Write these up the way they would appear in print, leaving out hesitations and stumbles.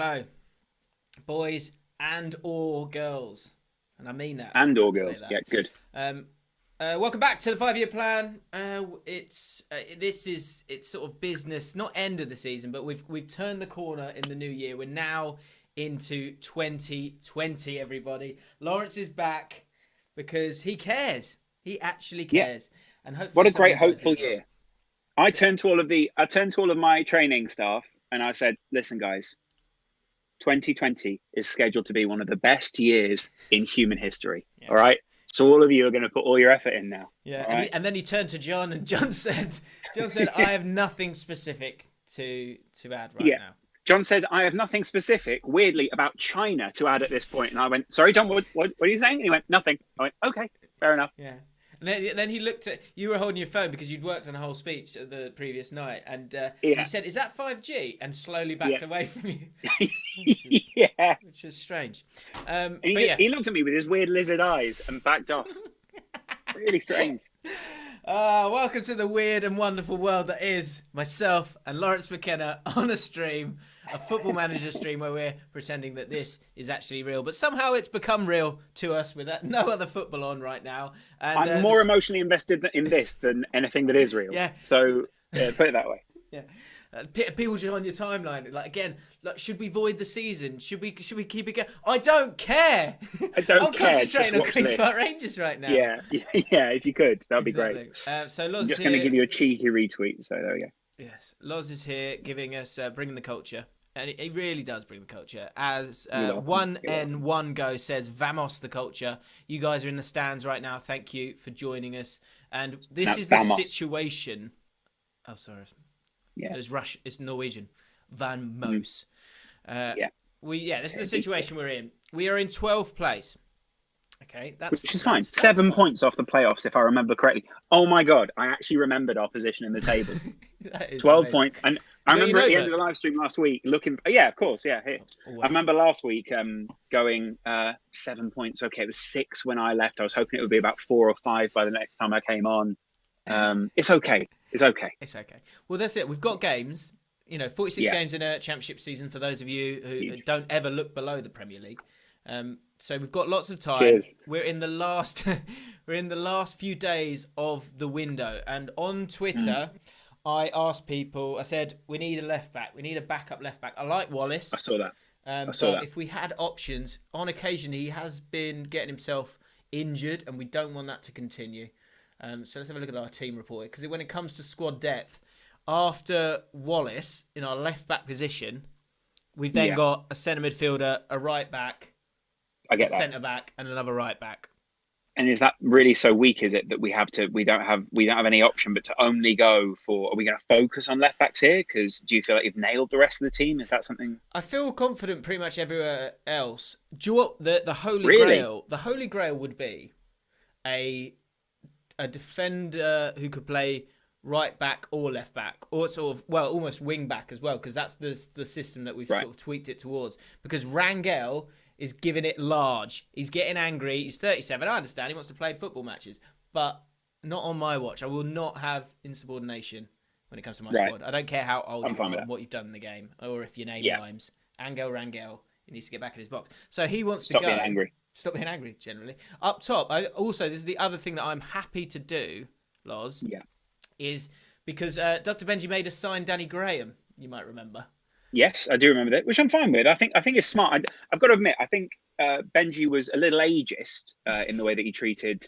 Hello, boys and or girls, and I mean that. And I all have to say girls. Yeah, good. that. Welcome back to the 5-year plan. It's sort of business, not end of the season, but we've turned the corner in the new year. We're now into 2020. Everybody, Laurence is back because he cares. He actually Yeah. cares, and What hopefully a some of great you guys do hopeful as well. year. I turned to all of my training staff and I said, listen, guys, 2020 is scheduled to be one of the best years in human history. Yeah. All right. So all of you are going to put all your effort in now. Yeah, All and right. and then he turned to John, and John said, I have nothing specific to add right Yeah. now. John says, I have nothing specific, weirdly, about China to add at this point. And I went, sorry, John, what are you saying? And he went, nothing. I went, okay, fair enough. Yeah. And then he looked at you were holding your phone because you'd worked on a whole speech the previous night, and he Yeah. said, "Is that 5G?" and slowly Yeah. backed away from you, which is Yeah. which is strange. And But yeah. he looked at me with his weird lizard eyes and backed off. Really strange. Welcome to the weird and wonderful world that is myself and Laurence Mckena on a stream, a football manager stream where we're pretending that this is actually real, but somehow it's become real to us with no other football on right now. And I'm more emotionally invested in this than anything that is real. yeah, So put it that way. yeah. People just on your timeline, like again, like should we void the season? Should we keep it going? I don't care. I don't I'm care. concentrating on Just watch Queen's Park this. Rangers right now. Yeah, yeah. If you could, that'd be great. Exactly. So I'm Loz is just going to here. give you a cheeky retweet. So there we go. Yes, Loz is here, giving us bringing the culture, and he really does bring the culture. As You're welcome. one You're welcome. N one go says, "Vamos the culture." You guys are in the stands right now. Thank you for joining us. And this That's is the vamos. situation. Oh, sorry. Yeah. It's Russian. It's Norwegian. Van Mos. Yeah. This is the situation we're in. We are in 12th place. Okay, Which is fine. 7 points off the playoffs, if I remember correctly. Oh my god, I actually remembered our position in the table. That is 12 amazing. points. And You I got your remember at the end of notebook? the live stream last week looking. Yeah, of course. Yeah, here. Always. I remember last week going 7 points. Okay, it was 6 when I left. I was hoping it would be about 4 or 5 by the next time I came on. It's okay. It's okay. It's okay. Well, that's it. We've got games. 46 Yeah. games in a championship season for those of you who Huge. don't ever look below the Premier League. So we've got lots of time. Cheers. We're in the last few days of the window, and on Twitter, I asked people. I said we need a left back. We need a backup left back. I like Wallace. I saw that. But if we had options, on occasion he has been getting himself injured, and we don't want that to continue. So let's have a look at our team report, because when it comes to squad depth, after Wallace in our left back position, we've then got a centre midfielder, a right back, I get that. centre back, and another right back. And is that really so weak? Is it that we don't have any option but to only go for? Are we going to focus on left backs here? Because do you feel like you've nailed the rest of the team? Is that something? I feel confident pretty much everywhere else. Do you know what the Holy Really? Grail? The Holy Grail would be a defender who could play right back or left back, or sort of, well, almost wing back as well, because that's the system that we've sort of tweaked it towards. Because Rangel is giving it large. He's getting angry. He's 37. I understand he wants to play football matches, but not on my watch. I will not have insubordination when it comes to my squad. I don't care how old you are and what you've done in the game, or if your name rhymes. Angel Rangel, he needs to get back in his box. So he wants to go. Stop being angry. Stop being angry, generally. Up top, this is the other thing that I'm happy to do, Loz. Yeah. Is because Dr. Benji made us sign Danny Graham, you might remember. Yes, I do remember that, which I'm fine with. I think it's smart. I've got to admit, I think Benji was a little ageist in the way that he treated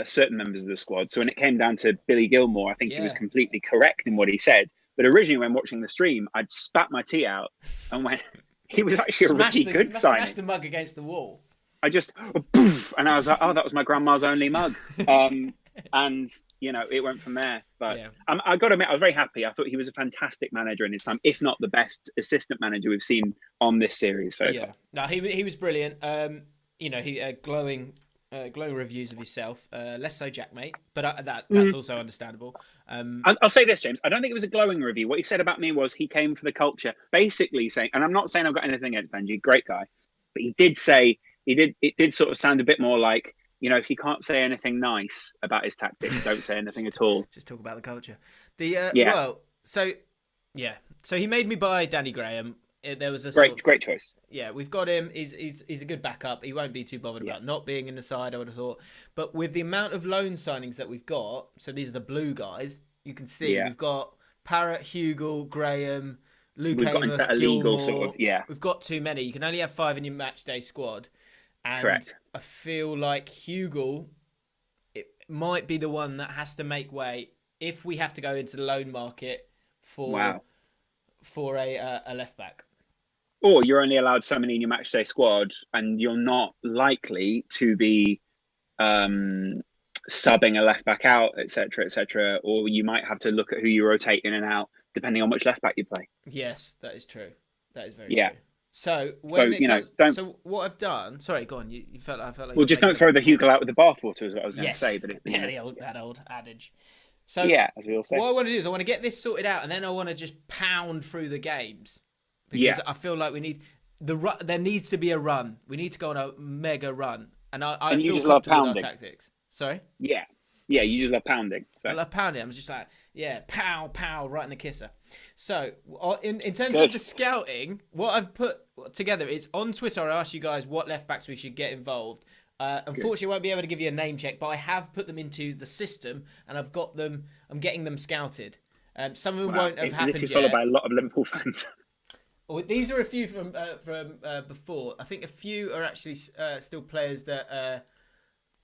certain members of the squad. So when it came down to Billy Gilmore, I think he was completely correct in what he said. But originally, when watching the stream, I'd spat my tea out and went, he was actually a really good signing. Smashed the mug against the wall. I just, poof, and I was like, oh, that was my grandma's only mug. And, it went from there. But I got to admit, I was very happy. I thought he was a fantastic manager in his time, if not the best assistant manager we've seen on this series so far. No, he was brilliant. He glowing reviews of himself. Less so Jack, mate. But that's also understandable. I'll say this, James. I don't think it was a glowing review. What he said about me was he came for the culture, basically saying, and I'm not saying I've got anything against Benji, great guy, but he did say, it did sort of sound a bit more like, if you can't say anything nice about his tactics, don't say anything at all. Just talk about the culture. So he made me buy Danny Graham. there was a great choice. Yeah, we've got him. He's a good backup. He won't be too bothered about not being in the side, I would have thought. But with the amount of loan signings that we've got, so these are the blue guys, you can see we've got Parrott, Hugel, Graham, Luke We've got into Amos, that illegal Gilmore. sort of, We've got too many. You can only have 5 in your match day squad. And correct. I feel like Hugel, it might be the one that has to make way if we have to go into the loan market for a left back. Or you're only allowed so many in your match day squad, and you're not likely to be subbing a left back out, etc. Or you might have to look at who you rotate in and out depending on which left back you play. Yes, that is true. That is very true. So so what I've done. Sorry, go on. You felt like well, just don't throw the Hugel out with the bathwater, is what I was going to say. But that old adage. So as we all say. What I want to do is I want to get this sorted out, and then I want to just pound through the games because I feel like we need there needs to be a run. We need to go on a mega run, and I feel comfortable with our tactics. Sorry. Yeah, you just love pounding. So. I love pounding. I'm just like, pow, pow, right in the kisser. So, in terms of the scouting, what I've put together is on Twitter, I asked you guys what left backs we should get involved. Unfortunately, I won't be able to give you a name check, but I have put them into the system, and I've got them. I'm getting them scouted. Some of them won't have happened yet. It's followed by a lot of Liverpool fans. Well, these are a few from before. I think a few are actually still players that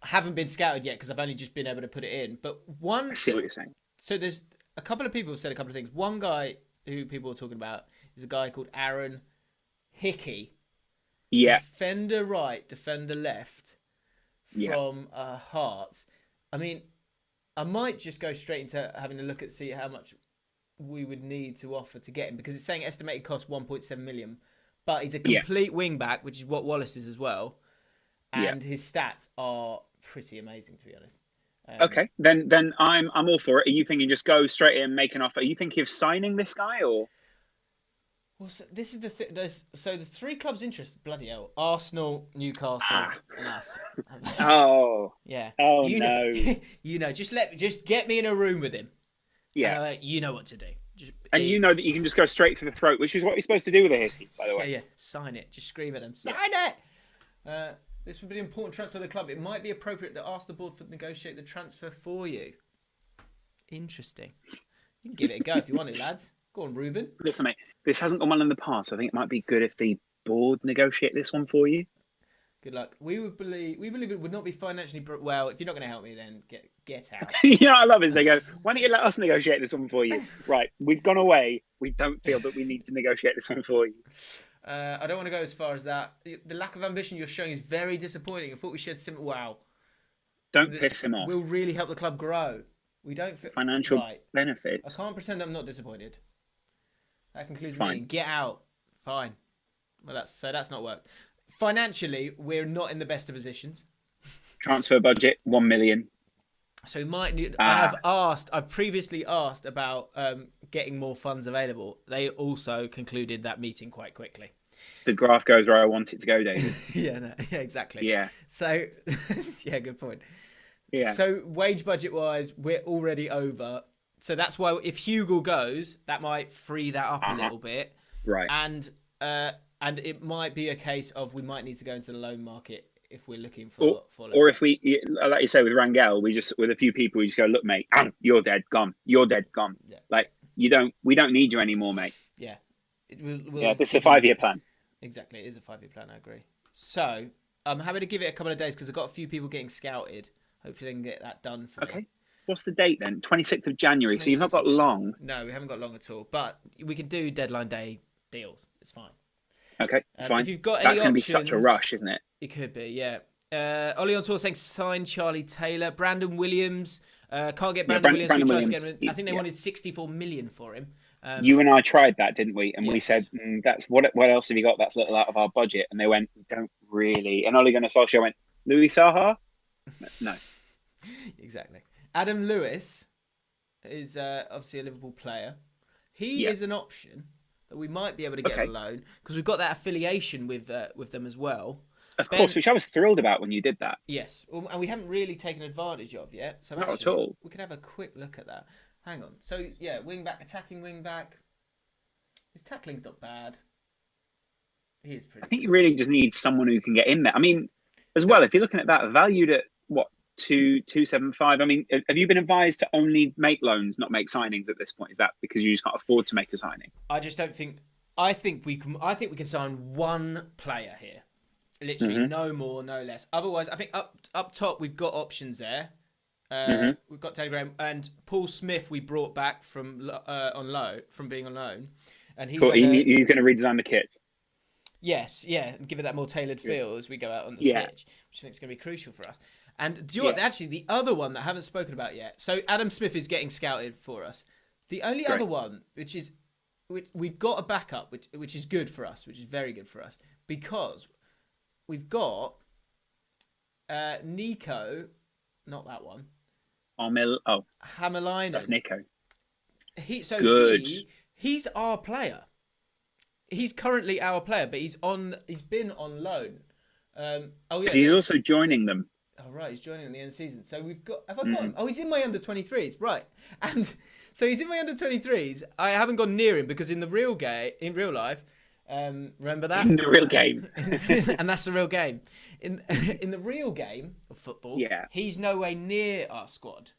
haven't been scouted yet because I've only just been able to put it in. But one, I see what you're saying. So there's a couple of people who said a couple of things. One guy who people are talking about is a guy called Aaron Hickey. Yeah. Defender right, defender left from Hearts. I mean, I might just go straight into having a look at see how much we would need to offer to get him because it's saying estimated cost 1.7 million, but he's a complete wing back, which is what Wallace is as well, and his stats are pretty amazing to be honest. Okay, then I'm all for it. Are you thinking just go straight in and make an offer? Are you thinking of signing this guy or? Well, so this is the thing. There's 3 clubs interested. Bloody hell! Arsenal, Newcastle, and us. Yeah. Oh no! Just get me in a room with him. Yeah. And you know what to do. You know that you can just go straight for the throat, which is what you're supposed to do with a Hickey, by the way. Yeah. Sign it. Just scream at them. Sign it. This would be an important transfer to the club. It might be appropriate to ask the board to negotiate the transfer for you. Interesting. You can give it a go if you want it, lads. Go on, Ruben. Listen, mate, this hasn't gone well in the past. I think it might be good if the board negotiate this one for you. Good luck. We believe it would not be financially well. If you're not going to help me, then get out. I love it. They go, why don't you let us negotiate this one for you? Right, we've gone away. We don't feel that we need to negotiate this one for you. I don't want to go as far as that. The lack of ambition you're showing is very disappointing. I thought we shared some. Wow. Don't piss him off. We'll really help the club grow. We don't feel financial benefits. I can't pretend I'm not disappointed. That concludes me. Get out. Fine. Well, that's not worked. Financially, we're not in the best of positions. Transfer budget 1 million. So we might need. And I've previously asked about getting more funds available. They also concluded that meeting quite quickly. The graph goes where I want it to go, David. Yeah, exactly. Yeah. So, good point. Yeah. So wage budget wise, we're already over. So that's why if Hugel goes, that might free that up a little bit. Right. And it might be a case of we might need to go into the loan market if we're looking for. Or if we, like you say with Rangel, we just with a few people, we just go, look, mate, you're dead, gone. You're dead, gone. Yeah. Like we don't need you anymore, mate. Yeah. This is a 5-year plan. Exactly, it is a 5-year plan. I agree. So I'm happy to give it a couple of days because I've got a few people getting scouted. Hopefully, I can get that done for me. Okay. What's the date then? 26th of January. So you've not got long. No, we haven't got long at all. But we can do deadline day deals. It's fine. Okay, fine. If you've got That's going to be such a rush, isn't it? It could be, yeah. Ollie on tour saying sign Charlie Taylor, Brandon Williams. Can't get Brandon Williams. Brandon Williams. I think they wanted 64 million for him. You and I tried that, didn't we? And we said, "That's what else have you got? That's a little out of our budget." And they went, "We don't really." And Ole Gunnar Solskjaer went, "Louis Saha?" No. Exactly. Adam Lewis is obviously a Liverpool player. He is an option that we might be able to get on loan because we've got that affiliation with them as well. Of course, which I was thrilled about when you did that. Yes, and we haven't really taken advantage of yet. So not at all. We could have a quick look at that. Hang on. So wing back, attacking wing back. His tackling's not bad. He is I pretty think good. you really just need someone who can get in there. I mean, as Look, well, if you're looking at that, valued at what 275. I mean, have you been advised to only make loans, not make signings at this point? Is that because you just can't afford to make a signing? I just don't think. I think we can. I think we can sign one player here. Literally, Hmm. no more, no less. Otherwise, I think up top we've got options there. Hmm. We've got Telegram and Paul Smith. We brought back from on loan, from being on loan, and he's Cool. like a He's going to redesign the kit. yes, yeah, and give it that more tailored Good. feel as we go out on the Yeah. pitch, which I think is going to be crucial for us. And do you know Yeah. what? Actually, the other one that I haven't spoken about yet. So Adam Smith is getting scouted for us. The only other Great. one, which we've got a backup, which is good for us, which is very good for us, because we've got Nico, not that one, Oh, that's Hammerlinen. Nico. He so Good. he he's our player. He's currently our player, but he's been on loan. Oh yeah, And he's also joining them. oh right, he's joining at the end of the season. So we've got. Have I got Hmm. him? Oh, he's in my under 23s, right? And so he's in my under 23s. I haven't gone near him because in the real game, in real life, remember In that? the real game. And that's the real game. In in the real game of football, Yeah. he's no way near our squad.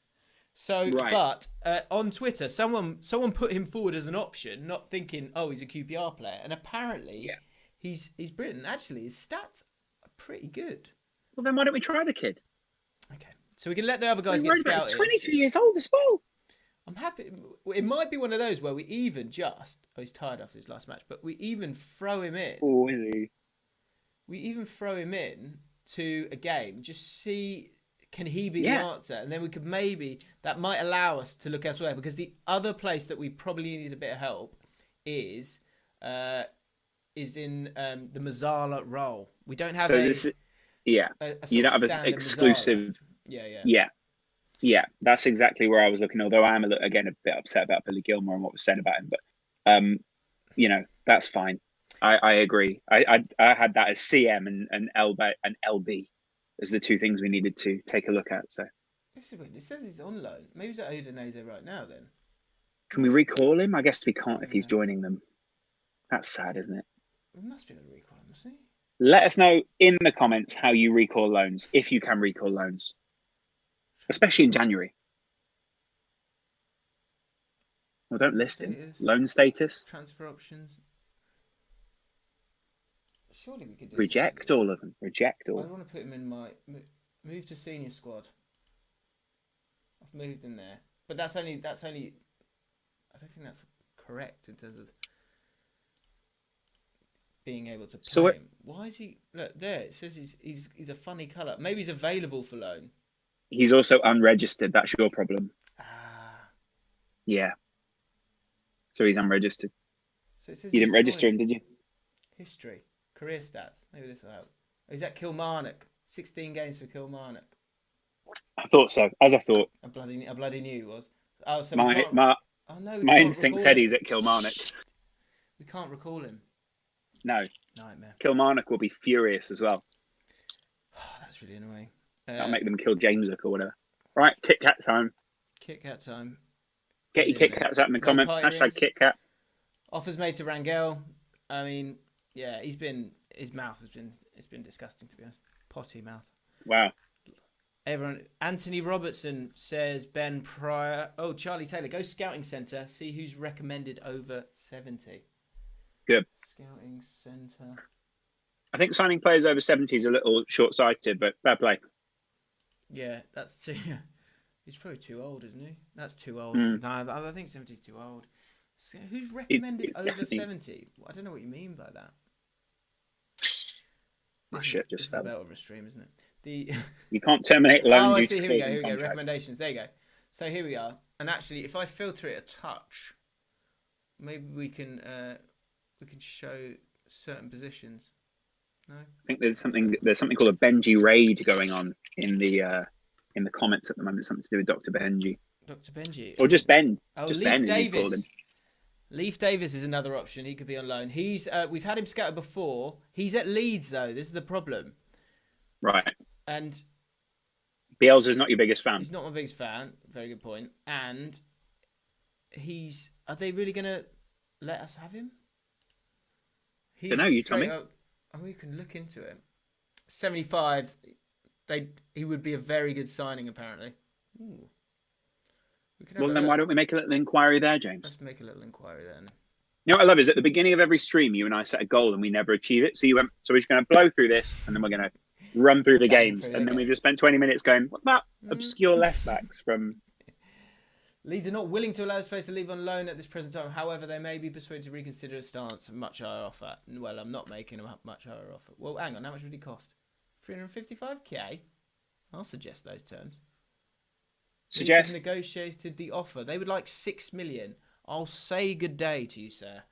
So, Right. but on Twitter, someone put him forward as an option, not thinking, oh, he's a QPR player, and apparently Yeah. he's brilliant. Actually, his stats are pretty good. Well, then why don't we try the kid? Okay, so we can let the other What are guys you get worried about? He's scouted. 22 years old as well. I'm happy. It might be one of those where we even just. Oh, he's tired after his last match, but we even throw him in. Oh, is he? We even throw him in to a game, just see can he be the Yeah. answer, and then we could maybe that might allow us to look elsewhere because the other place that we probably need a bit of help is uh, in the Mazzala role. We don't have So this is, yeah. a You sort don't of have an standard Mazzala. exclusive. Yeah, yeah. Yeah. Yeah. That's exactly where I was looking. Although I am again a bit upset about Billy Gilmore and what was said about him, but um, that's fine. I agree. I had that as CM and LB as the two things we needed to take a look at. So This is weird. It says he's on loan. Maybe he's at Udinese right now. Then can we recall him? I guess we can't if he's yeah, joining them. That's sad, isn't it? we must be able to recall him, must we? Let us know in the comments how you recall loans, if you can recall loans, especially in January. Well, don't Loan list him. status, Loan status, transfer options. Surely we could do something reject here. all of them. Reject I all. want to put him in my move to senior squad. I've moved him there, but that's only. I don't think that's correct in terms of being able to So play him. Why is he? Look there. It says he's a funny colour. Maybe he's available for loan. he's also unregistered. That's your problem. Ah, Yeah. So he's unregistered. so it says You he's didn't register him, joined. did you? History, career stats. Maybe this will help. Oh, he's at Kilmarnock. 16 games for Kilmarnock. I thought so. As I thought. I bloody knew he was. Oh, so we My can't. my Oh no, we my can't instinct recall said him. he's at Kilmarnock. We can't recall him. No, Nightmare. Kilmarnock will be furious as well. Oh, that's really annoying. That'll make them kill Jamesic or whatever. Right, Kit Kat time. Kit Kat time. Get your In Kit there. Kats out in the No comment. party Hashtag rings. Kit Kat. Offers made to Rangel. I mean, yeah, his mouth it's been disgusting to be honest. Potty mouth. Wow. Everyone. Anthony Robertson says Ben Pryor. Oh, Charlie Taylor. Go scouting centre. See who's recommended over 70. Good. Scouting centre. I think signing players over 70 is a little short-sighted, but fair play. Yeah, that's too. He's probably too old, isn't he? That's too old. Mm. No, I think 70 is too old. So who's It, recommended it's over definitely... 70? I don't know what you mean by that. Oh, This shit, is just fell. a belt of a stream, isn't it? The You can't terminate loan oh, I due see. to Here we go. clause in Here we go. contract. Recommendations. There you go. So here we are. And actually, if I filter it a touch, maybe we can show certain positions. No. I think there's something called a Benji raid going on in the comments at the moment. Something to do with Dr. Benji. Dr. Benji. Or just Ben. Oh, Just Leif Ben, as you called him. Davis. Leif Davis is another option. He could be on loan. He's we've had him scouted before. He's at Leeds though. This is the problem. Right. And Bielsa's not your biggest fan. he's not my biggest fan. Very good point. And are they really gonna let us have him? Don't know, you tell me. We can look into it. 75. He would be a very good signing, apparently. Ooh. Well, then why don't we make a little inquiry there, James? Let's make a little inquiry then. You know what I love is at the beginning of every stream, you and I set a goal and we never achieve it. So you went, so we're just going to blow through this and then we're going to run through the games. And then we've just spent 20 minutes going, what about obscure left backs from... Leeds are not willing to allow this player to leave on loan at this present time. However, they may be persuaded to reconsider a stance of much higher offer. Well, I'm not making a much higher offer. Well, hang on. How much would he cost? 355k? I'll suggest those terms. Suggest. Leeds have negotiated the offer. They would like 6 million. I'll say good day to you, sir.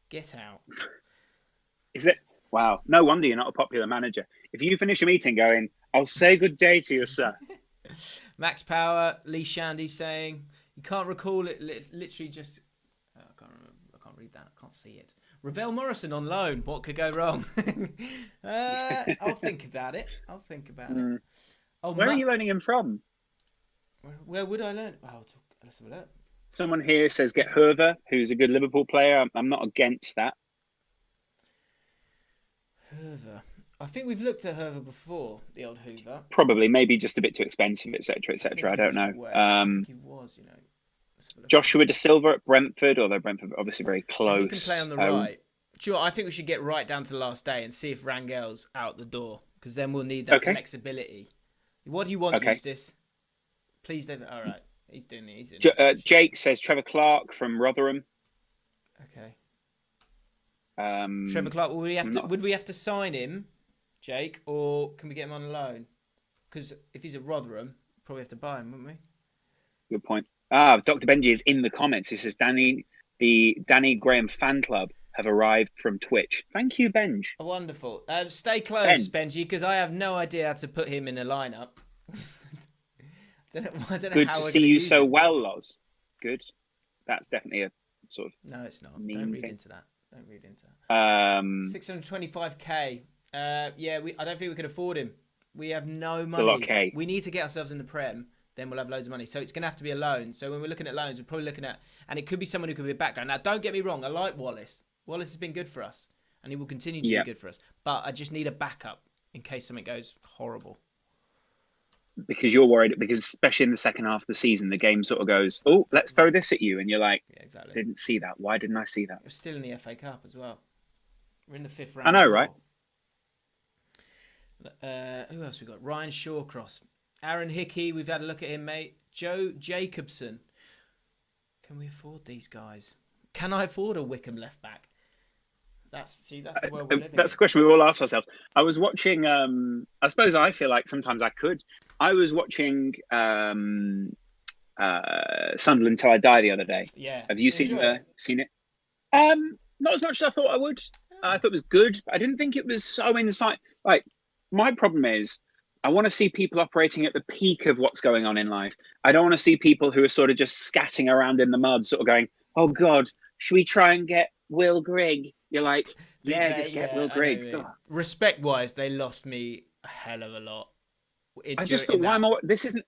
Get out. Is it? Wow. No wonder you're not a popular manager. If you finish a meeting going, I'll say good day to you, sir. Max Power, Lee Shandy saying, you can't recall it. Literally just, I can't remember. I can't read that. I can't see it. Ravel Morrison on loan. What could go wrong? I'll think about it. Oh, where are you loaning him from? Where would I learn? Oh, let's have a look. Someone here says get Herver, who's a good Liverpool player. I'm not against that. Herver. I think we've looked at Herver before, the old Hoover. Probably, maybe just a bit too expensive, etc., etc. I don't know. I think he was, you know. Joshua De Silva at Brentford, although Brentford are obviously very close. So he can play on the right. Sure, I think we should get right down to the last day and see if Rangel's out the door, because then we'll need that flexibility. What do you want, Eustace? Please don't. All right, he's doing it. Jake says Trevor Clark from Rotherham. Okay. Trevor Clark. Would we have to sign him, Jake, or can we get him on loan? Because if he's at Rotherham, probably have to buy him, wouldn't we? Good point. Dr. Benji is in the comments. He says the Danny Graham fan club have arrived from Twitch. Thank you, Benj. Oh, wonderful. Stay close, Benji, because I have no idea how to put him in a lineup. I don't know Good to see you so well, Loz. Good. That's definitely a sort of... No, it's not. Don't read into that. 625k. Yeah, I don't think we could afford him. We have no money. It's a lot of K. We need to get ourselves in the Prem. Then we'll have loads of money. So it's going to have to be a loan. So when we're looking at loans, we're probably looking at... And it could be someone who could be a background. Now, don't get me wrong. I like Wallace. Wallace has been good for us. And he will continue to be good for us. But I just need a backup in case something goes horrible. Because you're worried, because especially in the second half of the season, the game sort of goes, oh, let's throw this at you. And you're like, exactly. Didn't see that. Why didn't I see that? We're still in the FA Cup as well. We're in the 5th round. I know, right? Who else we got? Ryan Shawcross. Aaron Hickey, we've had a look at him, mate. Joe Jacobson. Can we afford these guys? Can I afford a Wickham left back? That's the world we're living in. That's the question we all ask ourselves. I was watching, I suppose I feel like sometimes I could. I was watching Sunderland Till I Die the other day. Yeah. Have you seen it? Not as much as I thought I would. I thought it was good. But I didn't think it was so insight. Like, my problem is I want to see people operating at the peak of what's going on in life. I don't want to see people who are sort of just scatting around in the mud, sort of going, oh, God, should we try and get Will Grigg? You're like, just get Will Grigg. Respect-wise, they lost me a hell of a lot. I just thought, this isn't,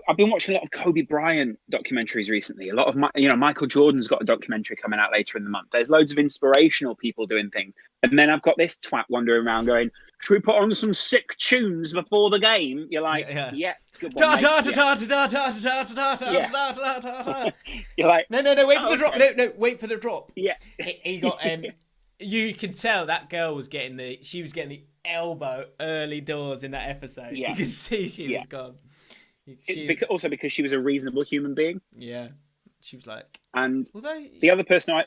I've been watching a lot of Kobe Bryant documentaries recently. A lot of Michael Jordan's got a documentary coming out later in the month. There's loads of inspirational people doing things. And then I've got this twat wandering around going, should we put on some sick tunes before the game? You're like, yeah good one, You're like, no, wait for the drop. No, wait for the drop. Yeah. He got, you can tell that girl was getting the elbow early doors in that episode. Yeah. You can see she was gone. Also because she was a reasonable human being. Yeah, she was like. And the other person I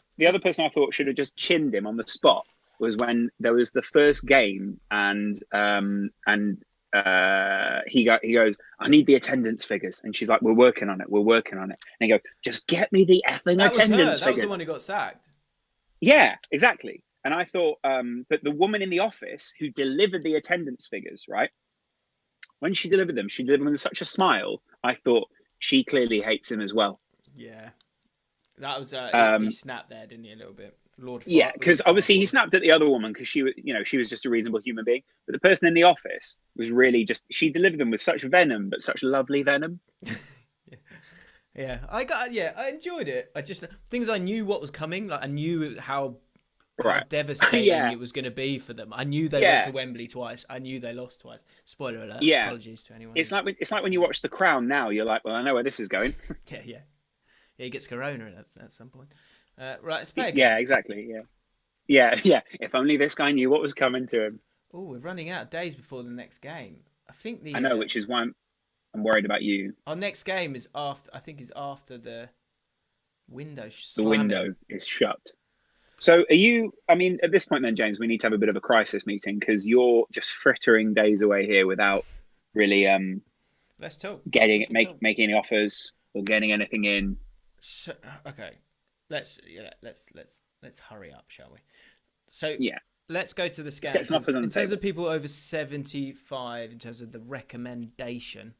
thought should have just chinned him on the spot was when there was the first game, and he goes, I need the attendance figures, and she's like, we're working on it. And he goes, just get me the effing attendance figures. That was the one who got sacked. Yeah, exactly. And I thought, but the woman in the office who delivered the attendance figures, right? When she delivered them with such a smile. I thought she clearly hates him as well. Yeah, that was he snapped there, didn't he? A little bit, Lord. Yeah, because obviously he snapped at the other woman because she was just a reasonable human being. But the person in the office was really she delivered them with such venom, but such lovely venom. Yeah, I enjoyed it. I knew what was coming. Like I knew how how Right. devastating Yeah. it was going to be for them. I knew they went to Yeah. Wembley twice. I knew they lost twice. Spoiler alert. Yeah. Apologies to anyone. It's like when you watch The Crown now. You're like, well, I know where this is going. Yeah, yeah. Yeah, he gets corona at some point. Right, let's play a Yeah, game. exactly. Yeah. Yeah. Yeah. If only this guy knew what was coming to him. Oh, we're running out of days before the next game. I think I know, which is why I'm worried about you. our next game is after. I think is after the window The slamming. window is shut. So are you? I mean, at this point, then, James, we need to have a bit of a crisis meeting because you're just frittering days away here without really Let's talk. getting We it, can talk. making any offers or getting anything in. So, okay, let's hurry up, shall we? So Yeah, let's go to the let's get scans. some offers on In the terms table. of people over 75, in terms of the recommendation,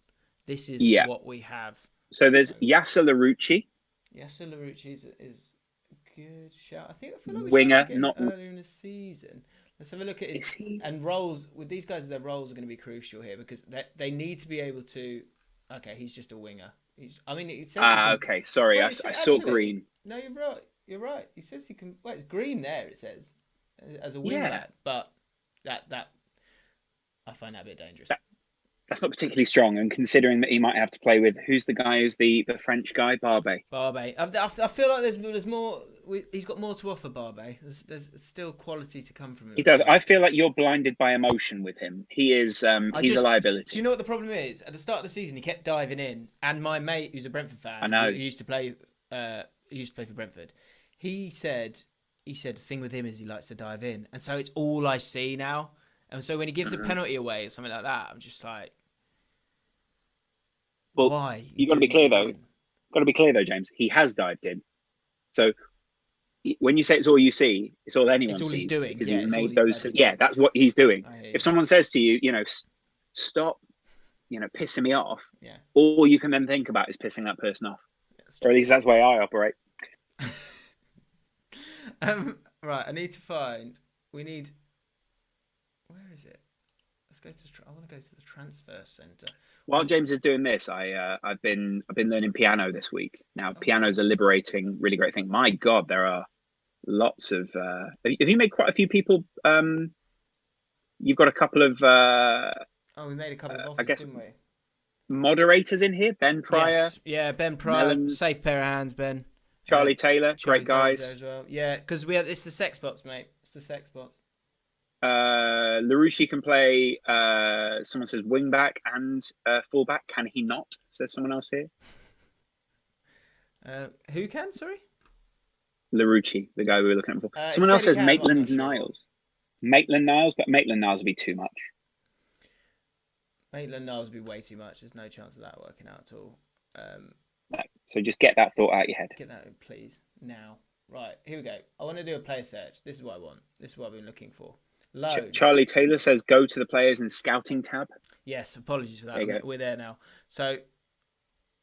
this is Yeah. what we have. So there's Yasser Larouci, Yasser Larouci is a good shout. I feel like we tried to winger. get him Not earlier in the season. Let's have a look at his is he? and roles. With these guys, their roles are going to be crucial here because they need to be able to. Okay, he's just a winger. I mean, it says he Ah, can. okay. Sorry, Well, I saw actually, green. no, you're right. You're right. He says he can. Well, it's green there. It says as a wing Yeah, back, but that I find that a bit dangerous. that's not particularly strong. And considering that he might have to play with who's the guy who's the French guy, Barbe. Barbe, I feel like there's more. He's got more to offer. Barbe. There's still quality to come from him. He does. I feel like you're blinded by emotion with him. He is. He's a Do liability. you know what the problem is? At the start of the season, he kept diving in, and my mate, who's a Brentford fan, I know. who used to play for Brentford, he said the thing with him is he likes to dive in, and so it's all I see now. And so when he gives a penalty away or something like that, I'm just like, Well, why? you got to be clear though. Got to be clear though, James. He has dived in. So when you say it's all you see, it's all anyone It's all sees he's doing. because Yeah, he's it's all made he's those. bloody Yeah, doing. that's what he's doing. I hear you. If someone says to you, stop, pissing me off, Yeah, all you can then think about is pissing that person off, that's or at true. least that's the way I operate. Right, I need to find. We need. Where is it? Let's go to. I want to go to the transfer centre. While James is doing this, I've been learning piano this week. Now, Oh. piano's a liberating, really great thing. My God, there are lots of. Have you made quite a few people? You've got a couple of. Oh, we made a couple of I offers, guess didn't we? moderators in here. Ben Pryor, Yes. Yeah, Ben Pryor. Mellons, Safe pair of hands, Ben. Charlie Taylor, Charlie great Taylor's there guys. as well. Yeah, because it's the sex bots, mate. It's the sex bots. Larouche can play. Someone says wing back and fullback. Can he not? Says someone else here. Who can? Sorry. Larouche, the guy we were looking at before. It Someone said else he says can, but I'm Maitland not sure. Niles. Maitland Niles, but Maitland Niles would be too much. Maitland Niles would be way too much. There's no chance of that working out at all. No. So just get that thought out of your head. Get that in, please. Now. Right, here we go. I want to do a player search. This is what I want. This is what I've been looking for. Loan. Charlie Taylor says go to the players and scouting tab. Yes, apologies for that. There you go. We're there now. So,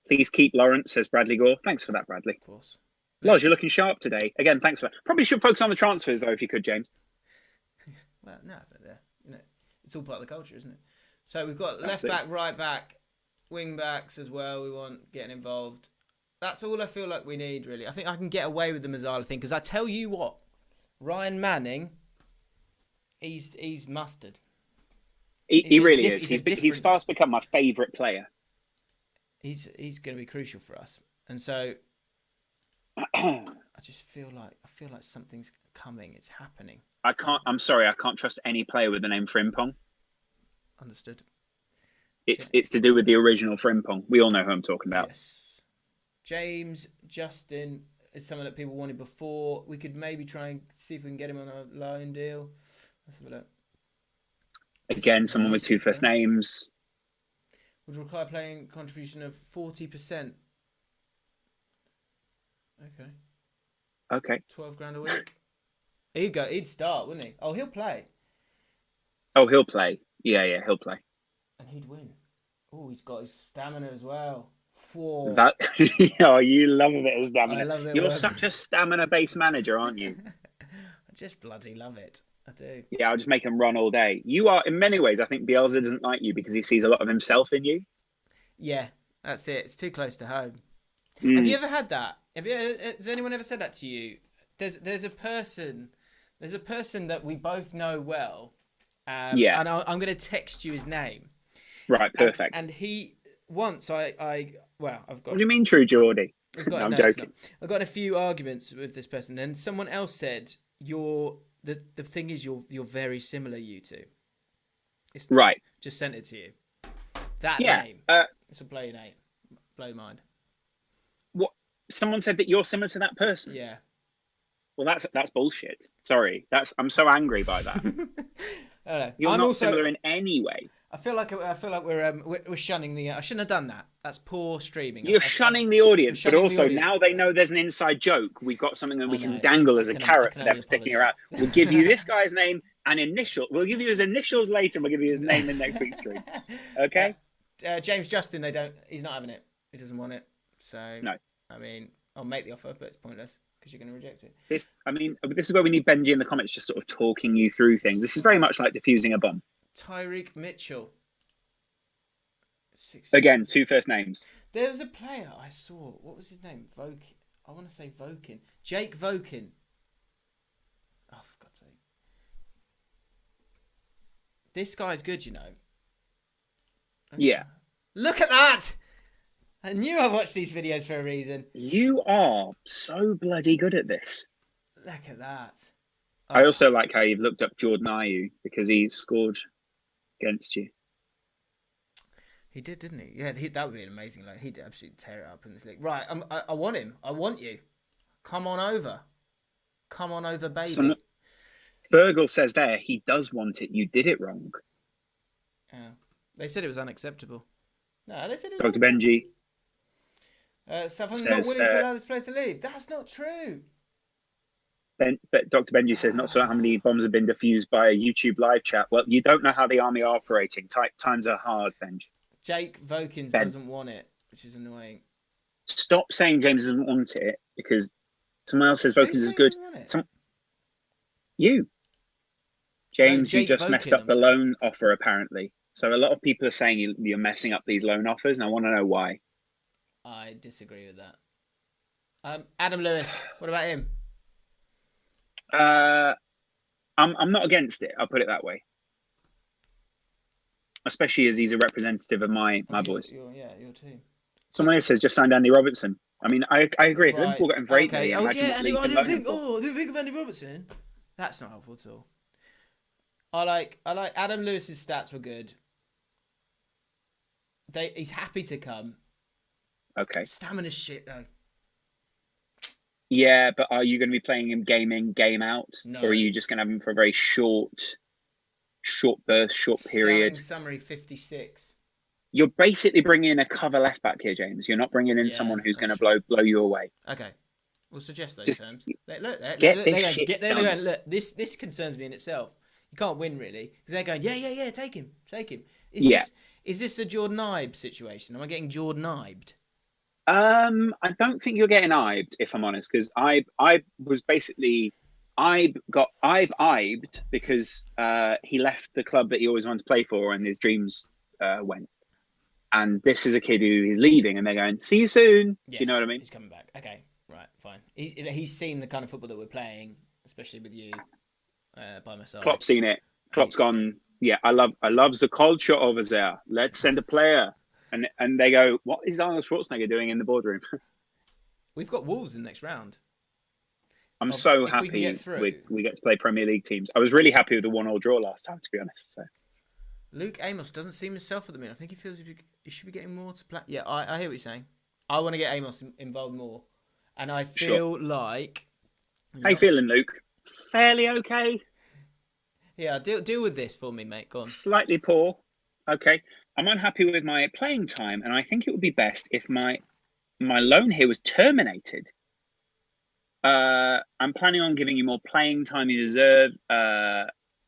Please keep Laurence, says Bradley Gore. Thanks for that, Bradley. of course. Lodge, you're looking sharp today. Again, thanks for that. Probably should focus on the transfers, though, if you could, James. Well, no, but it's all part of the culture, isn't it? So we've got left back, right back, wing backs as well. We want getting involved. That's all I feel like we need, really. I think I can get away with the Mazzala thing because I tell you what, Ryan Manning, he's mustard. He really is. He's fast become my favourite player. He's going to be crucial for us, and so I just feel like something's coming. It's happening. I'm sorry. I can't trust any player with the name Frimpong. Understood. It's to do with the original Frimpong. We all know who I'm talking about. Yes. James Justin is someone that people wanted before. We could maybe try and see if we can get him on a loan deal. Let's have a look. Again, someone with two first names. Would require playing contribution of 40%. Okay. 12 grand a week. He'd go. He'd start, wouldn't he? Oh, he'll play. Oh, he'll play. Yeah, he'll play. And he'd win. Oh, he's got his stamina as well. Whoa. That you love a bit of stamina. I love it. You're such a stamina-based manager, aren't you? I just bloody love it. I do. Yeah, I'll just make him run all day. You are, in many ways, I think Bielsa doesn't like you because he sees a lot of himself in you. Yeah, that's it. It's too close to home. Have you ever had that? Has anyone ever said that to you? There's a person There's a person that we both know well, Yeah. and I'm going to text you his name. Right. Perfect. And he once I've What got do you mean, True Geordie? I've got No, I'm no, it's not. joking. I've got a few arguments with this person, and someone else said the thing is you're very similar, you two. It's Right. just sent it to you. That Yeah. name. It's a blow your name. Blow mind. What? Someone said that you're similar to that person. Yeah. Well, that's bullshit. Sorry. I'm so angry by that. You're I'm not also similar in any way. I feel like we're shunning the. I shouldn't have done that. That's poor streaming. You're shunning the audience, but shunning the also audience. now they know there's an inside joke. We've got something that I we can know. dangle I as a can carrot for only them sticking around. apologise. We'll give you this guy's name and initial. We'll give you his initials later, and we'll give you his name in next week's stream. Okay? James Justin, he's not having it. He doesn't want it. So No. I mean, I'll make the offer, but it's pointless because you're going to reject it. This is where we need Benji in the comments, just sort of talking you through things. This is very much like defusing a bomb. Tyreek Mitchell. Again, 2 first names. There was a player I saw. What was his name? Vokin. I want to say Vokin. Jake Vokin. Oh, for God's sake. This guy's good, you know. Yeah. Look at that! I knew I watched these videos for a reason. You are so bloody good at this. Look at that. I also like how you've looked up Jordan Ayew because he scored against you. He did, didn't he? Yeah, that would be an amazing loan. He'd absolutely tear it up in this league. Right, I want him. I want you. Come on over. Come on over, baby. Fergal says there, he does want it. You did it wrong. Yeah. They said it was unacceptable. No, they said it was Dr. Benji. Southampton not willing to allow this player to leave. That's not true. But Dr. Benji says, not sure how many bombs have been defused by a YouTube live chat. Well, you don't know how the army are operating. Times are hard, Benji. Jake Vokins doesn't want it, which is annoying. Stop saying James doesn't want it because someone else says Vokins is good. You. James, you just messed up the loan offer, apparently. So a lot of people are saying you're messing up these loan offers, and I want to know why. I disagree with that. Adam Lewis, what about him? I'm not against it. I'll put it that way. Especially as he's a representative of my boys. Your team. Someone else says just signed Andy Robertson. I mean, I agree. If Liverpool got him for 8 million, I didn't think of Andy Robertson. That's not helpful at all. I like Adam Lewis's stats were good. He's happy to come. Okay. Stamina's shit though. Yeah, but are you going to be playing him game in, game out? No. Or are you just going to have him for a very short burst, short period? Summary 56. You're basically bringing in a cover left back here, James. You're not bringing in someone who's going to blow you away. Okay. We'll suggest those terms. Look, this concerns me in itself. You can't win, really. Because they're going, yeah, take him. Is this a Jordan Ibe situation? Am I getting Jordan Ibed? I don't think you're getting Ibed, if I'm honest, because I was basically got Ibed because he left the club that he always wanted to play for and his dreams went. And this is a kid who is leaving, and they're going, "See you soon." Yes, you know what I mean? He's coming back. Okay, right, fine. He's seen the kind of football that we're playing, especially with you by my side. Klopp's seen it. Klopp's gone. Yeah, I love the culture over there. Let's send a player. And they go, what is Arnold Schwarzenegger doing in the boardroom? We've got Wolves in the next round. I'm so happy we get to play Premier League teams. I was really happy with the 1-1 draw last time, to be honest. So. Luke Amos doesn't seem himself at the minute. I think he feels he should be getting more to play. Yeah, I hear what you're saying. I want to get Amos involved more. And I feel like... How you feeling, Luke? Fairly okay? Yeah, deal with this for me, mate. Go on. Slightly poor. Okay. I'm unhappy with my playing time, and I think it would be best if my loan here was terminated. I'm planning on giving you more playing time you deserve.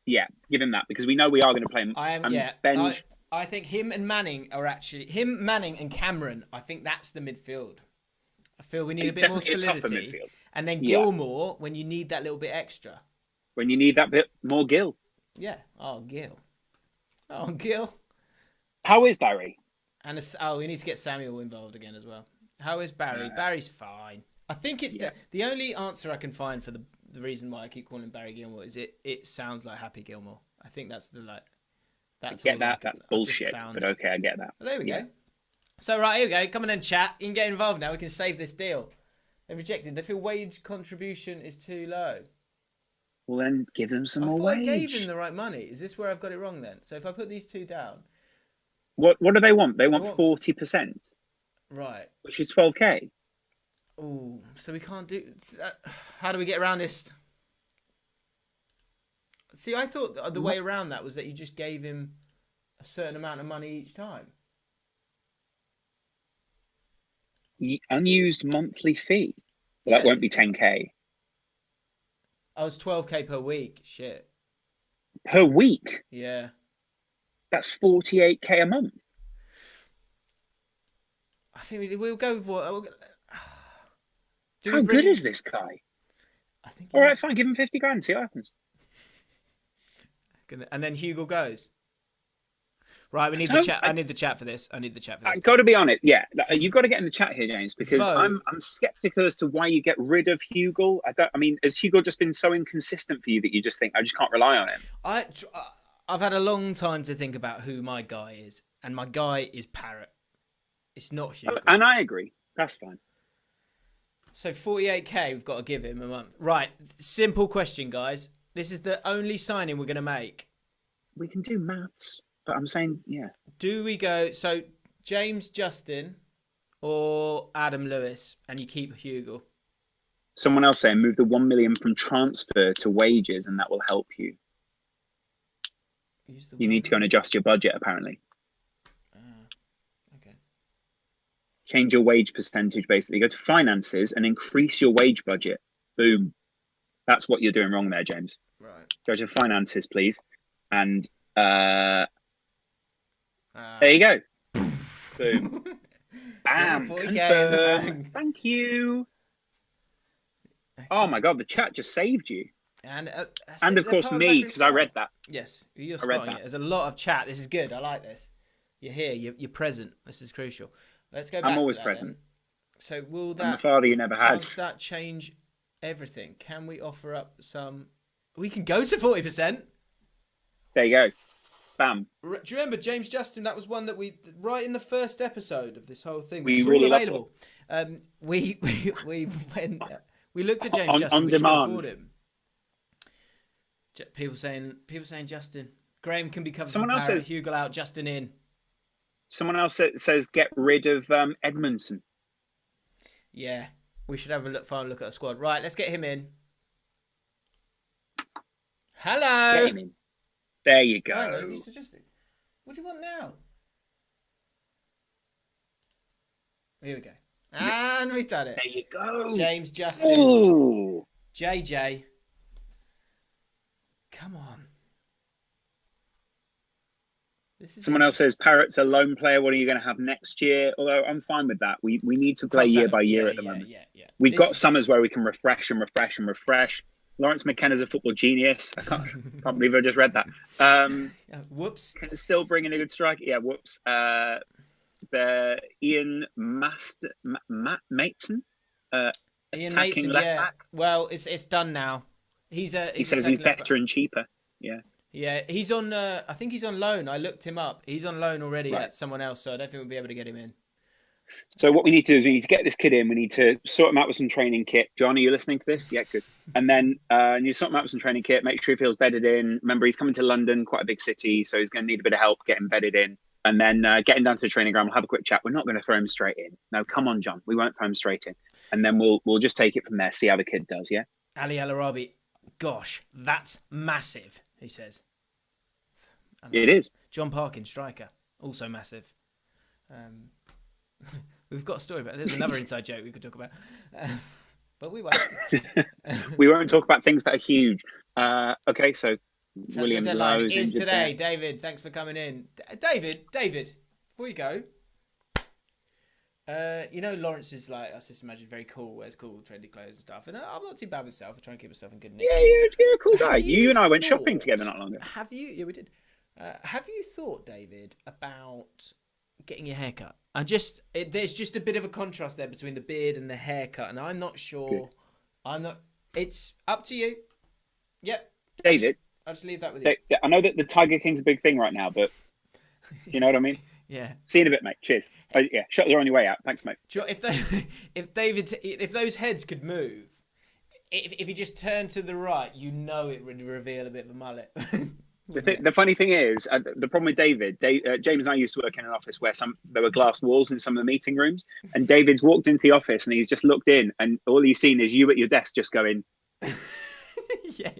Yeah, give him that, because we know we are going to play him. I think him and Manning and Cameron, I think that's the midfield. I feel we need a bit more solidity. And then Gilmore when you need that little bit extra. When you need that bit more Gil. Yeah. Oh, Gil. How is Barry? And we need to get Samuel involved again as well. How is Barry? Barry's fine. I think it's the only answer I can find for the reason why I keep calling him Barry Gilmore is it sounds like Happy Gilmore. I think that's the that's I get all that. I can, That's I've just bullshit. found But it. okay, I get that. Well, there we Yeah. go. So right, here we go. Come on and chat. You can get involved now. We can save this deal. They've rejected. They feel wage contribution is too low. Well, then give them some I more thought wage. I gave him the right money. Is this where I've got it wrong then? So if I put these two down, What do they want? They want 40%, right? which is 12k. Oh, so we can't do. How do we get around this? See, I thought the way around that was that you just gave him a certain amount of money each time. Unused monthly fee. Well, that won't be 10k. I was 12k per week. Shit. Per week? Yeah. That's 48k a month. I think we'll go with what. How good is this guy? I think. All right, fine. Give him 50 grand. See what happens. And then Hugo goes. Right, we need the chat. I need the chat for this. I've got to be on it. Yeah, you've got to get in the chat here, James, because I'm skeptical as to why you get rid of Hugo. I mean, has Hugo just been so inconsistent for you that you just think I just can't rely on him? I've had a long time to think about who my guy is, and my guy is Parrott. It's not Hugo. And I agree. That's fine. So 48k we've got to give him a month. Right, simple question, guys. This is the only signing we're going to make. We can do maths. But I'm saying, yeah. Do we go, so James Justin or Adam Lewis, and you keep Hugo? Someone else saying move the 1 million from transfer to wages and that will help you. You need to go and adjust your budget, apparently. Okay. Change your wage percentage, basically. Go to finances and increase your wage budget. Boom. That's what you're doing wrong there, James. Right. Go to finances, please. And there you go. Boom. Bam. Confirm. Thank you. Okay. Oh my God, the chat just saved you. And of course me, because I read that. Yes, you're spotting it. There's a lot of chat. This is good. I like this. You're here. You're present. This is crucial. Let's go back. I'm always to that present. Then. So will that? I'm the father you never had. Does that change everything? Can we offer up some? We can go to 40%. There you go. Bam. Do you remember James Justin? That was one that we right in the first episode of this whole thing. We really available. We went. We looked at James Justin. On demand. Afford him. People saying Justin. Graham can be covered. Someone else says Hugo out, Justin in. Someone else says get rid of Edmondson. Yeah, we should have a final look at a squad. Right, let's get him in. Hello. Get him in. There you go. Hang on, you suggested. What do you want now? Here we go. And we've done it. There you go. James Justin. Ooh. JJ. Come on. Someone else says Parrott's a loan player. What are you going to have next year? Although I'm fine with that. We need to play year by year at the moment. Yeah. We've got summers where we can refresh. Laurence Mckena a football genius. I can't believe I just read that. Whoops. Can still bring in a good striker. Yeah, whoops. The Ian Maitson. Ian Maitson, back. Well, it's done now. He says he's better and cheaper. Yeah. Yeah, he's on. I think he's on loan. I looked him up. He's on loan already at someone else, so I don't think we'll be able to get him in. So what we need to do is we need to get this kid in. We need to sort him out with some training kit. John, are you listening to this? Yeah, good. And then you sort him out with some training kit. Make sure he feels bedded in. Remember, he's coming to London, quite a big city, so he's going to need a bit of help getting bedded in. And then get him down to the training ground. We'll have a quick chat. We're not going to throw him straight in. No, come on, John. We won't throw him straight in. And then we'll just take it from there. See how the kid does. Yeah. Ali Al Arabi, gosh, that's massive. He says. It is. John Parkin, striker, also massive. We've got a story about. There's another inside joke we could talk about, but we won't. We won't talk about things that are huge. Okay, so Williams Lowe's is today. There. David, thanks for coming in. David, before you go, you know Laurence is like, I just imagine very cool, wears cool trendy clothes and stuff, and I'm not too bad myself. I try and keep myself in good nick. Yeah, you're a cool guy. You and I went shopping together not long ago. Have you? Yeah, we did. Have you thought, David, about getting your haircut? There's just a bit of a contrast there between the beard and the haircut, and I'm not sure. Good. I'm not. It's up to you. Yep. David, I'll just leave that with you. I know that the Tiger King's a big thing right now, but you know what I mean? Yeah. See you in a bit, mate. Cheers. Oh, yeah, shut the door on your way out. Thanks, mate. If those heads could move, if he just turned to the right, it would reveal a bit of a mullet. The funny thing is, the problem with James and I used to work in an office where there were glass walls in some of the meeting rooms, and David's walked into the office and he's just looked in, and all he's seen is you at your desk just going, yeah.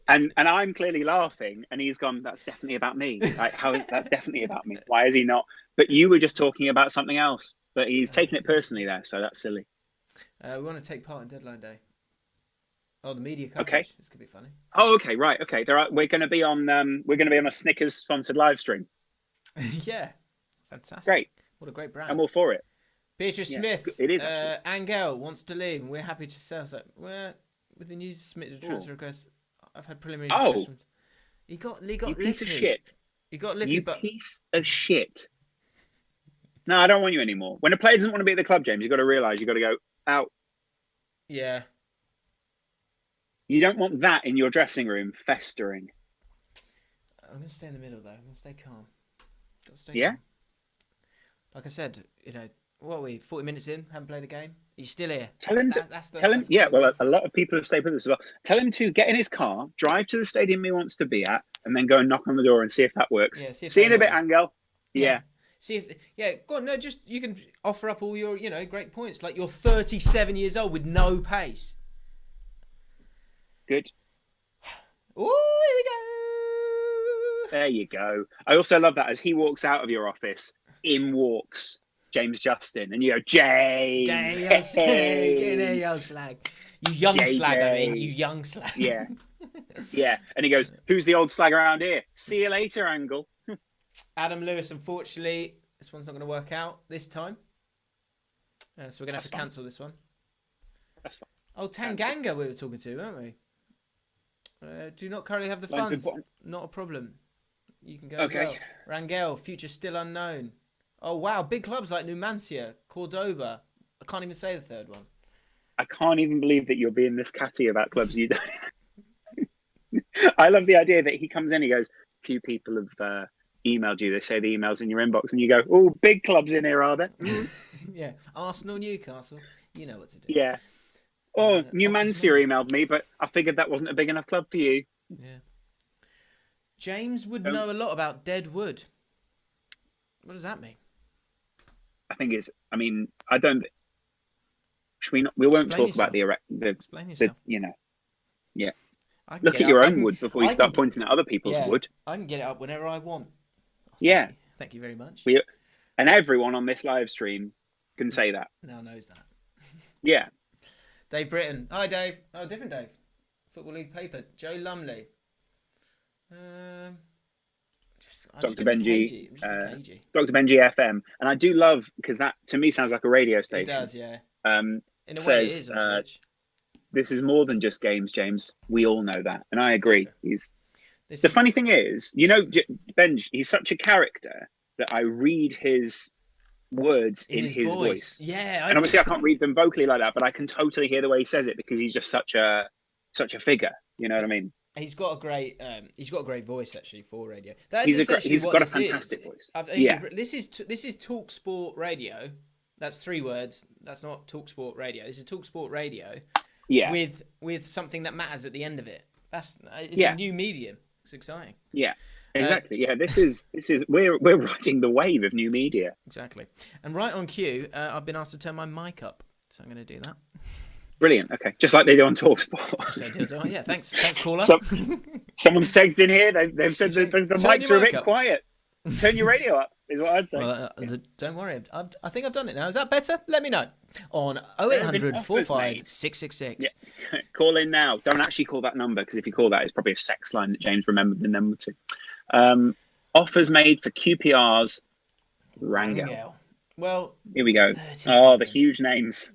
and I'm clearly laughing, and he's gone, that's definitely about me. Like, that's definitely about me. Why is he not? But you were just talking about something else, but he's taken it personally there, so that's silly. We want to take part in Deadline Day. Oh, the media coverage. Okay. This could be funny. Oh, okay, right. Okay. We're going to be on a Snickers sponsored live stream. Yeah. Fantastic. Great. What a great brand. I'm all for it. Beatrice Smith. It is actually. Angel wants to leave, and we're happy to sell. So, with the news submitted a transfer request, I've had preliminary discussions. He got you lippy. piece of shit. He got lippy, you piece of shit. No, I don't want you anymore. When a player doesn't want to be at the club, James, you've got to realise you've got to go out. Yeah. You don't want that in your dressing room festering. I'm going to stay in the middle, though. I'm going to stay calm. Got to stay calm. Like I said, what are we, 40 minutes in? Haven't played a game? He's still here. Tell him yeah, well, a lot of people have stayed with us as well. Tell him to get in his car, drive to the stadium he wants to be at, and then go and knock on the door and see if that works. Yeah, see you in a bit, Angel. Yeah. See if, go on, no, just, you can offer up all your, great points. Like, you're 37 years old with no pace. Good. Oh, here we go. There you go. I also love that as he walks out of your office, in walks James Justin, and you go, James. Get in there, you slag. You young JJ. slag, I mean. You young slag. Yeah. Yeah. And he goes, who's the old slag around here? See you later, Angle. Adam Lewis, unfortunately, this one's not going to work out this time. So we're going to have to cancel this one. That's fine. Oh, Tanganga we were talking to, weren't we? Do not currently have the funds. Not a problem. You can go. Okay. Rangel, future still unknown. Oh, wow. Big clubs like Numancia, Cordoba. I can't even say the third one. I can't even believe that you're being this catty about clubs you don't. I love the idea that he comes in, he goes, few people have emailed you. They say the email's in your inbox, and you go, oh, big clubs in here, are there? Yeah. Arsenal, Newcastle. You know what to do. Yeah. Oh, Numancia emailed me, but I figured that wasn't a big enough club for you. Yeah. James would know a lot about dead wood. What does that mean? I think it's. I mean, I don't. Should we not? We won't talk about the Explain yourself. Yeah. Look at your own wood before you start pointing at other people's wood. I can get it up whenever I want. Thank you very much. And everyone on this live stream can say that. Now knows that. Yeah. Dave Britton. Hi, Dave. Oh, different Dave. Football League paper. Joe Lumley. Dr. Benji. Dr. Benji FM. And I do love, because that to me sounds like a radio station. It does, yeah. In a way, it is on Twitch. This is more than just games, James. We all know that. And I agree. Funny thing is, Benj, he's such a character that I read his words in his voice. Yeah. And obviously I can't read them vocally like that, but I can totally hear the way he says it because he's just such a figure. You know what I mean? He's got a great voice actually for radio. He's got a fantastic voice. This is Talk Sport Radio. That's 3 words. That's not Talk Sport Radio. This is Talk Sport Radio. Yeah. With something that matters at the end of it. It's a new medium. It's exciting. Yeah. Exactly. This is we're riding the wave of new media. Exactly. And right on cue, I've been asked to turn my mic up, so I'm going to do that. Brilliant. Okay, just like they do on TalkSport. Yeah. Thanks, caller. Someone's texted in here. They've said the mics are a bit quiet. Turn your radio up. Is what I'd say. Well, don't worry. I think I've done it now. Is that better? Let me know on 0800 45 666. Yeah. Call in now. Don't actually call that number because if you call that, it's probably a sex line that James remembered the number to. Offers made for QPR's Rangel. Well, here we go. 37. Oh, the huge names.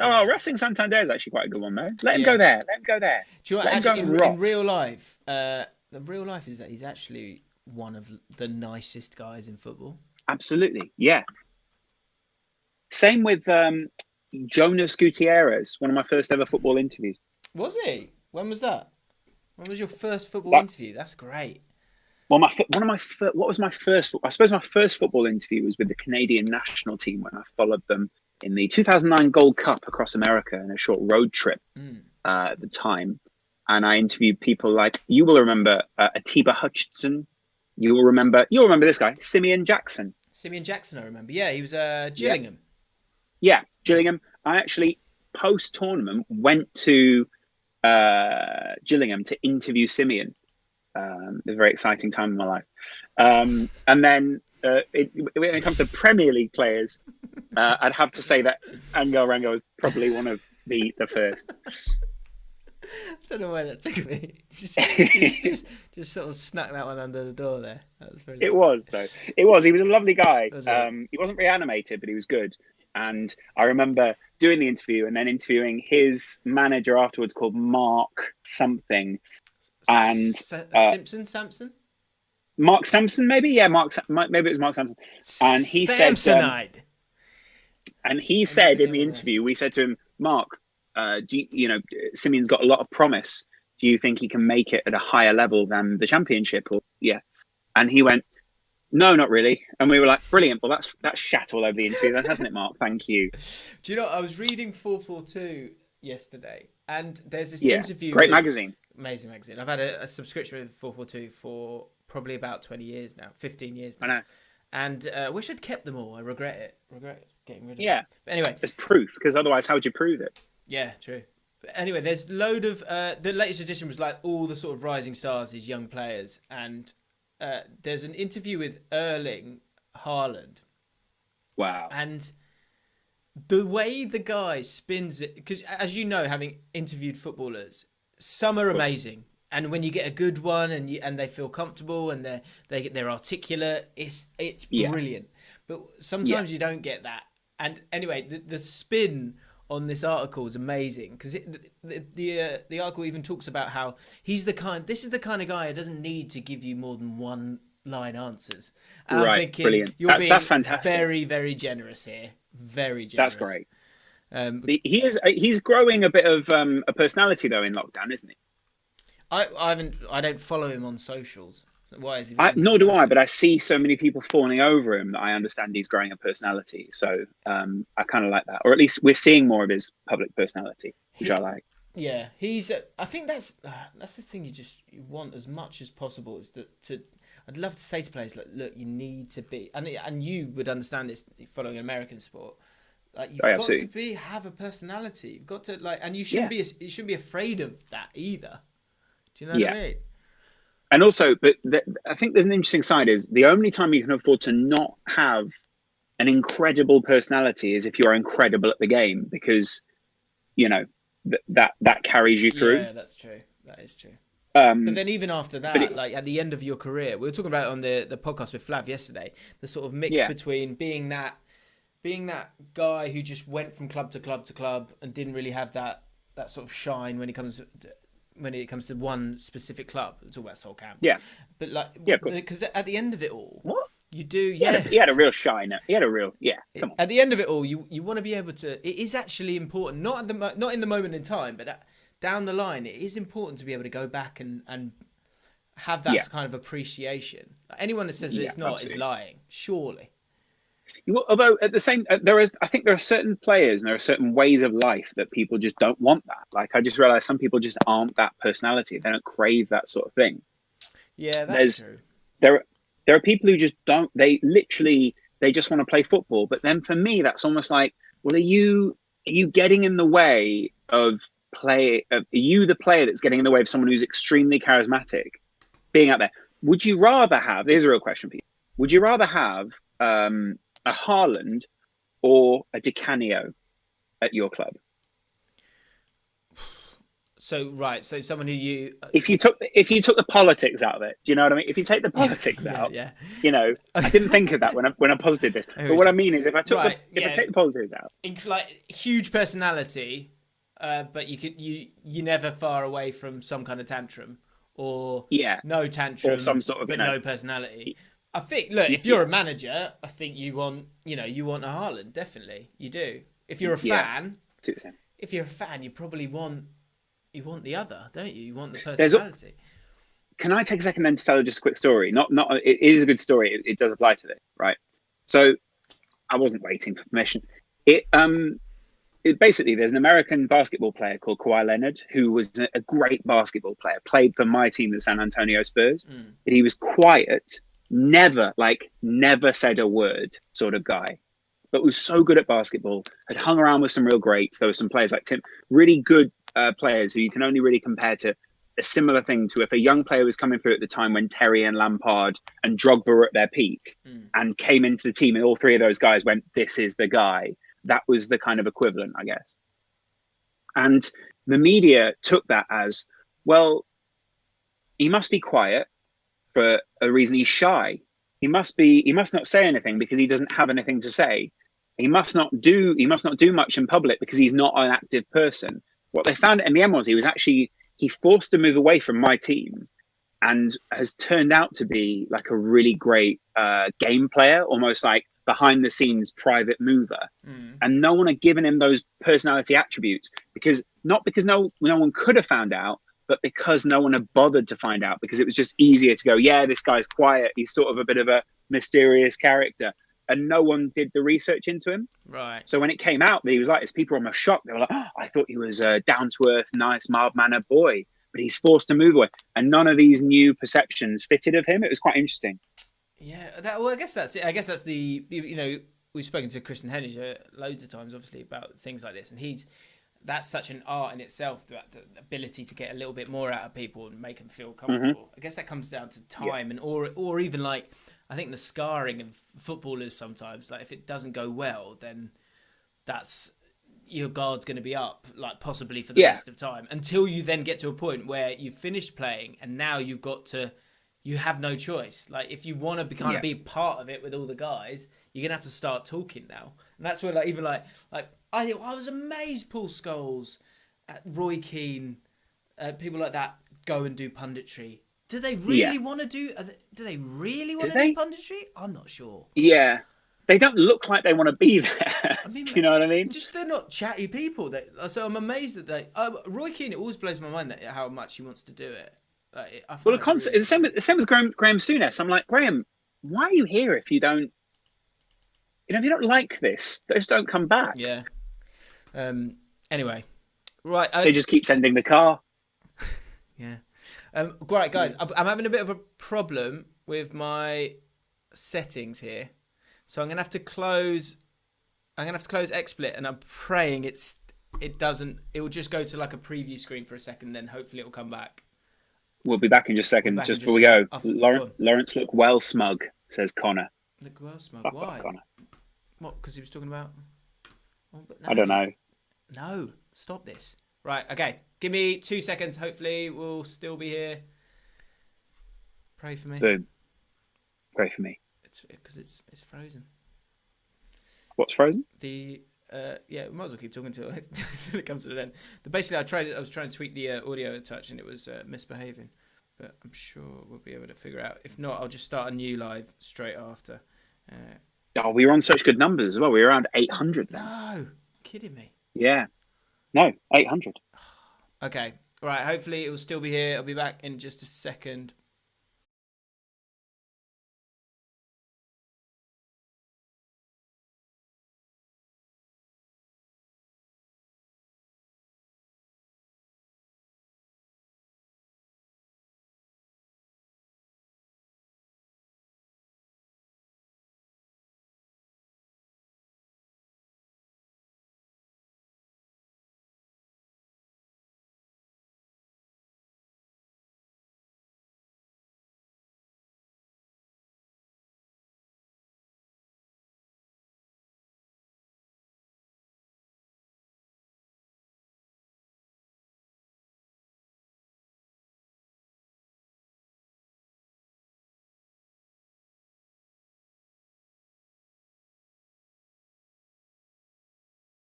Oh, Racing Santander is actually quite a good one, though. Let him go there. Let him go there. Do you know what, actually, in real life, the real life is that he's actually one of the nicest guys in football. Absolutely, yeah. Same with Jonas Gutierrez, one of my first ever football interviews. Was he? When was that? When was your first football That interview? That's great. Well, what was my first? I suppose my first football interview was with the Canadian national team when I followed them in the 2009 Gold Cup across America in a short road trip at the time, and I interviewed people like you will remember Atiba Hutchinson. You'll remember this guy, Simeon Jackson. Simeon Jackson, I remember. Yeah, he was Gillingham. Yeah, Gillingham. I actually post tournament went to Gillingham to interview Simeon. It was a very exciting time in my life. And then when it comes to Premier League players, I'd have to say that Angel Rango is probably one of the first. I don't know why that took me. Just sort of snuck that one under the door there. That was brilliant. It was, though. It was. He was a lovely guy. Was he wasn't reanimated, but he was good. And I remember doing the interview and then interviewing his manager afterwards called Mark something. And Samson? Mark Sampson, maybe? Yeah, maybe it was Mark Sampson. And he Samsonite. said, in the interview, we said to him, Mark, Simeon's got a lot of promise. Do you think he can make it at a higher level than the championship? Or yeah. And he went, no, not really. And we were like, brilliant. Well, that's shat all over the interview, then, hasn't it, Mark? Thank you. Do you know, I was reading 442 yesterday, and there's this interview. Great magazine. Amazing magazine. I've had a subscription with 442 for probably about 20 years now, 15 years now. I know. And I wish I'd kept them all. I regret it. Getting rid of them. But anyway. There's proof, because otherwise how would you prove it? Yeah, true. But anyway, there's load of... the latest edition was like all the sort of rising stars, these young players. And there's an interview with Erling Haaland. Wow. And the way the guy spins it... Because as you know, having interviewed footballers, some are amazing. And when you get a good one and they feel comfortable and they're articulate, it's brilliant. But sometimes you don't get that. And anyway, the spin on this article is amazing because the article even talks about how this is the kind of guy who doesn't need to give you more than one line answers. And right, I'm thinking, brilliant. That's fantastic. Very, very generous here. Very generous. That's great. He's growing a bit of a personality though in lockdown, isn't he? I don't follow him on socials. Why is he? Nor do I, but I see so many people fawning over him that I understand he's growing a personality. So I kind of like that, or at least we're seeing more of his public personality, which I like. Yeah, he's. I think that's the thing you want as much as possible is to. I'd love to say to players like, look, you need to be, and you would understand this following American sport. Like you've got to have a personality. You've got to and you shouldn't be afraid of that either. Do you know what I mean? And also, but I think there's an interesting side is the only time you can afford to not have an incredible personality is if you're incredible at the game, because, that carries you through. Yeah, that's true. That is true. But then even after that, like at the end of your career, we were talking about it on the podcast with Flav yesterday, the sort of mix between being that guy who just went from club to club to club and didn't really have that sort of shine when it comes to one specific club. It's all about Sol Campbell. Yeah. But because at the end of it all, what? You do, he had a real shine. He had a real, come on. At the end of it all, you want to be able to. It is actually important, not in the moment in time, but down the line, it is important to be able to go back and have that kind of appreciation. Anyone that says that it's not is lying, surely. Although at the same, I think there are certain players and there are certain ways of life that people just don't want that. Like I just realised some people just aren't that personality. They don't crave that sort of thing. Yeah, that's true. There are people who just don't. They just want to play football. But then for me, that's almost like, well, are you getting in the way of play? Are you the player that's getting in the way of someone who's extremely charismatic being out there? Would you rather have? Here's a real question for you. Would you rather have a Haaland or a Di Canio at your club? So someone who you if you took the politics out of it, do you know what I mean? If you take the politics out, I didn't think of that when I posited this. But what I mean is, if I take the politics out, like huge personality, but you're never far away from some kind of tantrum or no tantrum or some sort of but no personality. I think if you're a manager, I think you want a Haaland, definitely you do. If you're a fan, yeah. you probably want the other, don't you? You want the There's personality. Can I take a second then to tell just a quick story? Not it is a good story. It does apply to this, right? So I wasn't waiting for permission. It basically, there's an American basketball player called Kawhi Leonard who was a great basketball player, played for my team, the San Antonio Spurs. But he was quiet, never said a word sort of guy, but was so good at basketball, had hung around with some real greats. There were some players like Tim, really good players who you can only really compare to a similar thing to if a young player was coming through at the time when Terry and Lampard and Drogba were at their peak and came into the team and all three of those guys went, this is the guy. That was the kind of equivalent, I guess. And the media took that as, well, he must be quiet for a reason. He's shy. He must not say anything because he doesn't have anything to say. He must not do much in public because he's not an active person. What they found in the end was he forced to move away from my team and has turned out to be like a really great game player, almost like behind the scenes private mover. And no one had given him those personality attributes because no one could have found out, but because no one had bothered to find out, because it was just easier to go, yeah, this guy's quiet. He's sort of a bit of a mysterious character. And no one did the research into him. Right. So when it came out that he was like this, people were almost shocked. They were like, oh, I thought he was a down-to-earth, nice, mild-mannered boy, but he's forced to move away. And none of these new perceptions fitted of him. It was quite interesting. Yeah, I guess that's it. I guess that's the, we've spoken to Christian Henniger loads of times, obviously, about things like this. And that's such an art in itself, the ability to get a little bit more out of people and make them feel comfortable. I guess that comes down to time and or even like, I think the scarring of footballers sometimes, like if it doesn't go well, then that's your guard's going to be up, like possibly for the rest of time, until you then get to a point where you've finished playing and now you have no choice. Like if you want to kind of be part of it with all the guys, you're gonna have to start talking now, and that's where I was amazed. Paul Scholes, Roy Keane, people like that go and do punditry. Do they really want to do? Do they really want to do punditry? I'm not sure. Yeah, they don't look like they want to be there. I mean, do you know what I mean? Just they're not chatty people. So I'm amazed that they. Roy Keane, it always blows my mind that how much he wants to do it. The same with Graham Souness. I'm like, Graham, why are you here if you don't? If you don't like this, just don't come back. Yeah. Anyway, right. They just keep sending the car. Yeah. Right, guys. I'm having a bit of a problem with my settings here, so I'm gonna have to close. XSplit, and I'm praying it doesn't. It will just go to like a preview screen for a second, then hopefully it will come back. We'll be back in just a second. Just before we go, Laurence look well smug, says Connor. Look well smug. Why? Connor. What? Because he was talking about. Oh, no. I don't know. No, stop this. Right. Okay. Give me 2 seconds. Hopefully, we'll still be here. Pray for me. Boom. Pray for me. Because it's frozen. What's frozen? We might as well keep talking until it comes to the end. Basically, I was trying to tweak the audio a touch, and it was misbehaving. But I'm sure we'll be able to figure it out. If not, I'll just start a new live straight after. We were on such good numbers as well. We were around 800 then. No, kidding me. Yeah. No, 800. Okay. All right. Hopefully, it will still be here. I'll be back in just a second.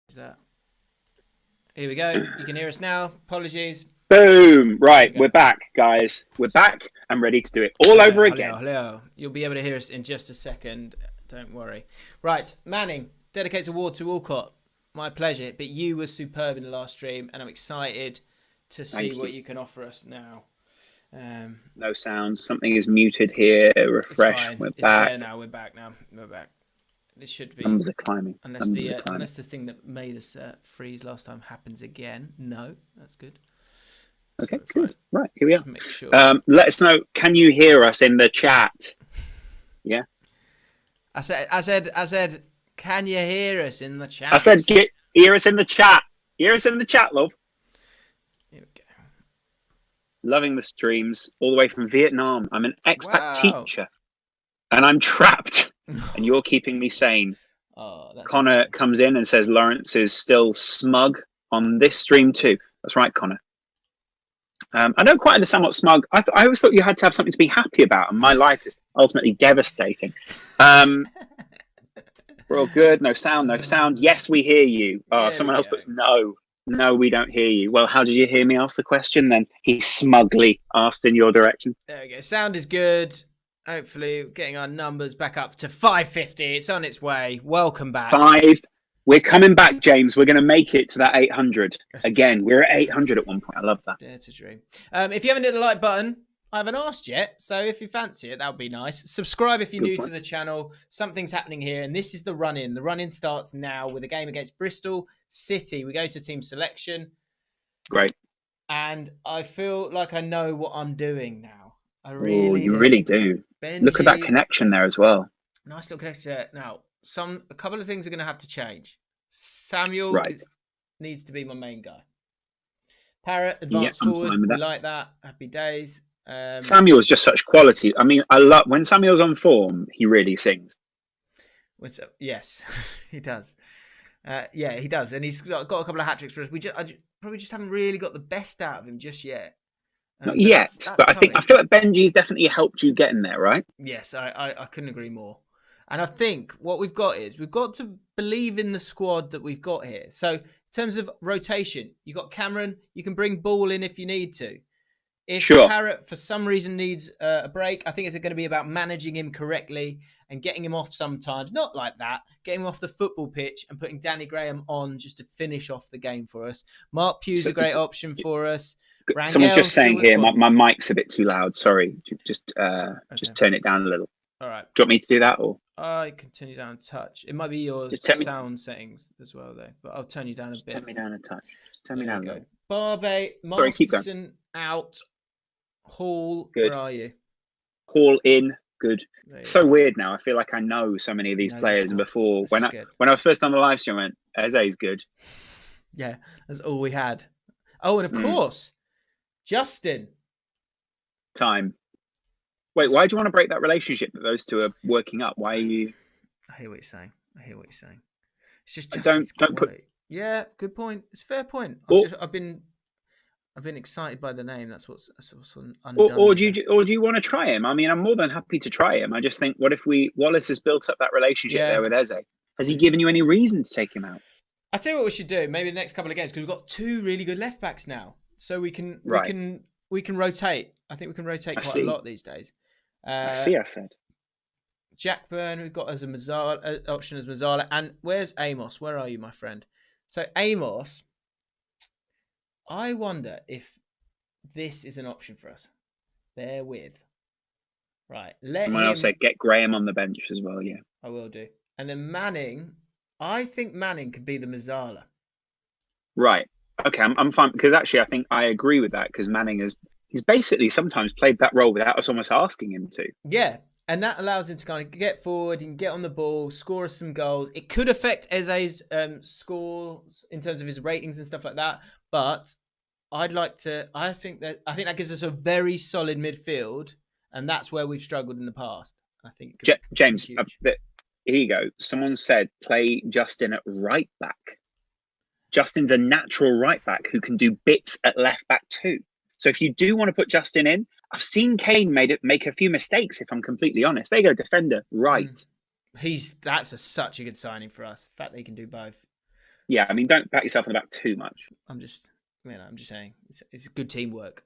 Is that? Here we go. You can hear us now. Apologies. Boom. Right. We're back, guys. We're back. I'm ready to do it all over again. Hello. You'll be able to hear us in just a second. Don't worry. Right. Manning dedicates award to Allcott. My pleasure. But you were superb in the last stream, and I'm excited to see what you can offer us now. No sounds. Something is muted here. It's Refresh. fine. We're It's back. there now. We're back now. We're back. This should be. Numbers are climbing. Unless the thing that made us freeze last time happens again. No, that's good. Okay, good. Right, here we are. Make sure. Let us know. Can you hear us in the chat? Yeah. I said. Can you hear us in the chat? I said, hear us in the chat. Hear us in the chat, love. Here we go. Loving the streams all the way from Vietnam. I'm an expat teacher, and I'm trapped, and you're keeping me sane. Connor amazing. comes in and says Laurence is still smug on this stream too. That's right, Connor. I don't quite understand what smug. I always thought you had to have something to be happy about, and my life is ultimately devastating. We're all good. No sound. No sound. Yes, we hear you. Someone else puts no. No, we don't hear you. Well, how did you hear me ask the question then? He smugly asked in your direction. There we go. Sound is good. Hopefully, getting our numbers back up to 550. It's on its way. Welcome back. We're coming back, James. We're going to make it to that 800. Again, we were at 800 at one point. I love that. Yeah, it's a dream. If you haven't hit the like button, I haven't asked yet. So if you fancy it, that would be nice. Subscribe if you're new to the channel. Something's happening here. And this is the run-in. The run-in starts now with a game against Bristol City. We go to team selection. Great. And I feel like I know what I'm doing now. You really do. Benji, look at that connection there as well. Nice little connection there. Now, a couple of things are going to have to change. Samuel needs to be my main guy. Parrot, advance forward. We like that. Happy days. Samuel's just such quality. I mean, I love when Samuel's on form. He really sings. Yes, he does. Yeah, he does, and he's got a couple of hat tricks for us. I probably just haven't really got the best out of him just yet. Not yet, but I feel like Benji's definitely helped you get in there, right? Yes, I couldn't agree more. And I think what we've got is we've got to believe in the squad that we've got here. So in terms of rotation, you've got Cameron. You can bring Ball in if you need to. If Parrot, for some reason, needs a break, I think it's going to be about managing him correctly and getting him off sometimes. Not like that. Getting him off the football pitch and putting Danny Graham on just to finish off the game for us. Mark Pugh's a great option for us. Someone's just saying here, my mic's a bit too loud. Sorry. Just turn it down a little. All right. Do you want me to do that? Or I can turn you down a touch. It might be your sound settings as well, though. But I'll turn you down a bit. Turn me down a touch. Turn me down a little. Barbe, Masterson out. Hall, good. Where are you? Hall in, good. So weird now. I feel like I know so many of these players. And before, when I was first on the live stream, I went, Eze's good. Yeah, that's all we had. Oh, and of course, Justin. Time. Wait, why do you want to break that relationship that those two are working up? Why are you? I hear what you're saying. It's just Justin's don't put. Yeah, good point. It's a fair point. I've been excited by the name. That's what's undone. Or do you want to try him? I mean, I'm more than happy to try him. I just think, what if Wallace has built up that relationship there with Eze? Has he given you any reason to take him out? I tell you what we should do. Maybe the next couple of games, because we've got two really good left backs now, so we can rotate. I think we can rotate quite a lot these days. I said Jack Byrne we've got as a Mazzala option as Mazzala, and where's Amos? Where are you, my friend? So Amos. I wonder if this is an option for us. Bear with. Right. Someone else said get Graham on the bench as well, yeah. I will do. And then Manning, I think Manning could be the Mazzala. Right. Okay, I'm fine. Because actually, I think I agree with that. Because Manning he's basically sometimes played that role without us almost asking him to. Yeah. And that allows him to kind of get forward and get on the ball, score us some goals. It could affect Eze's scores in terms of his ratings and stuff like that. But I think that gives us a very solid midfield, and that's where we've struggled in the past. I think James, here you go. Someone said play Justin at right back. Justin's a natural right back who can do bits at left back too. So if you do want to put Justin in, I've seen Kane make a few mistakes. If I'm completely honest, they go defender right. That's such a good signing for us. The fact that he can do both. Yeah, I mean, don't pat yourself on the back too much. I'm just saying it's good teamwork.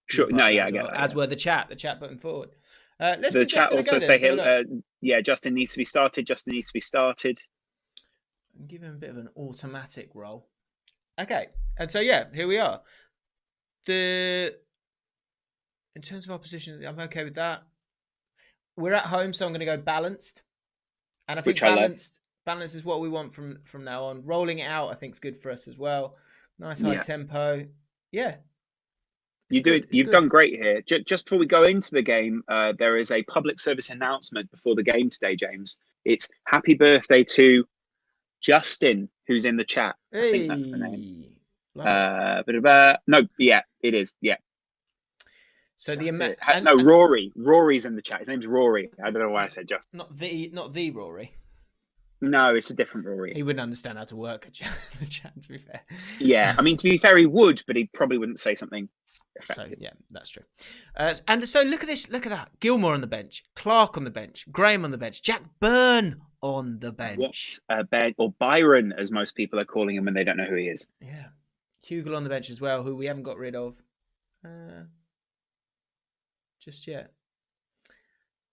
Sure. No, yeah, I get that. As were the chat putting forward. Let's the chat also say here, Justin needs to be started. Give him a bit of an automatic role. Okay, and so yeah, here we are. In terms of our position, I'm okay with that. We're at home, so I'm going to go balanced, and I think Which I love. balance is what we want from now on. Rolling it out, I think, is good for us as well. Nice high Yeah. tempo. Yeah, it's You do. good. It's You've good. done great here. Just before we go into the game, there is a public service announcement before the game today, James. It's happy birthday to Justin, who's in the chat. I think that's the name. Hey, love it. No, yeah, it is. Yeah, So no, Rory. Rory's in the chat. His name's Rory. I don't know why I said Justin. not the Rory. No, it's a different Rory. He wouldn't understand how to work the chat, to be fair. Yeah, I mean, to be fair, he would, but he probably wouldn't say something effective. So, yeah, that's true. And so look at this. Look at that. Gilmore on the bench. Clark on the bench. Graham on the bench. Jack Byrne on the bench. Or Byron, as most people are calling him when they don't know who he is. Yeah. Hugel on the bench as well, who we haven't got rid of just yet.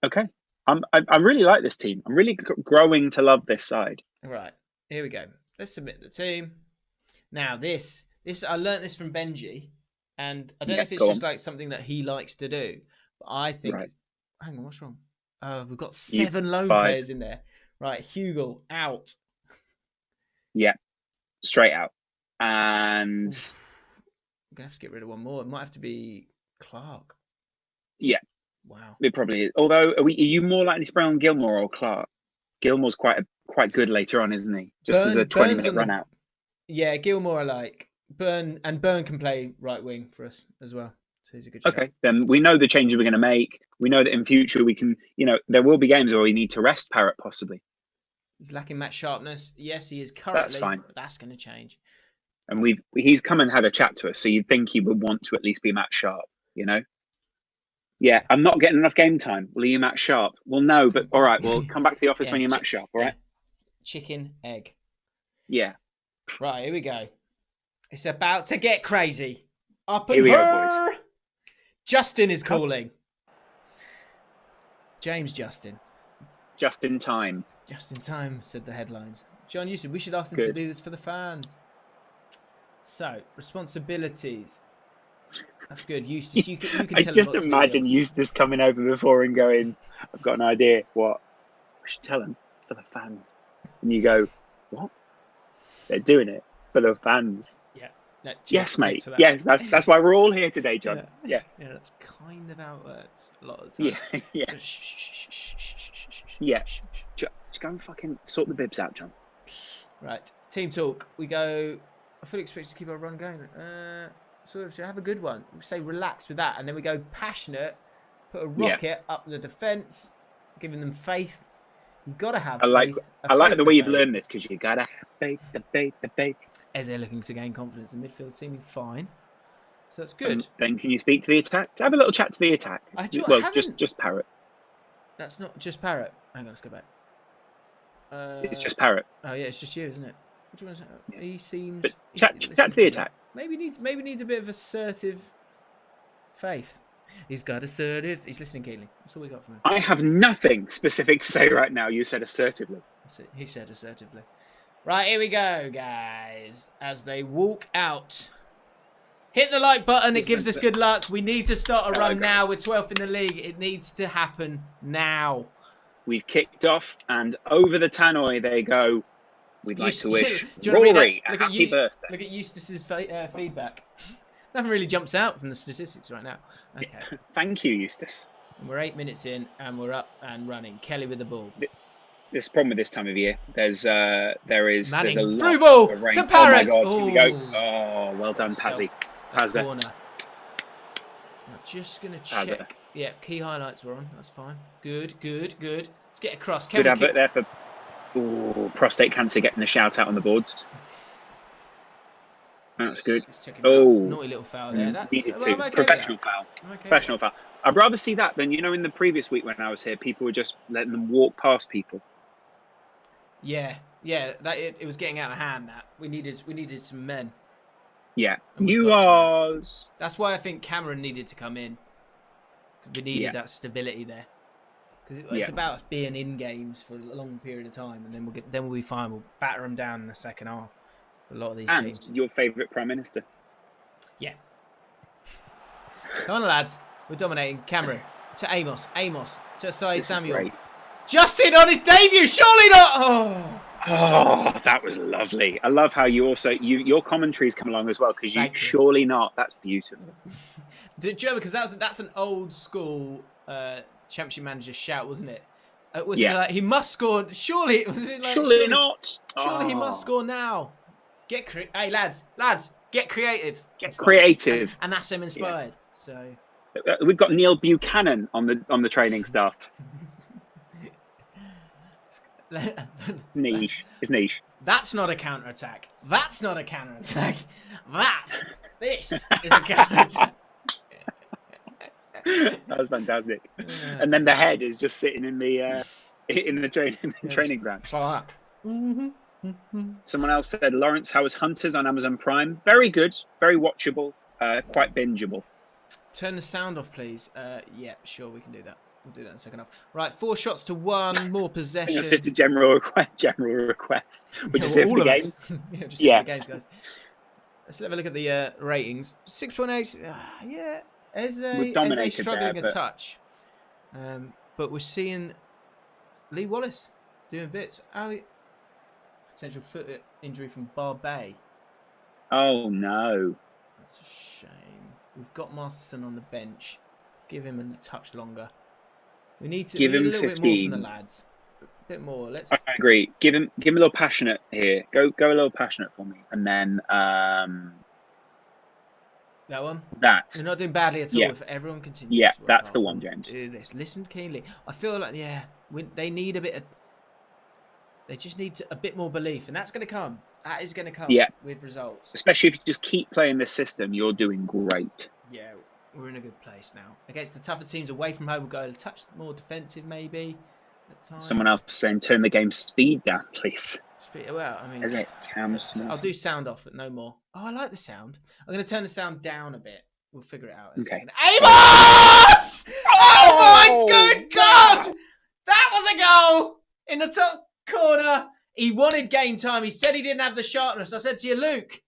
Okay. I really like this team. I'm really growing to love this side. All right. Here we go. Let's submit the team. Now, this I learnt this from Benji. And I don't know if it's just like something that he likes to do, but I think hang on, what's wrong? We've got 7 lone players in there. Right, Hugel out. Yeah, straight out. And I'm gonna have to get rid of one more. It might have to be Clark. Yeah. Wow. It probably is. Although, are you more likely to play on Gilmore or Clark? Gilmore's quite good later on, isn't he? Just as a 20-minute run out. Yeah, Gilmore I like. Byrne can play right wing for us as well. So he's a good shot. Okay, then we know the changes we're going to make. We know that in future we can, there will be games where we need to rest Parrott possibly. He's lacking match sharpness. Yes, he is currently. That's fine. But that's going to change. And he's come and had a chat to us, so you'd think he would want to at least be match sharp, Yeah, I'm not getting enough game time. Will you match sharp? Well, no, but all right. Well, come back to the office when you're match sharp, all right? Chicken, egg. Yeah. Right, here we go. It's about to get crazy. Up and here we go, boys. Justin is calling. James Justin. Just in time. Just in time, said the headlines. John Euston, we should ask him to do this for the fans. So, responsibilities. That's good. Eustace, you can tell I just imagine Eustace coming over before and going, I've got an idea. What? I should tell him for the fans. And you go, what? They're doing it for the fans. Yeah. Yes, mate. Yes, that's why we're all here today, John. Yeah. Yeah, that's kind of how it works a lot of the time. Yeah. Yeah. Just go and fucking sort the bibs out, John. Right. Team talk. We go. I fully expect to keep our run going. So have a good one. We say relax with that, and then we go passionate. Put a rocket up the defence, giving them faith. You've got to have faith. I like the way you've learned this, because you got to have faith, the faith. Eze looking to gain confidence in midfield, seeming fine. So that's good. Then can you speak to the attack? Have a little chat to the attack. Just Parrott. That's not just Parrott. Hang on, let's go back. It's just Parrott. Oh yeah, it's just you, isn't it? What do you want to say? Yeah. He seems. But chat to the attack. Maybe needs a bit of assertive faith. He's got assertive. He's listening keenly. That's all we got from him. I have nothing specific to say right now. You said assertively. That's it. He said assertively. Right, here we go, guys. As they walk out. Hit the like button. It gives us good luck. We need to start a run now. We're 12th in the league. It needs to happen now. We've kicked off, and over the tannoy they go. We'd like to wish Rory a happy birthday. Look at Eustace's feedback. Nothing really jumps out from the statistics right now. Okay. Thank you, Eustace. And we're 8 minutes in, and we're up and running. Kelly with the ball. This problem with this time of year. There's a lot through ball of rain. to Parrott. Oh my God! Here we go. Oh, well done, Pazzy. Pazza. Corner. I'm just gonna check. Pazza. Yeah, key highlights were on. That's fine. Good. Let's get across. Good advert there for prostate cancer getting a shout out on the boards. That's good. Naughty little foul there. That's professional foul. Professional foul. I'd rather see that than in the previous week when I was here, people were just letting them walk past people. Yeah. That it was getting out of hand. That we needed some men. Yeah, That's why I think Cameron needed to come in. We needed that stability there. because it's about us being in games for a long period of time, and then we'll be fine. We'll batter them down in the second half. A lot of these teams. Your favourite Prime Minister. Yeah. Come on, lads. We're dominating. Cameron to Amos. Amos to Asai Samuel. Justin on his debut. Surely not. Oh, that was lovely. I love how you also your commentaries come along as well, because you surely not. That's beautiful. Do you remember? Because that's an old school Championship Manager shout, wasn't it? Wasn't it like he must score? Surely, surely not. Surely he must score now. Hey lads, get creative. Get creative, and that's him inspired. Yeah. So we've got Neil Buchanan on the training staff. It's niche. That's not a counter attack. This is a counter attack. That was fantastic. And then the head is just sitting in the training ground. It's like that. Someone else said, Laurence, how was Hunters on Amazon Prime? Very good, very watchable, quite bingeable. Turn the sound off, please. Yeah, sure, we can do that. We'll do that in the second half. Right, 4 shots to 1, more possession. That's just a general request. We're just here for the games. Just here for the games, guys. Let's have a look at the ratings. 6.8. Yeah, Eze struggling a touch. But we're seeing Lee Wallace doing bits. Potential foot injury from Barbet. Oh, no. That's a shame. We've got Masterson on the bench. Give him a touch longer. We need a little 15. bit more from the lads. A bit more. I agree. Give him a little passionate here. Go a little passionate for me. And then that one? That. We're not doing badly at all if everyone continues. Yeah, that's the one, James. Do this. Listen keenly. I feel like they need a bit of. They just need a bit more belief, and that's going to come. That is going to come with results. Especially if you just keep playing this system, you're doing great. Yeah, we're in a good place now. Against the tougher teams away from home, we'll go a touch more defensive, maybe. At times. Someone else saying, turn the game speed down, please. Well, I mean, I'll do sound off, but no more. Oh, I like the sound. I'm going to turn the sound down a bit. We'll figure it out in a second. Amos! Oh my good God! That was a goal in the top corner. He wanted game time. He said he didn't have the sharpness. I said to you, Luke,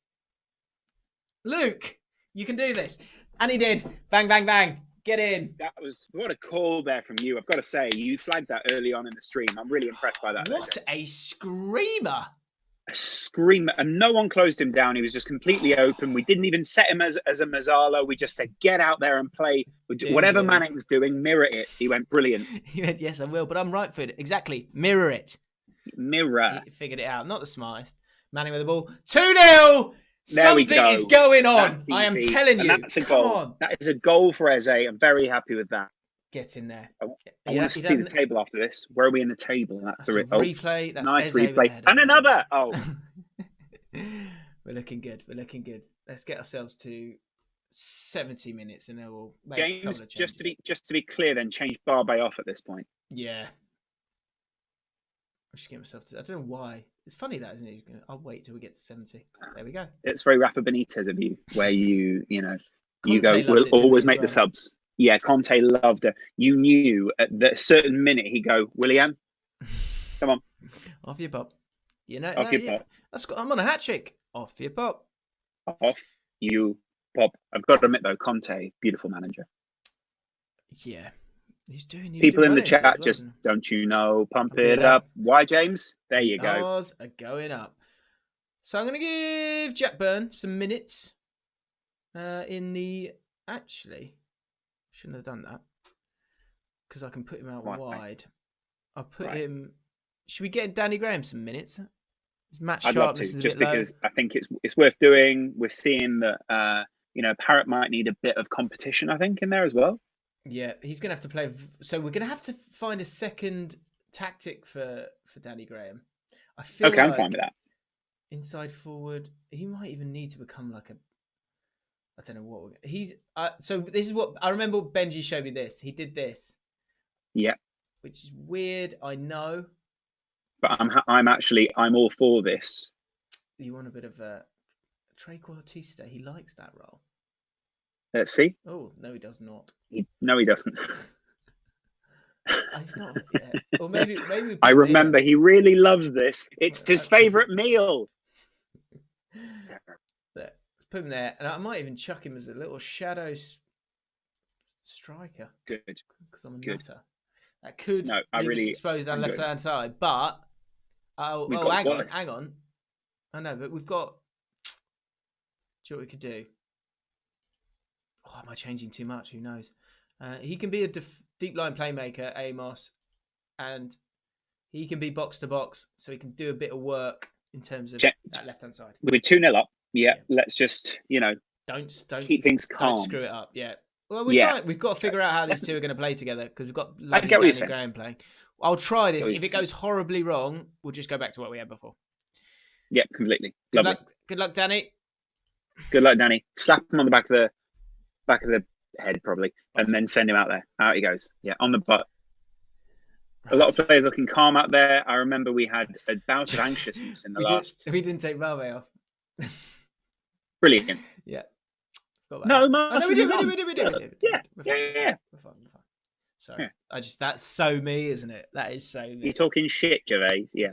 you can do this. And he did. Bang, bang, bang. Get in. That was, what a call there from you. I've got to say, you flagged that early on in the stream. I'm really impressed by that. What a screamer. A screamer. And no one closed him down. He was just completely open. We didn't even set him as a Mazzala. We just said, get out there and play. Whatever Manning's doing, mirror it. He went brilliant. He went, yes, I will. But I'm right footed. Exactly. Mirror it. He figured it out. Not the smartest. Manning with the ball. 2-0. Something is going on. I am telling you. That's a goal. That is a goal for Eze. I'm very happy with that. Get in there. I want to see the table after this. Where are we in the table? That's the replay. That's nice Eze replay. And another. Oh. We're looking good. Let's get ourselves to 70 minutes and then we'll make James, a couple of changes. just to be clear, then change Barbet off at this point. Yeah. I should get myself to. I don't know why. It's funny that, isn't it? I'll wait till we get to 70. There we go. It's very Rafa Benitez of you, where you go, we'll always make the subs. Yeah, Conte loved it. You knew at a certain minute he'd go, William, come on. Off you pop. Off you pop. I'm on a hat trick. Off you pop. Off you pop. I've got to admit though, Conte, beautiful manager. Yeah. People in the chat just, don't you know, pump it up. Why, James? There you go. Stars are going up. So I'm going to give Jack Byrne some minutes Actually, shouldn't have done that because I can put him out wide. I'll put him... Should we get Danny Graham some minutes? His match sharpness is a bit low. Because I think it's worth doing. We're seeing that, Parrott might need a bit of competition, I think, in there as well. Yeah, he's going to have to play. So we're going to have to find a second tactic for Danny Graham. I feel I'm fine with that. Inside forward, he might even need to become like I don't know what he's. So this is what I remember. Benji showed me this. He did this. Yeah. Which is weird, I know. But I'm all for this. You want a bit of a trequartista? He likes that role. Let's see. Oh no, he does not. No, he doesn't. It's not. Yeah. Or maybe we I put him here. remember he really loves this. It's his favourite meal. Let's put him there, and I might even chuck him as a little shadow striker. Good. Because I'm a nutter. That could I leave us really exposed down left hand side, but hang on. I know, but we've got. Do you know what we could do? Oh, am I changing too much? Who knows? He can be a deep line playmaker, Amos, and he can be box to box, so he can do a bit of work in terms of that left hand side. We're 2-0 up. Yeah, let's just don't keep things calm. Don't screw it up. Yeah. Well, we're trying. We've got to figure out how these two are going to play together because we've got Danny Graham playing. I'll try this. If it goes horribly wrong, we'll just go back to what we had before. Yeah, completely. Good luck, Danny. Good luck, Danny. Slap him on the back of the head, probably, and then send him out there. Out he goes. Yeah, on the butt. Right. A lot of players looking calm out there. I remember we had a bout of anxiousness in the last. We didn't take Malve off. Brilliant. Yeah. No, we did. Yeah. We're fine. Sorry. Yeah. That's so me, isn't it? That is so me. You're talking shit, Gervais. Yeah.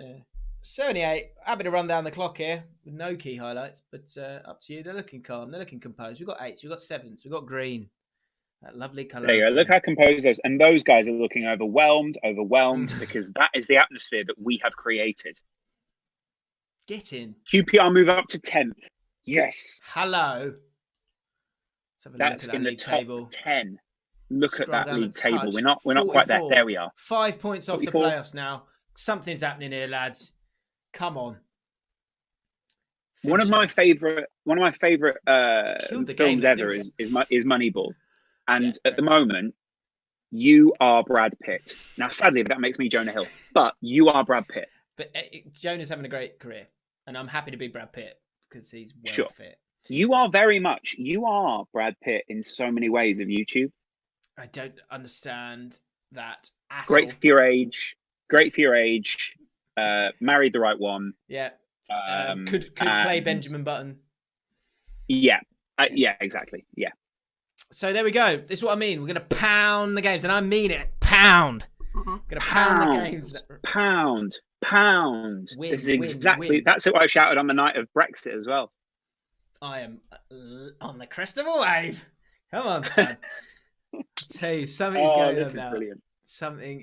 78. Happy to run down the clock here with no key highlights, but up to you. They're looking calm. They're looking composed. We've got 8s. We've got 7s. We've got green. That lovely colour. There you go. Look how composed those. And those guys are looking overwhelmed because that is the atmosphere that we have created. Get in. QPR move up to 10th. Yes. Hello. Let's have a That's look at in that the top table. 10. Look at that league table. We're not quite there. There we are. 5 points 44. Off the playoffs now. Something's happening here, lads. Come on. One of my favorite films ever is Moneyball, and at the moment, you are Brad Pitt. Now, sadly, that makes me Jonah Hill, but you are Brad Pitt. But Jonah's having a great career, and I'm happy to be Brad Pitt because he's well fit. You are Brad Pitt in so many ways of YouTube. I don't understand that at all. Great for your age. Married the right one. Yeah. Could play Benjamin Button. Yeah. Yeah, exactly. Yeah. So there we go. This is what I mean. We're going to pound the games, and I mean it. Pound. We're going to pound the games. Pound. This is exactly. That's what I shouted on the night of Brexit as well. I am on the crest of a wave. Come on, son. I tell you, something's going on now. Brilliant. Something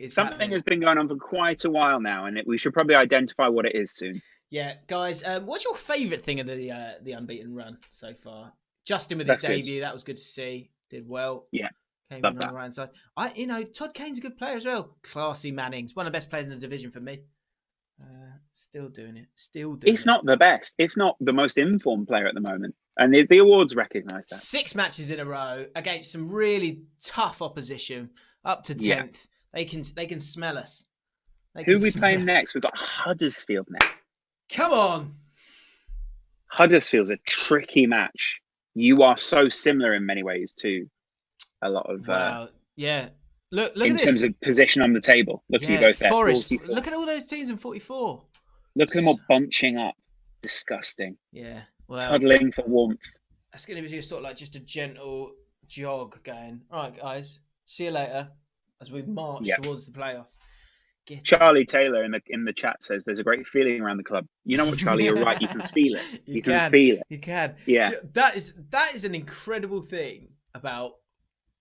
has been going on for quite a while now, and we should probably identify what it is soon. Yeah, guys, what's your favourite thing of the unbeaten run so far? Justin with his debut, that was good to see. Did well. Yeah, came in on the right side. Todd Kane's a good player as well. Classy Manning's one of the best players in the division for me. Still doing it. If not the best, if not the most informed player at the moment, and the awards recognise that. 6 matches in a row against some really tough opposition, up to 10th. They can smell us. Who are we playing next? We've got Huddersfield next. Come on. Huddersfield's a tricky match. You are so similar in many ways to a lot of. Wow. Yeah. Look in at this. terms of position on the table. Look at you both there. Forest. Look at all those teams in 44. Look at them all bunching up. Disgusting. Yeah. Well, huddling for warmth. That's going to be sort of like just a gentle jog going. All right, guys. See you later as we march towards the playoffs. Charlie Taylor in the chat says there's a great feeling around the club. You know what, Charlie? You're right. You can feel it. You can feel it. You can. Yeah. That is an incredible thing about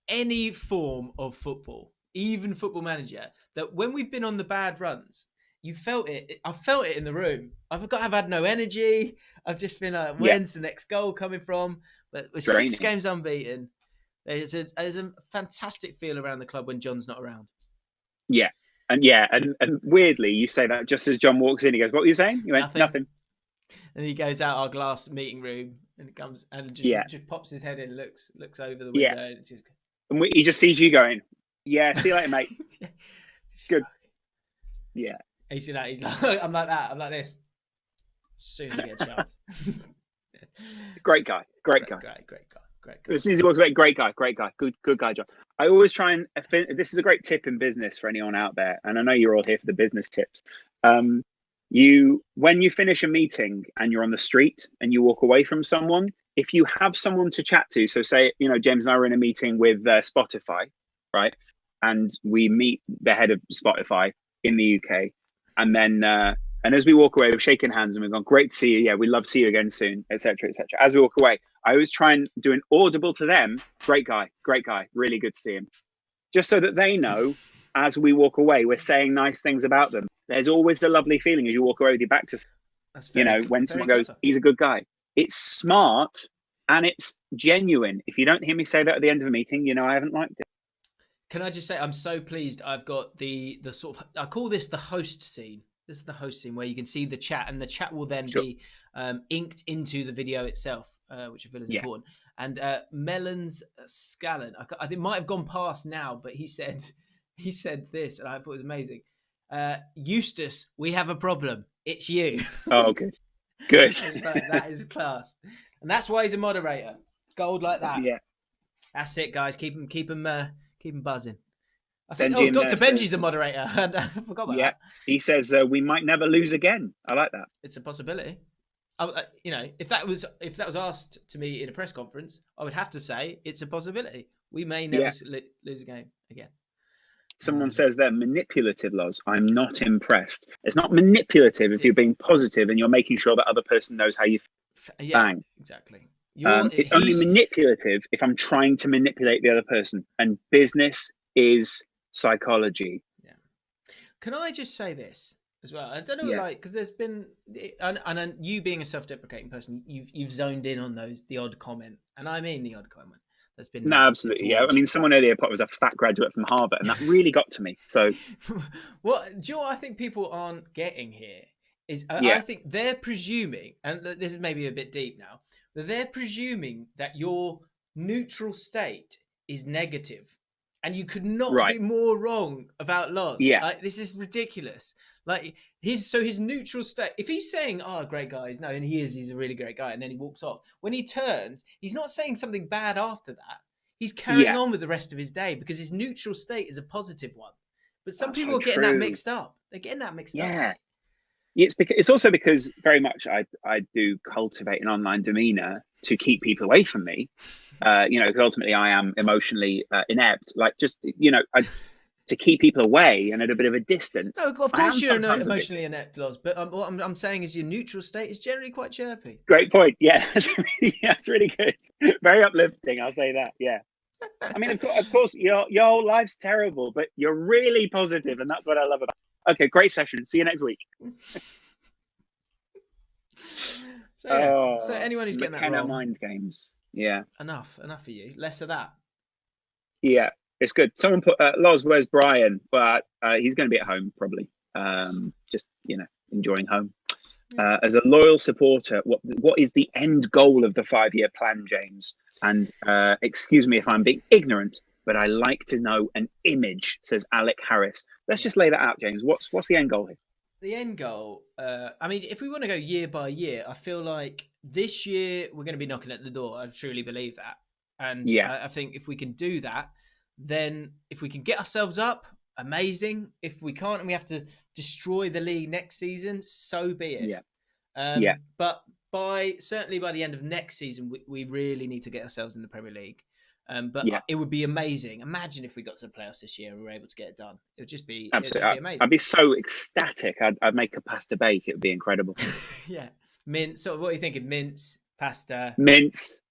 any form of football, even Football Manager, that when we've been on the bad runs, you felt it. I felt it in the room. I've had no energy. I've just been like, when's the next goal coming from? But with 6 games unbeaten, there's a fantastic feel around the club when John's not around. Yeah. And weirdly, you say that just as John walks in, he goes, "What were you saying?" You went, "Nothing." And he goes out our glass meeting room and comes and just pops his head in, looks over the window, and it's just. And he just sees you going, "Yeah, see you later, mate." Good. Yeah. He's like, I'm like that. I'm like this. As soon as I get a chance. Great guy. Great guy. As soon as he walks away, great guy. Good guy, John. I always try and this is a great tip in business for anyone out there, and I know you're all here for the business tips. When you finish a meeting and you're on the street and you walk away from someone, if you have someone to chat to, so say James and I were in a meeting with Spotify, right? and we meet the head of Spotify in the UK, and then and as we walk away, we've shaken hands and we've gone, "Great to see you. Yeah, we'd love to see you again soon," etc., etc. As we walk away, I always try and do an audible to them, great guy, really good to see him," just so that they know as we walk away, we're saying nice things about them. There's always a lovely feeling as you walk away with your back to, That's when very someone goes, clever. "He's a good guy." It's smart and it's genuine. If you don't hear me say that at the end of a meeting, I haven't liked it. Can I just say, I'm so pleased I've got the sort of, I call this the host scene. This is the host scene where you can see the chat, and the chat will then Sure. be inked into the video itself, which I feel is Yeah. important. And Melons Scallon, I think might have gone past now, but he said this, and I thought it was amazing. Eustace, we have a problem. It's you. Oh, good. Good. I was like, that is class, and that's why he's a moderator. Gold like that. Yeah. That's it, guys. Keep him buzzing. I think Benji Dr. Benji's says, a moderator. I forgot about that. He says we might never lose again. I like that. It's a possibility. If that was asked to me in a press conference, I would have to say it's a possibility. We may never lose a game again. Someone says they're manipulative, Loz. I'm not impressed. It's not manipulative if you're being positive and you're making sure that other person knows how you feel. Yeah, Bang. Exactly. It's only manipulative if I'm trying to manipulate the other person. And business is psychology. Yeah. Can I just say this as well? I don't know, because there's been, and you being a self-deprecating person, you've zoned in on the odd comment, and I mean the odd comment. That's been no, absolutely, yeah. I mean, someone earlier put was a fat graduate from Harvard, and that really got to me. So, do you know what I think people aren't getting here is I think they're presuming, and this is maybe a bit deep now, but they're presuming that your neutral state is negative, and you could not be more wrong about Loz. Yeah, this is ridiculous. Like his neutral state. If he's saying, "Oh, great guy," no, and he's a really great guy, and then he walks off. When he turns, he's not saying something bad after that. He's carrying on with the rest of his day because his neutral state is a positive one. But some people are getting that mixed up. They're getting that mixed up. Yeah. It's also because very much I do cultivate an online demeanor to keep people away from me. Because ultimately I am emotionally inept. Like to keep people away and at a bit of a distance. No, of course you're emotionally inept, Loz, but what I'm saying is your neutral state is generally quite chirpy. Great point. Yeah, that's really good. Very uplifting. I'll say that. Yeah. I mean, of course, your whole life's terrible, but you're really positive, and that's what I love about it. Okay, great session. See you next week. So anyone who's getting that wrong, mind games. Yeah. Enough for you. Less of that. Yeah, it's good. Someone put, Loz, where's Brian? But he's going to be at home probably. Just enjoying home. As a loyal supporter, what is the end goal of the 5-year plan, James? And excuse me if I'm being ignorant, but I like to know an image, says Alec Harris. Let's just lay that out, James. What's the end goal here? The end goal, I mean, if we want to go year by year, I feel like this year we're going to be knocking at the door. I truly believe that. And I think if we can do that, then if we can get ourselves up, amazing. If we can't and we have to destroy the league next season, so be it. But certainly by the end of next season, we really need to get ourselves in the Premier League. But it would be amazing. Imagine if we got to the playoffs this year and we were able to get it done. It would just be absolutely amazing. I'd be so ecstatic. I'd make a pasta bake. It would be incredible. Yeah, mince. So what are you thinking? Mince, pasta,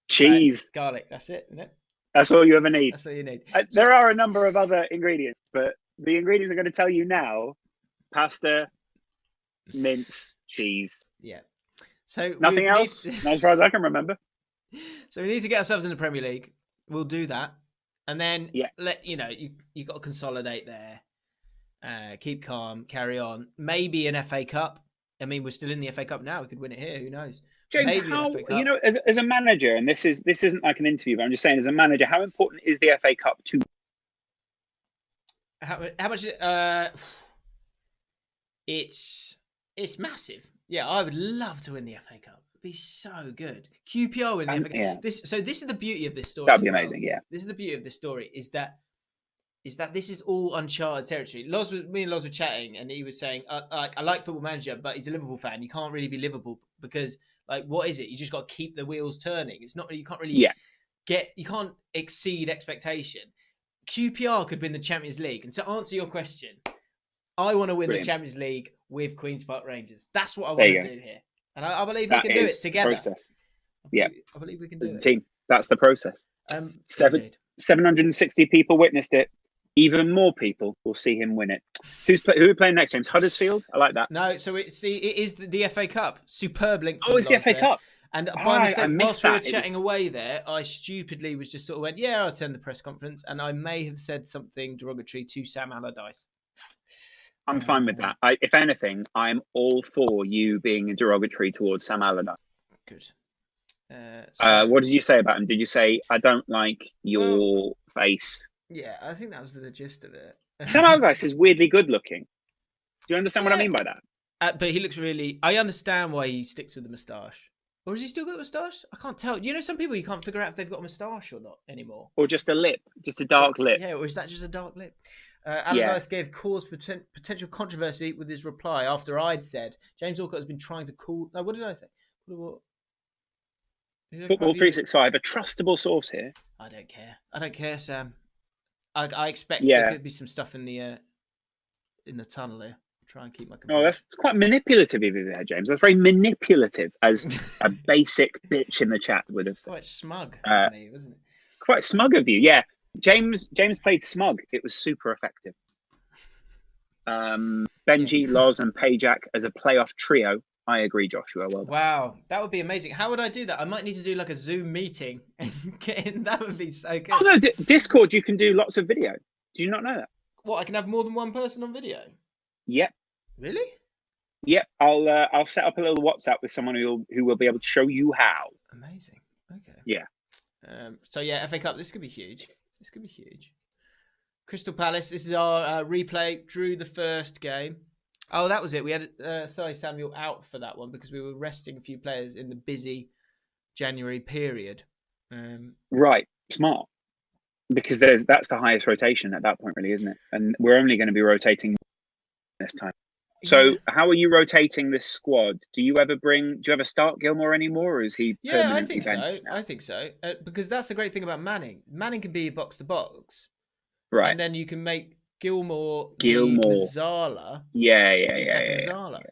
cheese, garlic. That's it, isn't it? That's all you ever need. That's all you need. There are a number of other ingredients, but the ingredients I'm going to tell you now: pasta, mince, cheese. Yeah. So nothing else, not as far as I can remember. So we need to get ourselves in the Premier League. We'll do that, and then you got to consolidate there. Keep calm, carry on. Maybe an FA Cup. I mean, we're still in the FA Cup now. We could win it here. Who knows? James, Maybe how as a manager, and this isn't like an interview, but I'm just saying, as a manager, how important is the FA Cup to? How much? It's massive. Yeah, I would love to win the FA Cup. It'd be so good. QPR win the FA Cup. Yeah. This is the beauty of this story. That'd be amazing. Yeah. This is the beauty of this story is that this is all uncharted territory. Me and Loz were chatting, and he was saying, I like Football Manager, but he's a Liverpool fan. You can't really be Liverpool because, like, what is it? You just got to keep the wheels turning. It's not. You can't really you can't exceed expectation. QPR could win the Champions League. And to answer your question, I want to win Brilliant. the Champions League with Queen's Park Rangers. That's what I There want you to go. do here. And I believe we That can do it is the together. process. Yeah, I believe we can do as a it. team. That's the process. Indeed. 760 people witnessed it. Even more people will see him win it. Who are we playing next, James? Huddersfield? I like that. No, so it is the FA Cup. Superb link from Oh, it's the Loz FA there. Cup. And by mistake, I missed whilst we were that. chatting away there, I stupidly was just sort of went, yeah, I'll attend the press conference. And I may have said something derogatory to Sam Allardyce. I'm fine with that. If anything, I'm all for you being derogatory towards Sam Allardyce. Good. What did you say about him? Did you say, I don't like your face? Yeah, I think that was the gist of it. Sam Allardyce is weirdly good looking. Do you understand what I mean by that? But he looks really... I understand why he sticks with the moustache. Or has he still got the moustache? I can't tell. You know, some people you can't figure out if they've got a moustache or not anymore. Or just a lip, just a dark lip. Yeah, or is that just a dark lip? Allardyce gave cause for potential controversy with his reply after I'd said James Allcott has been trying to call... No, what did I say? Football 365, a trustable source here. I don't care, Sam. I expect Yeah. there could be some stuff in the tunnel here. Try and keep my composure. Oh, that's quite manipulative of you there, James. That's very manipulative, as a basic bitch in the chat would have said. Quite smug of me, wasn't it? Quite smug of you, yeah. James played smug. It was super effective. Benji, Loz, and Pajak as a playoff trio. I agree, Joshua. Well done. Wow, that would be amazing. How would I do that? I might need to do like a Zoom meeting and get in. That would be so good. Oh no, Discord, you can do lots of video. Do you not know that? What, I can have more than one person on video? Yep. Really? Yep. I'll set up a little WhatsApp with someone who will be able to show you how. Amazing. Okay. Yeah. So yeah, FA Cup. This could be huge. Crystal Palace. This is our replay. Drew the first game. Oh, that was it. We had Samuel out for that one because we were resting a few players in the busy January period. Right. Smart. Because that's the highest rotation at that point, really, isn't it? And we're only going to be rotating this time. So how are you rotating this squad? Do you ever start Gilmore anymore, or is he permanently benched now? I think so. Because that's the great thing about Manning. Manning can be box to box. Right. And then you can make Gilmore. Mazzala. Yeah. Mazzala.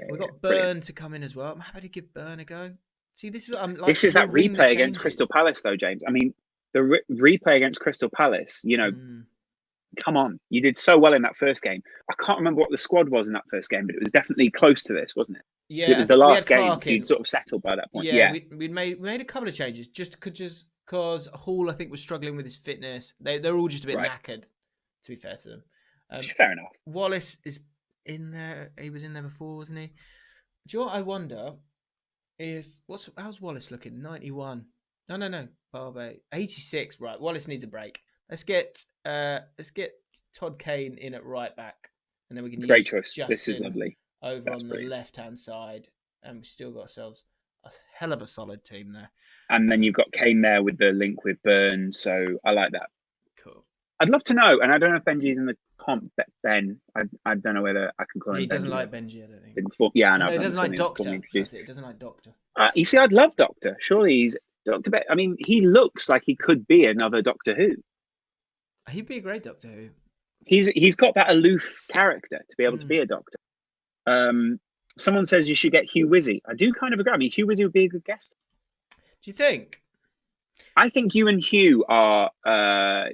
We've got Byrne to come in as well. I'm happy to give Byrne a go. See, this is this is that replay against Crystal Palace, though, James. I mean, the replay against Crystal Palace, you know, come on. You did so well in that first game. I can't remember what the squad was in that first game, but it was definitely close to this, wasn't it? Yeah. It was the last game, so you'd sort of settled by that point. Yeah. We made a couple of changes just because Hall, I think, was struggling with his fitness. They're all just a bit knackered, to be fair to them. Fair enough. Wallace is in there. He was in there before, wasn't he? Do you know what I wonder? How's Wallace looking? 91. No. Barbe 86. Right. Wallace needs a break. Let's get Todd Kane in at right back, and then we can Great use choice. Justin this is lovely. Over on the left-hand side, and we still got ourselves a hell of a solid team there. And then you've got Kane there with the link with Byrne, so I like that. Cool. I'd love to know, and I don't know if Benji's in the comp. Ben, I don't know whether I can call him. He doesn't like Benji, I don't think. Yeah, I know. He doesn't like Doctor. That's it. He doesn't like Doctor. You see, I'd love Doctor. Surely he's Doctor. I mean, he looks like he could be another Doctor Who. He'd be a great Doctor Who. He's got that aloof character to be able to be a Doctor. Someone says you should get Hugh Wizzy. I do kind of agree. I mean, Hugh Wizzy would be a good guest. Do you think? I think you and Hugh are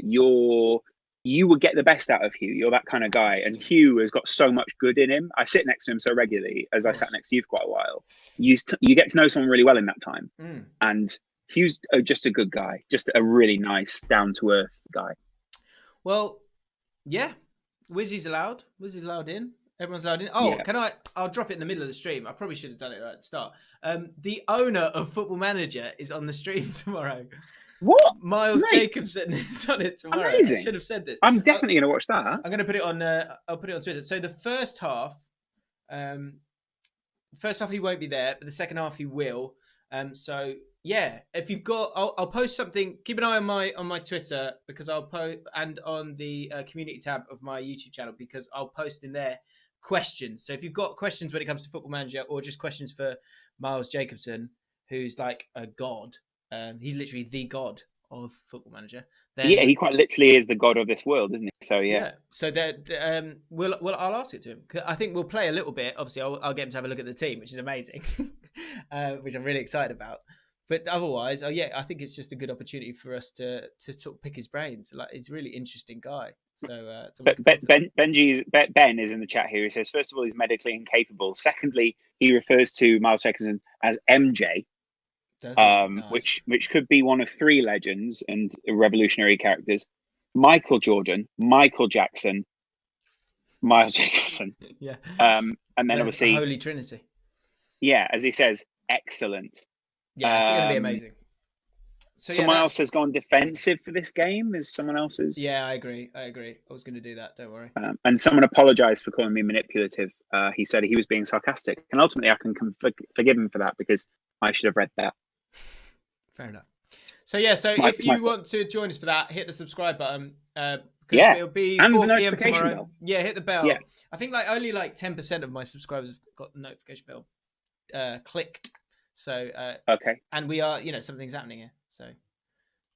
you would get the best out of Hugh. You're that kind of guy, and Hugh has got so much good in him. I sit next to him so regularly, as I sat next to you for quite a while. You get to know someone really well in that time, and Hugh's just a good guy, just a really nice, down to earth guy. Well, yeah, Wizzy's allowed. Wizzy's allowed in. Everyone's allowed in. Oh, yeah. I'll drop it in the middle of the stream. I probably should have done it right at the start. The owner of Football Manager is on the stream tomorrow. What? Miles Jacobson is on it tomorrow. Amazing. I should have said this. I'm definitely going to watch that. I'm going to put it on. I'll put it on Twitter. So the first half he won't be there, but the second half he will. So yeah, if you've got, I'll post something. Keep an eye on my Twitter, because I'll post, and on the community tab of my YouTube channel, because I'll post in there questions. So if you've got questions when it comes to Football Manager, or just questions for Miles Jacobson, who's like a god, he's literally the god of Football Manager, Yeah, then he quite literally is the god of this world, isn't he? So yeah. So that I'll ask it to him. I think we'll play a little bit. Obviously, I'll get him to have a look at the team, which is amazing, which I'm really excited about. But otherwise, I think it's just a good opportunity for us to sort of pick his brains. Like, he's a really interesting guy. So, But Ben is in the chat here. He says, first of all, he's medically incapable. Secondly, he refers to Miles Jacobson as MJ, nice. which could be one of three legends and revolutionary characters: Michael Jordan, Michael Jackson, Miles Jacobson. Yeah. And then The obviously, Holy Trinity. yeah, as he says, excellent. Yeah, it's going to be amazing. So someone else has gone defensive for this game. Is someone else's? Yeah, I agree. I was going to do that. Don't worry. And someone apologized for calling me manipulative. He said he was being sarcastic, and ultimately I can forgive him for that because I should have read that. Fair enough. So if you want to join us for that, hit the subscribe button. Because it'll be and 4 the p.m. notification tomorrow. bell. Yeah, hit the bell. Yeah. I think only 10% of my subscribers have got the notification bell clicked. So okay. And we are, something's happening here. So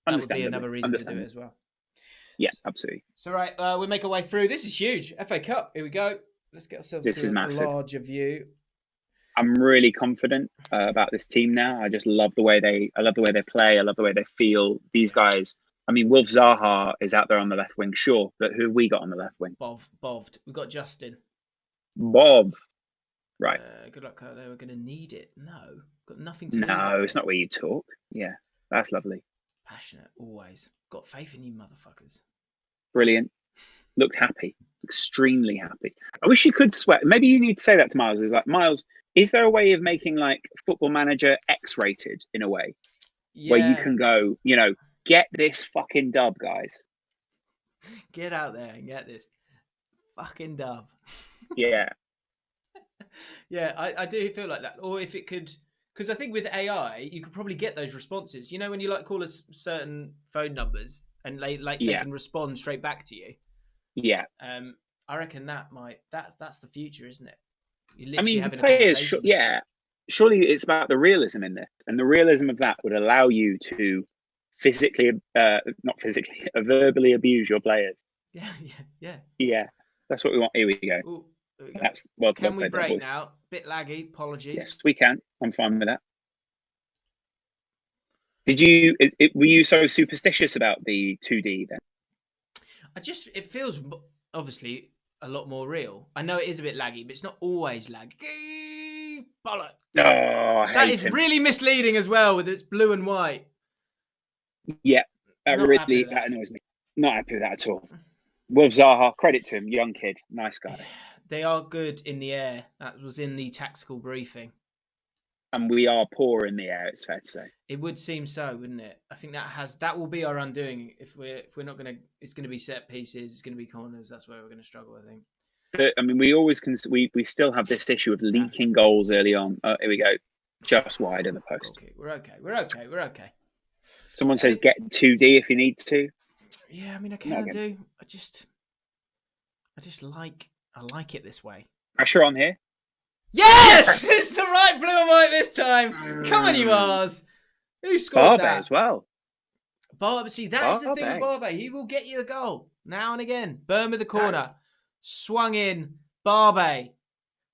that would be another reason to do it as well. Yeah, absolutely. So right, we make our way through. This is huge. FA Cup. Here we go. Let's get ourselves to a larger view. I'm really confident about this team now. I just love the way they play. I love the way they feel. These guys. I mean, Wolf Zaha is out there on the left wing, sure, but who have we got on the left wing? Boved. We've got Justin. Bob. Right. Good luck out there. We're going to need it. No. Got nothing to lose. No, it's not where you talk. Yeah, that's lovely. Passionate, always. Got faith in you motherfuckers. Brilliant. Looked happy. Extremely happy. I wish you could sweat. Maybe you need to say that to Miles. Is like, Miles, is there a way of making like Football Manager X-rated in a way? Yeah. Where you can go, get this fucking dub, guys. Get out there and get this fucking dub. Yeah. Yeah, I do feel like that. Or if it could, because I think with AI, you could probably get those responses. When you call us certain phone numbers and they can respond straight back to you. Yeah. I reckon that's the future, isn't it? You're literally having a conversation. Surely it's about the realism in this, and the realism of that would allow you to verbally abuse your players. Yeah. That's what we want. Here we go. Ooh, we go. That's Can we break now? Bit laggy. Apologies. Yes, we can. I'm fine with that. Did you? Were you so superstitious about the 2D then? It feels obviously a lot more real. I know it is a bit laggy, but it's not always laggy. Bollocks. Oh, that is really misleading as well with its blue and white. Yeah, that annoys me. Not happy with that at all. Wolf Zaha, credit to him, young kid, nice guy. They are good in the air. That was in the tactical briefing. And we are poor in the air, it's fair to say. It would seem so, wouldn't it? I think that will be our undoing if we're not going to. It's going to be set pieces. It's going to be corners. That's where we're going to struggle, I think. But, I mean, we always we still have this issue of leaking goals early on. Here we go, just wide of the post. Okay, we're okay. Someone says get 2D if you need to. Yeah, I mean, I can do. I like it this way. Pressure on here. Yes! It's the right blue and white this time. Come on, you Mars. Who scored that? as well. Barbe, see, that's the thing with Barbe. He will get you a goal now and again. Burn with the corner. Swung in. Barbe.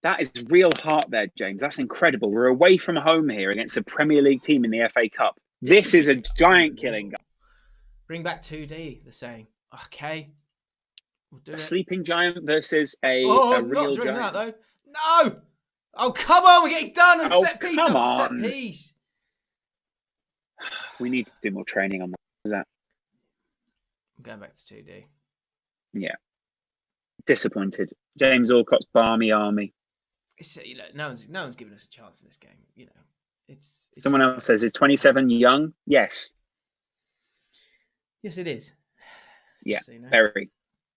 That is real heart there, James. That's incredible. We're away from home here against a Premier League team in the FA Cup. This is a giant killing goal. Bring back 2D, they're saying. Okay. We'll do a sleeping giant versus a real giant. Not doing that, though. No! Oh, come on. We're getting done on set piece after set piece. We need to do more training on that. Is that? I'm going back to 2D. Yeah. Disappointed. James Allcott's Barmy Army. It's, no one's given us a chance in this game. It's someone else says, is 27 young? Yes. Yes, it is. Just very.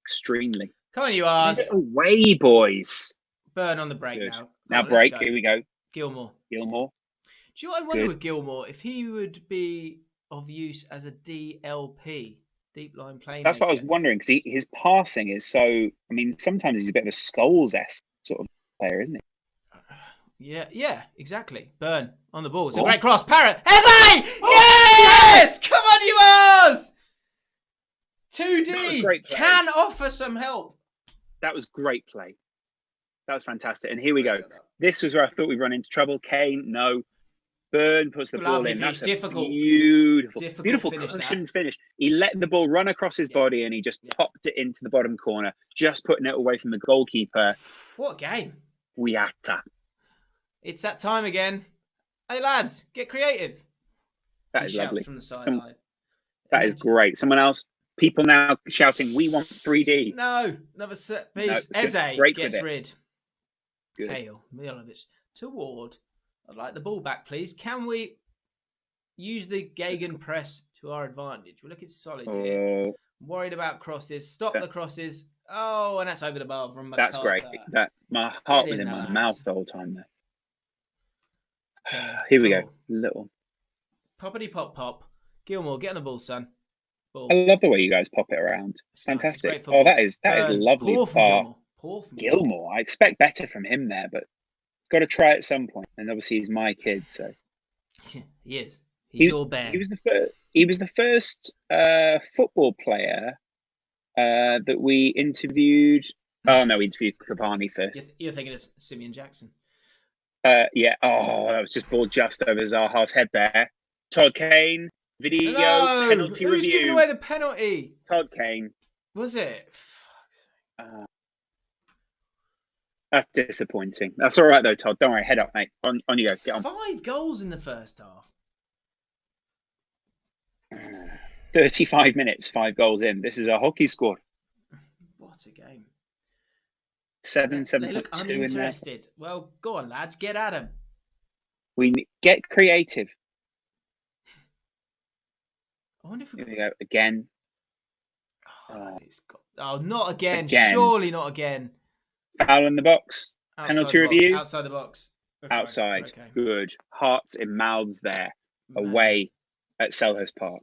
Extremely. Come on, you R's. Away, boys. Burn on the break now. Now break. Here we go. Gilmore. Do you know what I wonder with Gilmore? If he would be of use as a DLP, deep line playmaker. That's what I was wondering, because his passing is so... I mean, sometimes he's a bit of a Scholes-esque sort of player, isn't he? Yeah, exactly. Burn on the ball. It's a great cross. Parrott. Eze! Yes! Come on, you R's! 2D great play. can offer some help. That was great play. That was fantastic. And here we go. This was where I thought we'd run into trouble. Kane, no. Burn puts the ball in. Finish. That's Difficult. beautiful finish, cushioned finish. He let the ball run across his body and he just popped it into the bottom corner, just putting it away from the goalkeeper. What a game. Wiata. It's that time again. Hey, lads, get creative. That is lovely. From the sideline. That is great. Someone else. People now shouting, "We want 3D." No, another set piece. No, Eze gets rid. Good. Cahill, Milovic to Ward. I'd like the ball back, please. Can we use the Gagan press to our advantage? We're looking solid here. I'm worried about crosses. Stop the crosses. Oh, and that's over the bar from McCarthy. That's great. My heart was in my mouth the whole time there. Okay, here we go. Little. Poppity pop pop. Gilmore, get on the ball, son. Ball. I love the way you guys pop it around. It's fantastic. Nice. That is lovely. Poor from Gilmore. I expect better from him there, but got to try at some point. And obviously, he's my kid, so he is. He's your bear. He was the first football player that we interviewed. Oh no, we interviewed Cavani first. You're thinking of Simeon Jackson. Yeah. Oh, that was just ball just over Zaha's head there. Todd Kane, video penalty review. Who's giving away the penalty? Todd Kane. Was it? That's disappointing. That's all right though, Todd. Don't worry. Head up, mate. On you go. Get on. 5 goals in the first half. 35 minutes, 5 goals in. This is a hockey squad. What a game. 7-7. They look uninterested. Well, go on, lads. Get at them. We get creative. I wonder if Here we go. Again. Not again. Surely not again. Foul in the box. Penalty review. Outside the box. Outside. Okay. Good. Hearts in mouths there. Away at Selhurst Park.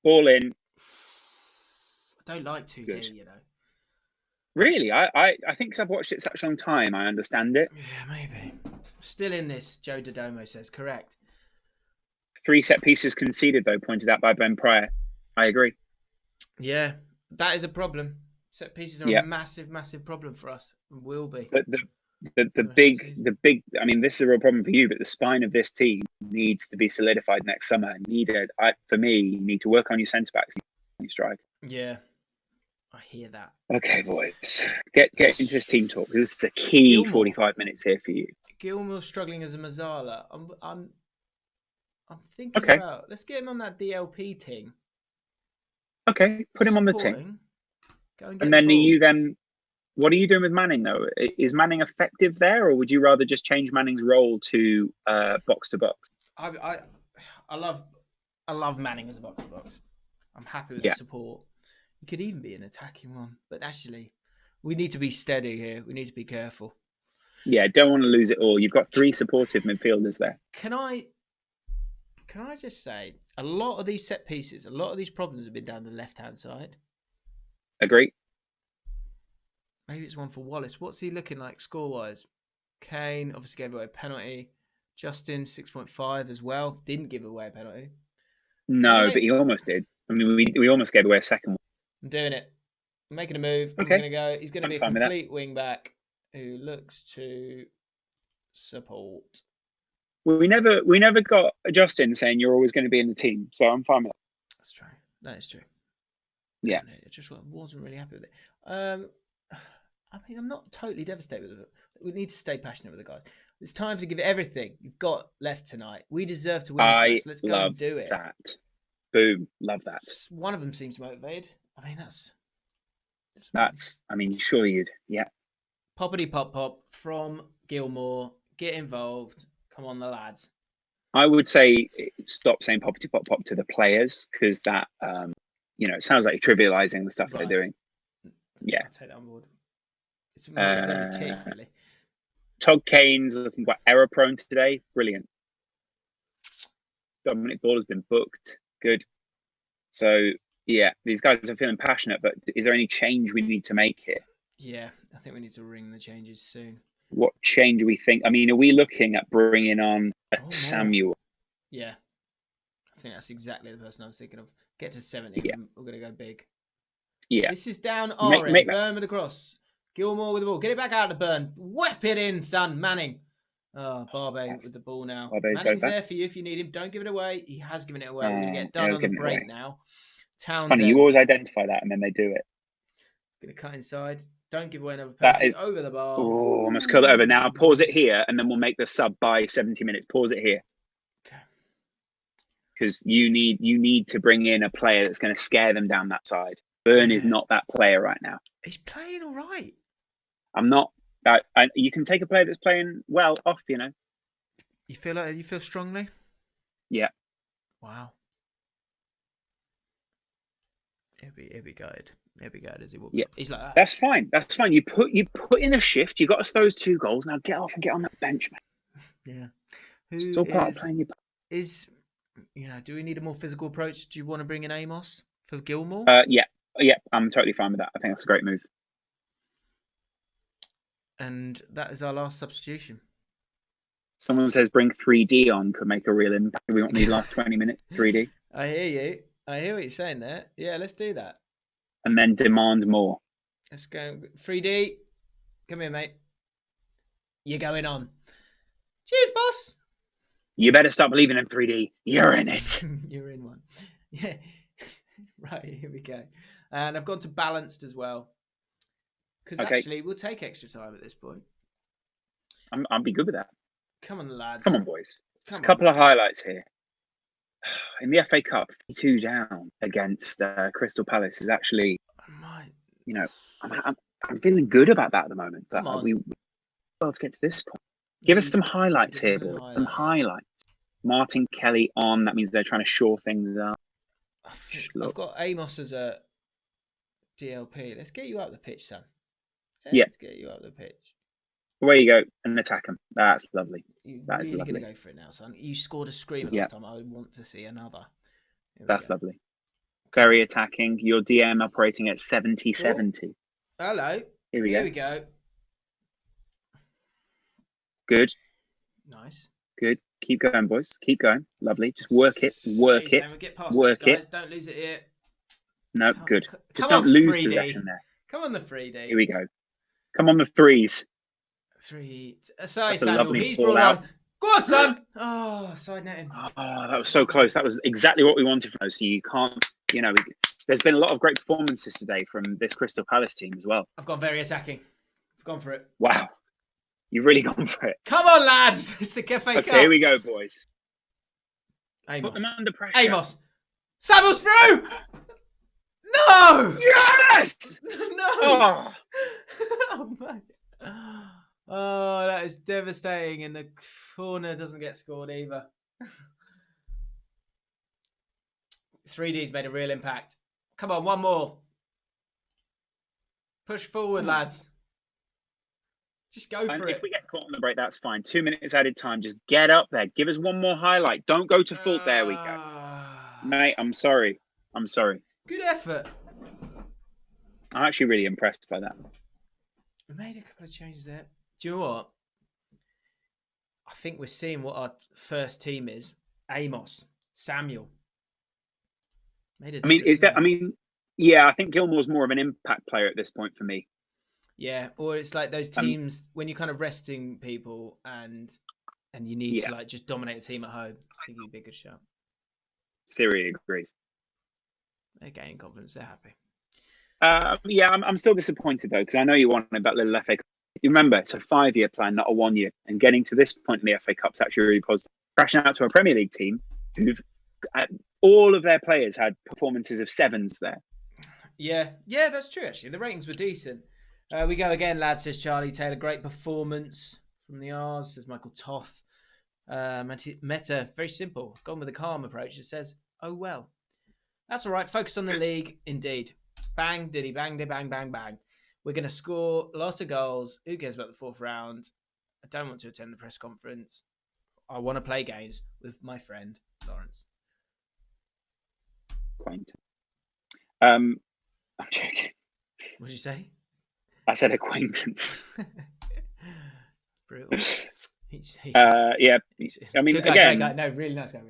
Ball in. I don't like 2D, Good. you know. Really? I think because I've watched it such a long time, I understand it. Yeah, maybe. Still in this, Joe Dodomo says. Correct. 3 set pieces conceded, though, pointed out by Ben Pryor. I agree. Yeah, that is a problem. Set pieces are a massive, massive problem for us. And will be. But the big. I mean, this is a real problem for you. But the spine of this team needs to be solidified next summer. For me, you need to work on your centre backs, your strike. Yeah, I hear that. Okay, boys, get into this team talk. This is a key 45 minutes here for you. Gilmour struggling as a Mazzala. I'm thinking about. Let's get him on that DLP team. Okay, put him on the team. And then what are you doing with Manning though? Is Manning effective there, or would you rather just change Manning's role to box to box? I love Manning as a box to box. I'm happy with the support. He could even be an attacking one, but actually, we need to be steady here. We need to be careful. Yeah, don't want to lose it all. You've got 3 supportive midfielders there. Can I just say, a lot of these set pieces, a lot of these problems have been down the left-hand side. Agree. Maybe it's one for Wallace. What's he looking like score-wise? Kane obviously gave away a penalty. Justin, 6.5 as well. Didn't give away a penalty. No, but he almost did. I mean, we almost gave away a second one. I'm doing it. I'm making a move. Okay. I'm going to go. He's going to be a complete wing-back who looks to support. Well, we never got Justin saying you're always going to be in the team, so I'm fine with that. That's true. That is true. Yeah. I just wasn't really happy with it. I mean, I'm not totally devastated with it. We need to stay passionate with the guys. It's time to give it everything you've got left tonight. We deserve to win this match. Let's go and do it. That. Boom. Love that. One of them seems motivated. I mean, that's. I mean, sure you'd. Yeah. Poppity pop pop from Gilmore. Get involved. Come on, the lads. I would say stop saying poppity pop pop to the players because that, it sounds like you're trivializing the stuff they're doing. Yeah. I'll take that on board. It's a bit of a tick, really. Todd Kane's looking quite error prone today. Brilliant. Dominic Ball has been booked. Good. So, yeah, these guys are feeling passionate, but is there any change we need to make here? Yeah, I think we need to ring the changes soon. What change do we think? I mean, are we looking at bringing on a Samuel? Yeah. I think that's exactly the person I was thinking of. Get to 70. Yeah. We're going to go big. Yeah. This is down our end. Make Burn with the cross. Gilmore with the ball. Get it back out of Burn. Whip it in, son. Manning. Oh, Barbe with the ball now. Barbe's Manning's back. there for you if you need him. Don't give it away. He has given it away. We're going to get Yeah, done on the giving it break away. now. It's Townsend. funny, you always identify that and then they do it. Going to cut inside. Don't give away another That pass. is Over the bar. Oh, almost curl it over. Now pause it here and then we'll make the sub by 70 minutes. Pause it here. Okay. Because you need to bring in a player that's going to scare them down that side. Burn is not that player right now. He's playing all right. I'm not. You can take a player that's playing well off, you know. You feel strongly? Yeah. Wow. He'll be good. He'll be good as he walks. Yeah. He's like that. That's fine. That's fine. You put in a shift. You got us those 2 goals. Now get off and get on that bench, man. Yeah. It's all part of playing your. Do we need a more physical approach? Do you want to bring in Amos for Gilmore? Yeah. I'm totally fine with that. I think that's a great move. And that is our last substitution. Someone says bring 3D on could make a real impact. We want these last 20 minutes 3D. I hear you. I hear what you're saying there. Yeah, let's do that. And then demand more. Let's go 3D. Come here, mate. You're going on. Cheers, boss. You better stop believing in 3D. You're in it. You're in one. Yeah. Right, here we go. And I've gone to balanced as well. Because actually, we'll take extra time at this point. I'll be good with that. Come on, lads. Come on, boys. Just a couple of highlights here. In the FA Cup, 2 down against Crystal Palace is actually, I'm feeling good about that at the moment. But we well to get to this point. Give us some highlights here, boys. Some highlights. Martin Kelly on. That means they're trying to shore things up. I've got Amos as a DLP. Let's get you up the pitch, son. Let's get you up the pitch. Away you go and attack him. That's lovely. You're that really is lovely. going to go for it now, son. You scored a screamer last time. I would want to see another. That's lovely. Very attacking. Your DM operating at 70-70. Hello. Here we go. Good. Nice. Good. Keep going, boys. Keep going. Lovely. Just work it. Work it. Get past work this, guys. it. Don't lose it here. No, good. Just don't lose 3D. possession there. Come on, the 3D. Here we go. Come on, the 3s. 3. Sorry, That's Samuel. He's brought on. Go on, son. Oh, side netting. Oh, that was so close. That was exactly what we wanted from us. So you can't, there's been a lot of great performances today from this Crystal Palace team as well. I've gone very attacking. I've gone for it. Wow. You've really gone for it. Come on, lads. It's the FA Cup. Okay, here we go, boys. Amos. Put them under pressure. Amos. Samuel's through. No. Yes. No. Oh. Oh, man. Oh, that is devastating. And the corner doesn't get scored either. 3D's made a real impact. Come on, one more. Push forward, lads. Just go for it. If we get caught on the break, that's fine. 2 minutes added time. Just get up there. Give us one more highlight. Don't go to fault. There we go. Mate, I'm sorry. Good effort. I'm actually really impressed by that. We made a couple of changes there. Do you know what? I think we're seeing what our first team is. Amos, Samuel. Made a difference. Yeah, I think Gilmore's more of an impact player at this point for me. Yeah, or it's like those teams when you're kind of resting people and you need to just dominate a team at home. I think he'd be a good shout. Siri agrees. They're gaining confidence. They're happy. I'm still disappointed though because I know you wanted that little FA Cup. You remember, it's a 5-year plan, not a 1-year. And getting to this point in the FA Cup is actually really positive. Crashing out to a Premier League team who've all of their players had performances of 7s there. Yeah, that's true. Actually, the ratings were decent. We go again, lads. Says Charlie Taylor. Great performance from the R's. Says Michael Toth. Meta, very simple. Gone with a calm approach. It says, "Oh well, that's all right. Focus on the league, indeed." Bang, diddy, bang, diddy, bang, bang, bang. We're going to score a lot of goals. Who cares about the 4th round? I don't want to attend the press conference. I want to play games with my friend, Laurence. Quaint. I'm joking. What did you say? I said acquaintance. Brutal. Yeah. I mean, good guy, again, great guy. No, really nice guy.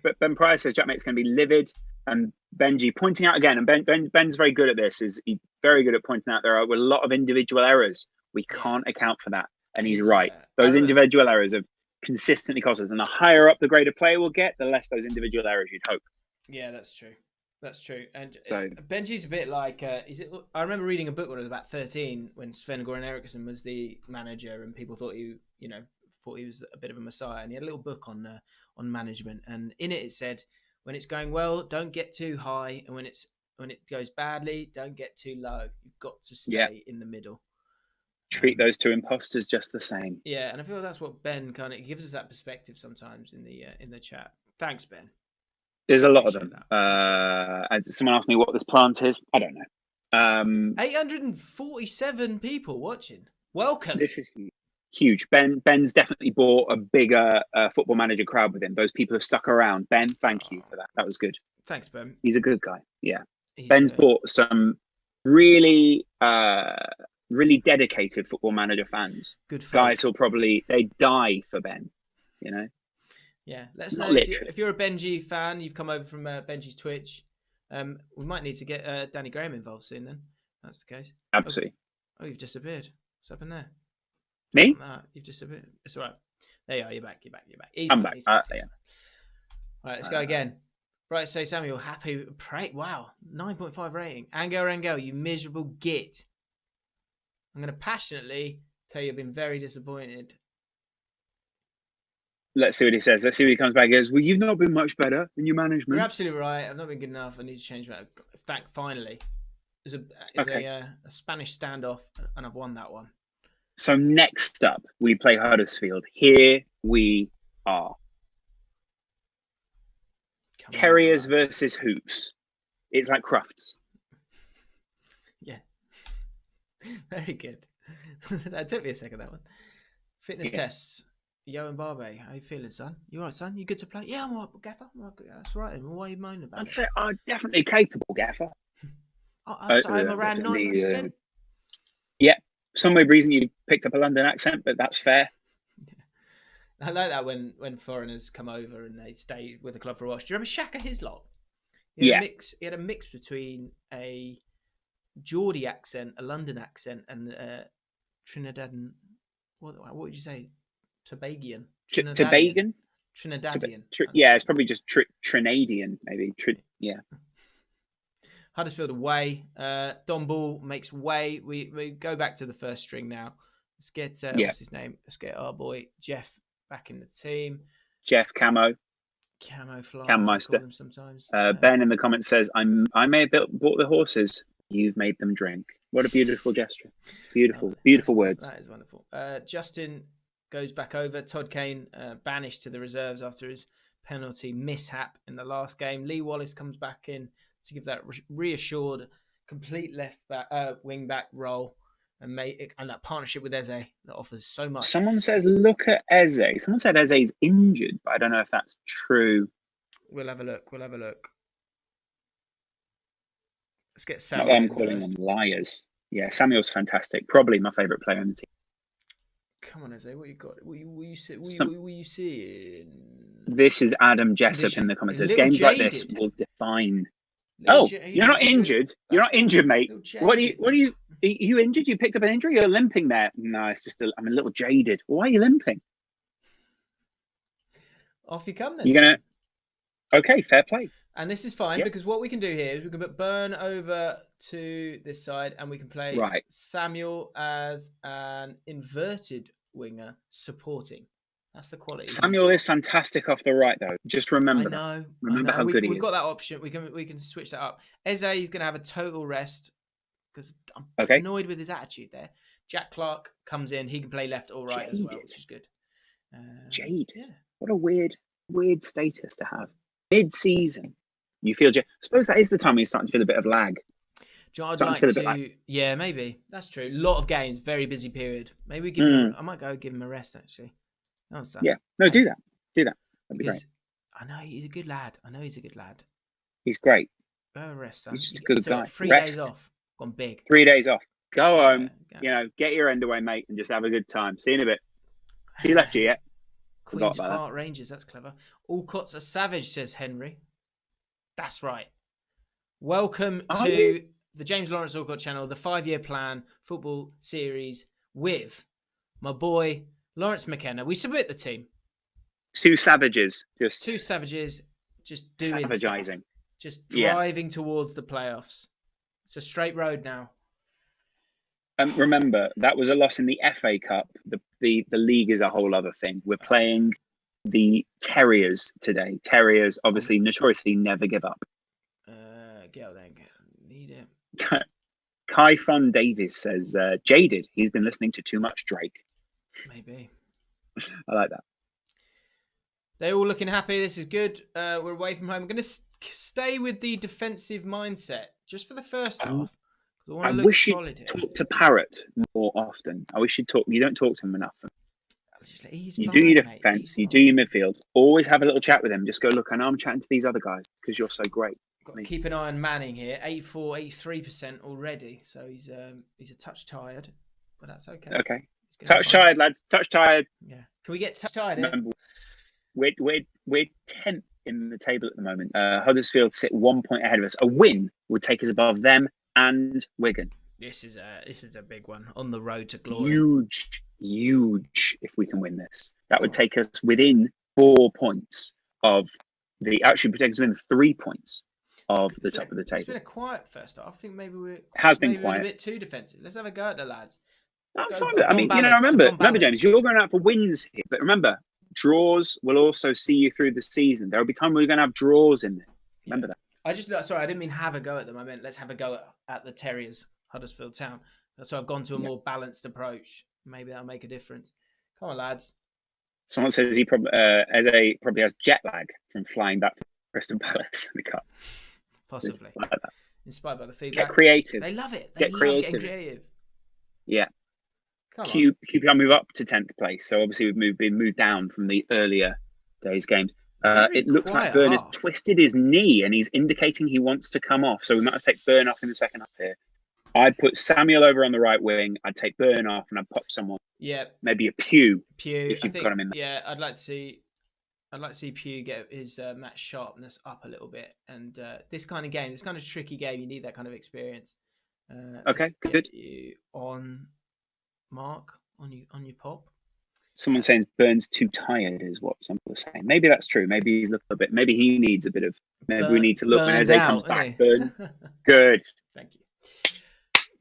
But Ben Price says Jack Mate's going to be livid, and Benji pointing out again, and Ben's very good at this. He's very good at pointing out there are a lot of individual errors. We can't account for that, and he's right. Those individual errors have consistently cost us, and the higher up the grade a player will get, the less those individual errors you'd hope. Yeah, that's true. That's true. And so Benji's a bit like I remember reading a book when I was about 13 when Sven-Goran Eriksson was the manager, and people thought he was a bit of a messiah, and he had a little book on management, and in it said, when it's going well, don't get too high, and when it goes badly, don't get too low. You've got to stay in the middle. Treat those two imposters just the same. Yeah, and I feel that's what Ben kind of gives us, that perspective sometimes in the chat. Thanks, Ben. There's a lot of them. Someone asked me what this plant is. I don't know. 847 people watching. Welcome. This is huge. Ben's definitely brought a bigger Football Manager crowd with him. Those people have stuck around. Ben, thank you for that. That was good. Thanks, Ben. He's a good guy. Yeah. Ben's brought some really dedicated Football Manager fans. Good folk. Guys who'll probably die for Ben. You know. Yeah, let us know if you're a Benji fan. You've come over from Benji's Twitch. We might need to get Danny Graham involved soon. Then that's the case. Absolutely. Oh, you've disappeared. What's up in there? Me? You've disappeared. It's all right. There you are. You're back. I'm back. Yeah. All right, let's go again. Right, so Samuel, happy. Wow, 9.5 rating. Angel, you miserable git. I'm going to passionately tell you I've been very disappointed. Let's see what he says. Let's see what he comes back and goes, well, you've not been much better in your management. You're absolutely right. I've not been good enough. I need to change that. Finally. There's a Spanish standoff, and I've won that one. So next up, we play Huddersfield. Here we are. Terriers versus Hoops. It's like Crufts. Yeah. Very good. That took me a second, that one. Fitness tests. Yo and Barbe, how you feeling, son? You all right, son? You good to play? Yeah, I'm all right, Gaffer. I'm all right. That's all right. Why are you moaning about it? I'd say I'm definitely capable, Gaffer. I'm around 90%. Yeah. For some weird reason you picked up a London accent, but that's fair. I like that when foreigners come over and they stay with the club for a while. Do you remember Shaka Hislop? He had a mix between a Geordie accent, a London accent, and Trinidadian. What would you say? Tobagian. Trinidadian? It's probably just Trinadian, maybe. Huddersfield away. Don Ball makes way. We go back to the first string now. Let's get what's his name? Let's get our boy Jeff back in the team. Jeff Camouflage. Sometimes. Ben in the comments says, I may have bought the horses. You've made them drink. What a beautiful gesture. Beautiful words. That is wonderful. Justin goes back over. Todd Kane banished to the reserves after his penalty mishap in the last game. Lee Wallace comes back in to give that reassured, complete wing back role, and that partnership with Eze that offers so much. Someone says, look at Eze. Someone said Eze's injured, but I don't know if that's true. We'll have a look. Let's get Samuel. I'm calling them liars. Yeah, Samuel's fantastic. Probably my favourite player on the team. Come on, Eze, what you got? What you seeing? This is Adam Jessup in the comments. Says games like this will define. You're not injured. You're not injured, mate. What are you? Are you injured? You picked up an injury? You're limping there. No, it's just I'm a little jaded. Why are you limping? Off you come then. You're gonna. Okay, fair play. And this is fine because what we can do here is we can put Burn over to this side, and we can play Samuel as an inverted winger supporting. That's the quality. Samuel is fantastic off the right, though. Just remember. I know. How good he is. We've got that option. We can switch that up. Eze is going to have a total rest because I'm annoyed with his attitude there. Jack Clark comes in. He can play left or right as well, which is good. Jade. Yeah. What a weird status to have. Mid-season. You feel... I suppose that is the time when you're starting to feel a bit of lag. I'd like to... Yeah, maybe. That's true. A lot of games. Very busy period. Maybe give him... I might go give him a rest, actually. Yeah. No, do that. That'd be great. I know he's a good lad. He's great. Go rest, son. He's just a good guy. 3 days off. Gone big. 3 days off. Go home. Get your end away, mate, and just have a good time. See you in a bit. He left you yet? Queen's Fart Rangers. That's clever. Allcott's a savage, says Henry. That's right. Welcome to the James Lawrence Allcott channel, the 5-year plan football series with my boy Laurence Mckena. We submit the team. Two savages, just doing savagizing, stuff. Just driving towards the playoffs. It's a straight road now. Remember, that was a loss in the FA Cup. The league is a whole other thing. We're playing the Terriers today. Terriers obviously notoriously never give up. Get out there. Need it. Kai Fun Davies says, jaded. He's been listening to too much Drake. Maybe. I like that. They're all looking happy. This is good. We're away from home. I'm going to stay with the defensive mindset just for the first half. I wish you'd talk to Parrott more often. I wish you'd talk. You don't talk to him enough. You do your defence. You do your midfield. Always have a little chat with him. Just go, look, I know I'm chatting to these other guys because you're so great. Got to keep an eye on Manning here. 83% already. So he's a touch tired, but that's okay. Okay. Touch tired, lads. Touch tired. Yeah. Can we get touch tired? Remember, we're 10th in the table at the moment. Huddersfield sit 1 point ahead of us. A win would take us above them and Wigan. This is a big one on the road to glory. Huge if we can win this. That would take us within 4 points of the. Actually, protect us within 3 points of the top of the table. It's been a quiet first half. I think maybe we're quiet. A bit too defensive. Let's have a go at the lads. I'm fine with it. I mean, remember, James, you're going out for wins here, but remember, draws will also see you through the season. There will be time where you're going to have draws in there. Remember that. I didn't mean have a go at them. I meant let's have a go at the Terriers, Huddersfield Town. So I've gone to a more balanced approach. Maybe that'll make a difference. Come on, lads. Someone says he probably has jet lag from flying back from Crystal Palace in the cup. Possibly. Like that. Inspired by the feedback. Get creative. They love it. Get creative. Getting creative. Yeah. Come on. QPR move up to 10th place. So obviously we've been moved down from the earlier days' games. It looks like Burn has twisted his knee and he's indicating he wants to come off. So we might have to take Burn off in the second half here. I'd put Samuel over on the right wing. I'd take Burn off and I'd pop someone. Yeah. Maybe a Pew. If you've got him in there. Yeah, I'd like to see Pew get his match sharpness up a little bit. And this kind of tricky game, you need that kind of experience. Okay, good. You on Mark on your pop. Someone saying Burn's too tired is what some people are saying. Maybe that's true. Maybe he's looking a bit. Maybe he needs a bit of. Maybe we need to look when Eze comes back. Burn. Good. Thank you.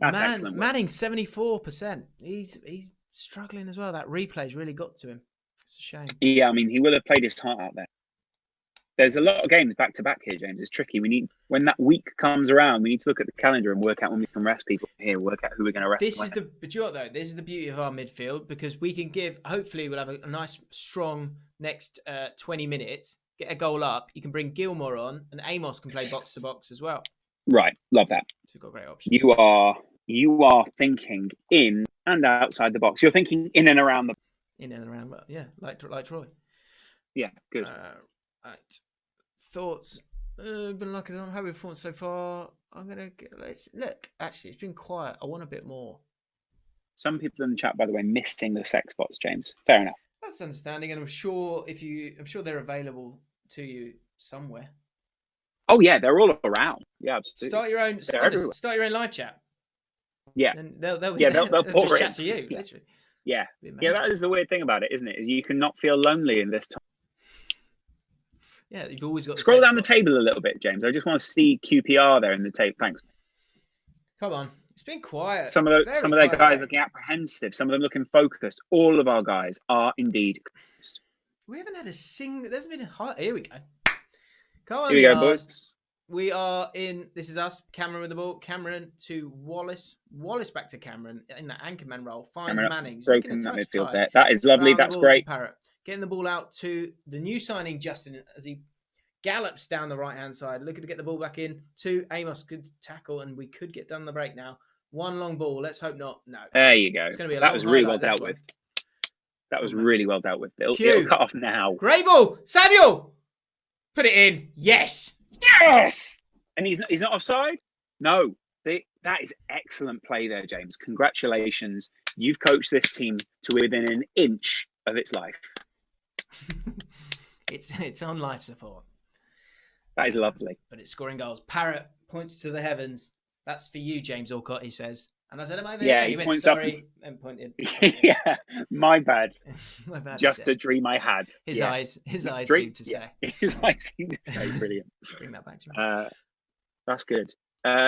That's excellent. Manning 74%. He's struggling as well. That replay's really got to him. It's a shame. Yeah, I mean he will have played his heart out there. There's a lot of games back to back here, James. It's tricky. When that week comes around, we need to look at the calendar and work out when we can rest people here. Work out who we're going to rest. But you know what, though? This is the beauty of our midfield because we can give. Hopefully, we'll have a nice, strong next 20 minutes. Get a goal up. You can bring Gilmore on, and Amos can play box to box as well. Right, love that. So we've got great options. You are thinking in and outside the box. You're thinking in and around but yeah, like Troy. Yeah, good. Right. Thoughts? Been lucky. I'm having fun so far. Let's look. Actually, it's been quiet. I want a bit more. Some people in the chat, by the way, missing the sex bots, James. Fair enough. That's understanding, and I'm sure they're available to you somewhere. Oh yeah, they're all around. Yeah, absolutely. Start your own live chat. Yeah, and they'll just chat to you, literally. Yeah, that is the weird thing about it, isn't it? Is you cannot feel lonely in this time. Yeah, you've always got. Scroll down the table a little bit, James. I just want to see QPR there in the table. Thanks. Come on, it's been quiet. Some of their guys looking apprehensive. Some of them looking focused. All of our guys are indeed focused. We haven't had a single. There's been a high. Here we go. Come on, here we go, boys. We are in. This is us. Cameron with the ball. Cameron to Wallace. Wallace back to Cameron in that anchorman role. Finds Manning. Broken that midfield there. That is lovely. That's great. Getting the ball out to the new signing, Justin, as he gallops down the right-hand side. Looking to get the ball back in to Amos. Good tackle, and we could get done the break now. One long ball. Let's hope not. No. There you go. It's going to be that was really well dealt with. That was really well dealt with. It'll cut off now. Great ball. Samuel! Put it in. Yes! Yes! And he's not offside? No. That is excellent play there, James. Congratulations. You've coached this team to within an inch of its life. It's on life support. That is lovely. But it's scoring goals. Parrot points to the heavens. That's for you, James Allcott, he says. And I said, am I there? Yeah, and he went, points sorry, up. and pointed. Yeah, my bad. My bad, Just a dream I had. His eyes Dream? seem to say. His eyes seem to say, brilliant. Should bring that back to me. That's good.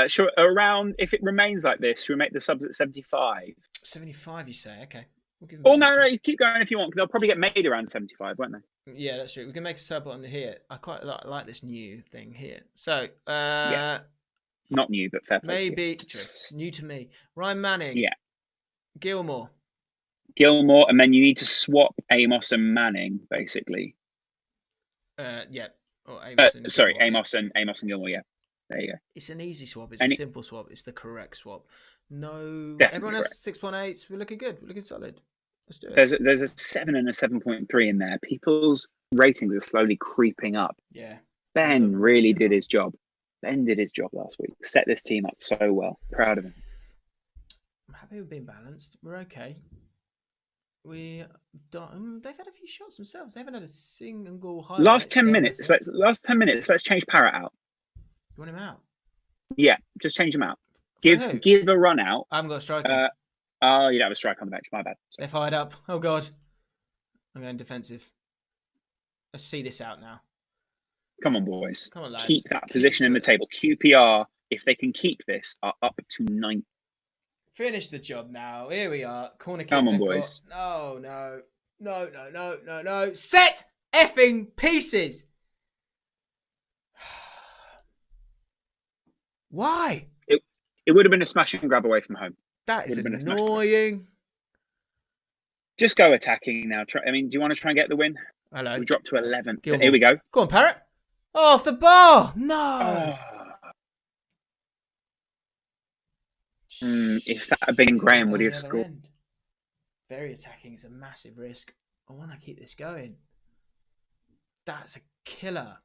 Sure, around, if it remains like this, should we make the subs at 75? 75, you say? Okay. We'll give Oh, no, you keep going if you want, because they'll probably get made around 75, won't they? Yeah, that's true. We can make a sub on here. I quite like this new thing here. So, not new, but fair play. Maybe true. New to me. Ryan Manning. Yeah. Gilmore, and then you need to swap Amos and Manning, basically. Yeah. Or Amos and sorry, Gilmore, Amos and Gilmore. Yeah. There you go. It's an easy swap. It's a simple swap. It's the correct swap. No, everyone has 6.8. We're looking good. We're looking solid. Let's do it. There's a 7 and a 7.3 in there. People's ratings are slowly creeping up. Yeah. Ben really did his job. Ben did his job last week. Set this team up so well. Proud of him. I'm happy with being balanced. We're okay. They've had a few shots themselves. They haven't had a single highlight. Last 10 minutes. Let's change Parrott out. You want him out? Yeah, just change him out. Give a run out. I haven't got a striker. Oh, you don't have a strike on the bench. My bad. They're fired up. Oh God, I'm going defensive. Let's see this out now. Come on, boys. Come on, lads. Keep that position in the table. QPR, if they can keep this, are up to 9th. Finish the job now. Here we are. Corner kick. Come on, boys. No. Set effing pieces. Why? It would have been a smash and grab away from home. That is annoying. Just go attacking now. Do you want to try and get the win? Hello. We dropped to 11. Gilmore. Here we go. Go on, Parrot. Oh, off the bar. No. If that had been Graham, would he have scored? Very attacking. It's a massive risk. I want to keep this going. That's a killer.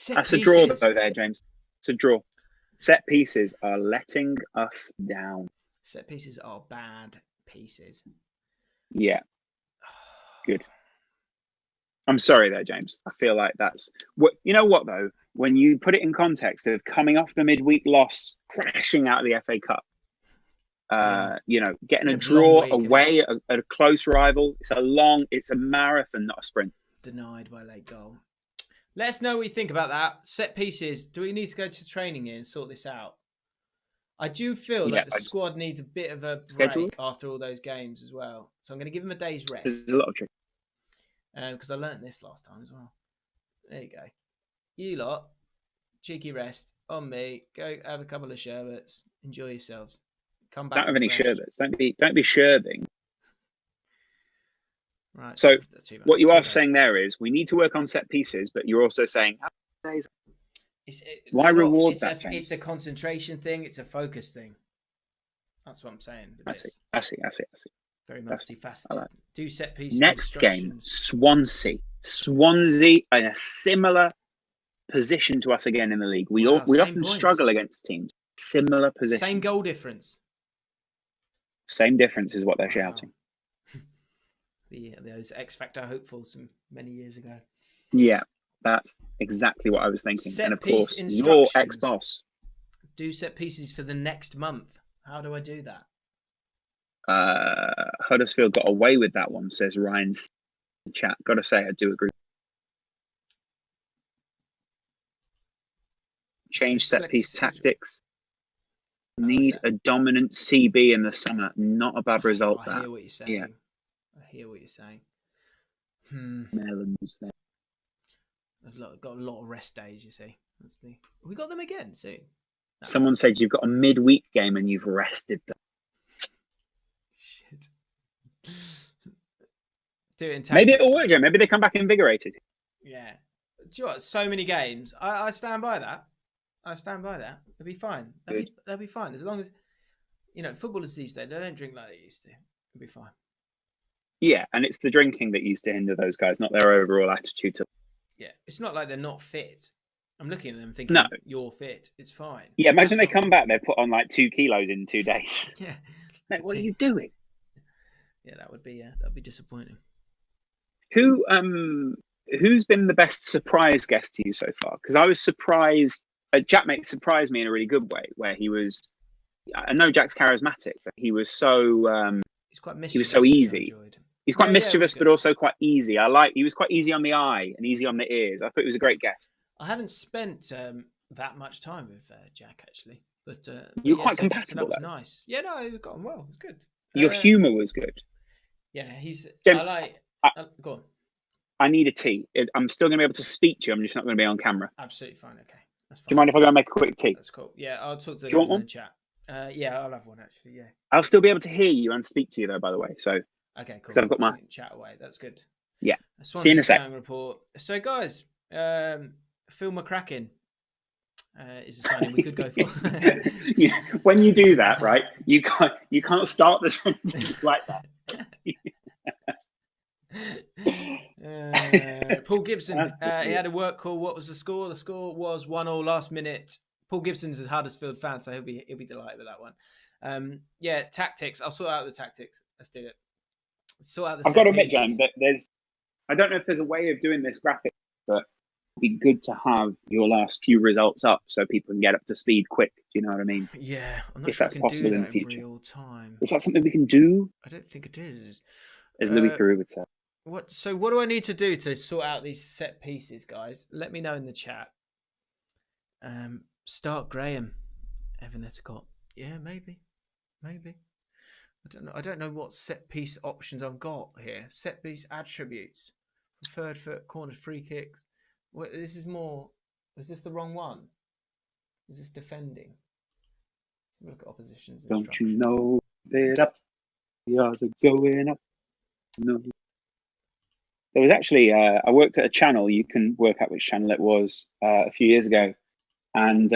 That's a draw, though, there, James. It's a draw. Set pieces are letting us down. Set pieces are bad pieces. Yeah. Good. I'm sorry there, James. I feel like that's what you know what though, when you put it in context of coming off the midweek loss, crashing out of the FA Cup, getting a draw away at a close rival. It's a marathon, not a sprint. Denied by late goal. Let us know what you think about that. Set pieces. Do we need to go to training here and sort this out? I do feel like the squad needs a bit of a break after all those games as well. So I'm going to give them a day's rest. There's a lot of trick. Because I learnt this last time as well. There you go. You lot, cheeky rest on me. Go have a couple of sherbets. Enjoy yourselves. Come back. Don't have any sherbets. Don't be sherbing. Right. So what you are saying there is we need to work on set pieces, but you're also saying why reward that? It's a concentration thing. It's a focus thing. That's what I'm saying. I see. Very multifaceted. Do set pieces. Next game, Swansea. Swansea in a similar position to us again in the league. We often struggle against teams. Similar position. Same goal difference. Same difference is what they're shouting. Those X Factor hopefuls from many years ago. Yeah, that's exactly what I was thinking. And of course, your ex-boss. Do set pieces for the next month. How do I do that? Huddersfield got away with that one, says Ryan's chat. Got to say, I do agree. Change set piece tactics. Need a dominant CB in the summer. Not a bad result. I hear what you're saying. Yeah. I hear what you're saying. Melons there. I've got a lot of rest days, you see. We got them again soon. Someone said you've got a midweek game and you've rested them. Shit. Do it in maybe it'll work, Joe. Maybe they come back invigorated. Yeah. Do you know what? So many games. I stand by that. They'll be fine. They'll be fine. As long as, footballers these days, they don't drink like they used to. They'll be fine. Yeah, and it's the drinking that used to hinder those guys, not their overall attitude. Yeah, it's not like they're not fit. I'm looking at them thinking, no, you're fit. It's fine. Yeah, imagine they come back, they've put on like 2 kilos in 2 days. Yeah. Mate, what are you doing? Yeah, that'd be disappointing. Who's been the best surprise guest to you so far? Because I was surprised. Jack Mate surprised me in a really good way, where he was. I know Jack's charismatic, but he was so He's quite he was mischievous, so which I easy. enjoyed. He's quite Yeah, it was mischievous, but good. also quite easy. He was quite easy on the eye and easy on the ears. I thought he was a great guest. I haven't spent that much time with Jack actually, but You were yeah, quite so that compatible was though. nice. Yeah, no, it got on well. It was good. Your humour was good. Yeah, he's. I James, like. I, Go on. I need a tea. I'm still going to be able to speak to you. I'm just not going to be on camera. Absolutely fine. Okay, that's Do you fine. mind if I go and make a quick tea? That's cool. Yeah, I'll talk to the Do you want guys in one? the chat. Yeah, I'll have one actually. Yeah. I'll still be able to hear you and speak to you though, by the way. So, Okay, cool. because I've got my Chat away. That's good. yeah. See you in Swansea a sec. scouting report. So, guys, Phil McCracken is a signing we could go for. Yeah, when you do that, right? You can't start the sentence like that. Paul Gibson, he had a work call. What was the score? The score was 1-1 last minute. Paul Gibson's a Huddersfield fan, so he'll be delighted with that one. Yeah, tactics. I'll sort out the tactics. Let's do it. Sort out the I've got set to admit, pieces. James, that I don't know if there's a way of doing this graphic, but it'd be good to have your last few results up so people can get up to speed quick. Do you know what I mean? Yeah, I'm not If sure I that's can possible do in that the in future. real time. Is that something we can do? I don't think it is. As Louis Theroux would say. What do I need to do to sort out these set pieces, guys? Let me know in the chat. Start Graham, Evan Ettercott. Yeah, maybe. I don't know what set piece options I've got here. Set piece attributes, preferred foot, corners, free kicks. This is more. Is this the wrong one? Is this defending? Look at opposition's instructions. Don't you know it up? The odds are going up. No. There was actually I worked at a channel. You can work out which channel it was a few years ago, and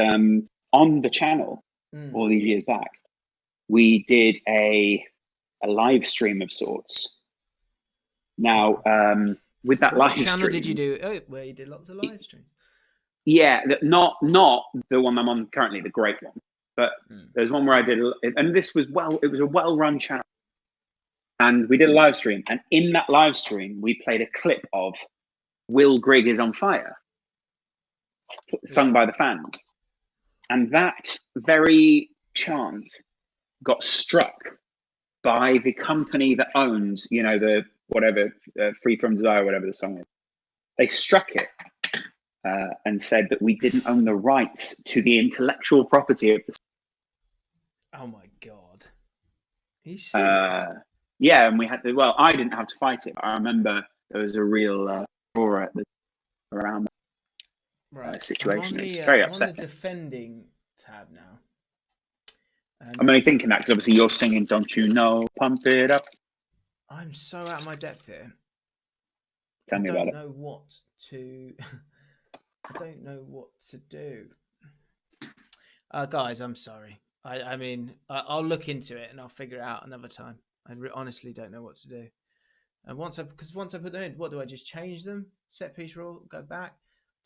on the channel all these years back, we did a live stream of sorts. Now, with that live stream, what channel did you do? Oh, where you did lots of live streams. Yeah, not the one I'm on currently, the great one, but there's one where I did, and this was it was a well-run channel, and we did a live stream, and in that live stream, we played a clip of "Will Grigg is on fire," sung by the fans, and that very chant got struck by the company that owns, the whatever Free From Desire, whatever the song is. They struck it and said that we didn't own the rights to the intellectual property of the. Oh my god! He's serious. Yeah, and we had to. Well, I didn't have to fight it. I remember there was a real roar around that situation. It's very upsetting. I'm on the defending tab now. I'm only thinking that because obviously you're singing "Don't You Know," "Pump It Up." I'm so out of my depth here. Tell me about it. I don't know what to do. Guys, I'm sorry. I mean, I'll look into it and I'll figure it out another time. I honestly don't know what to do. And once I put them in, what do I just change them? Set piece rule, go back.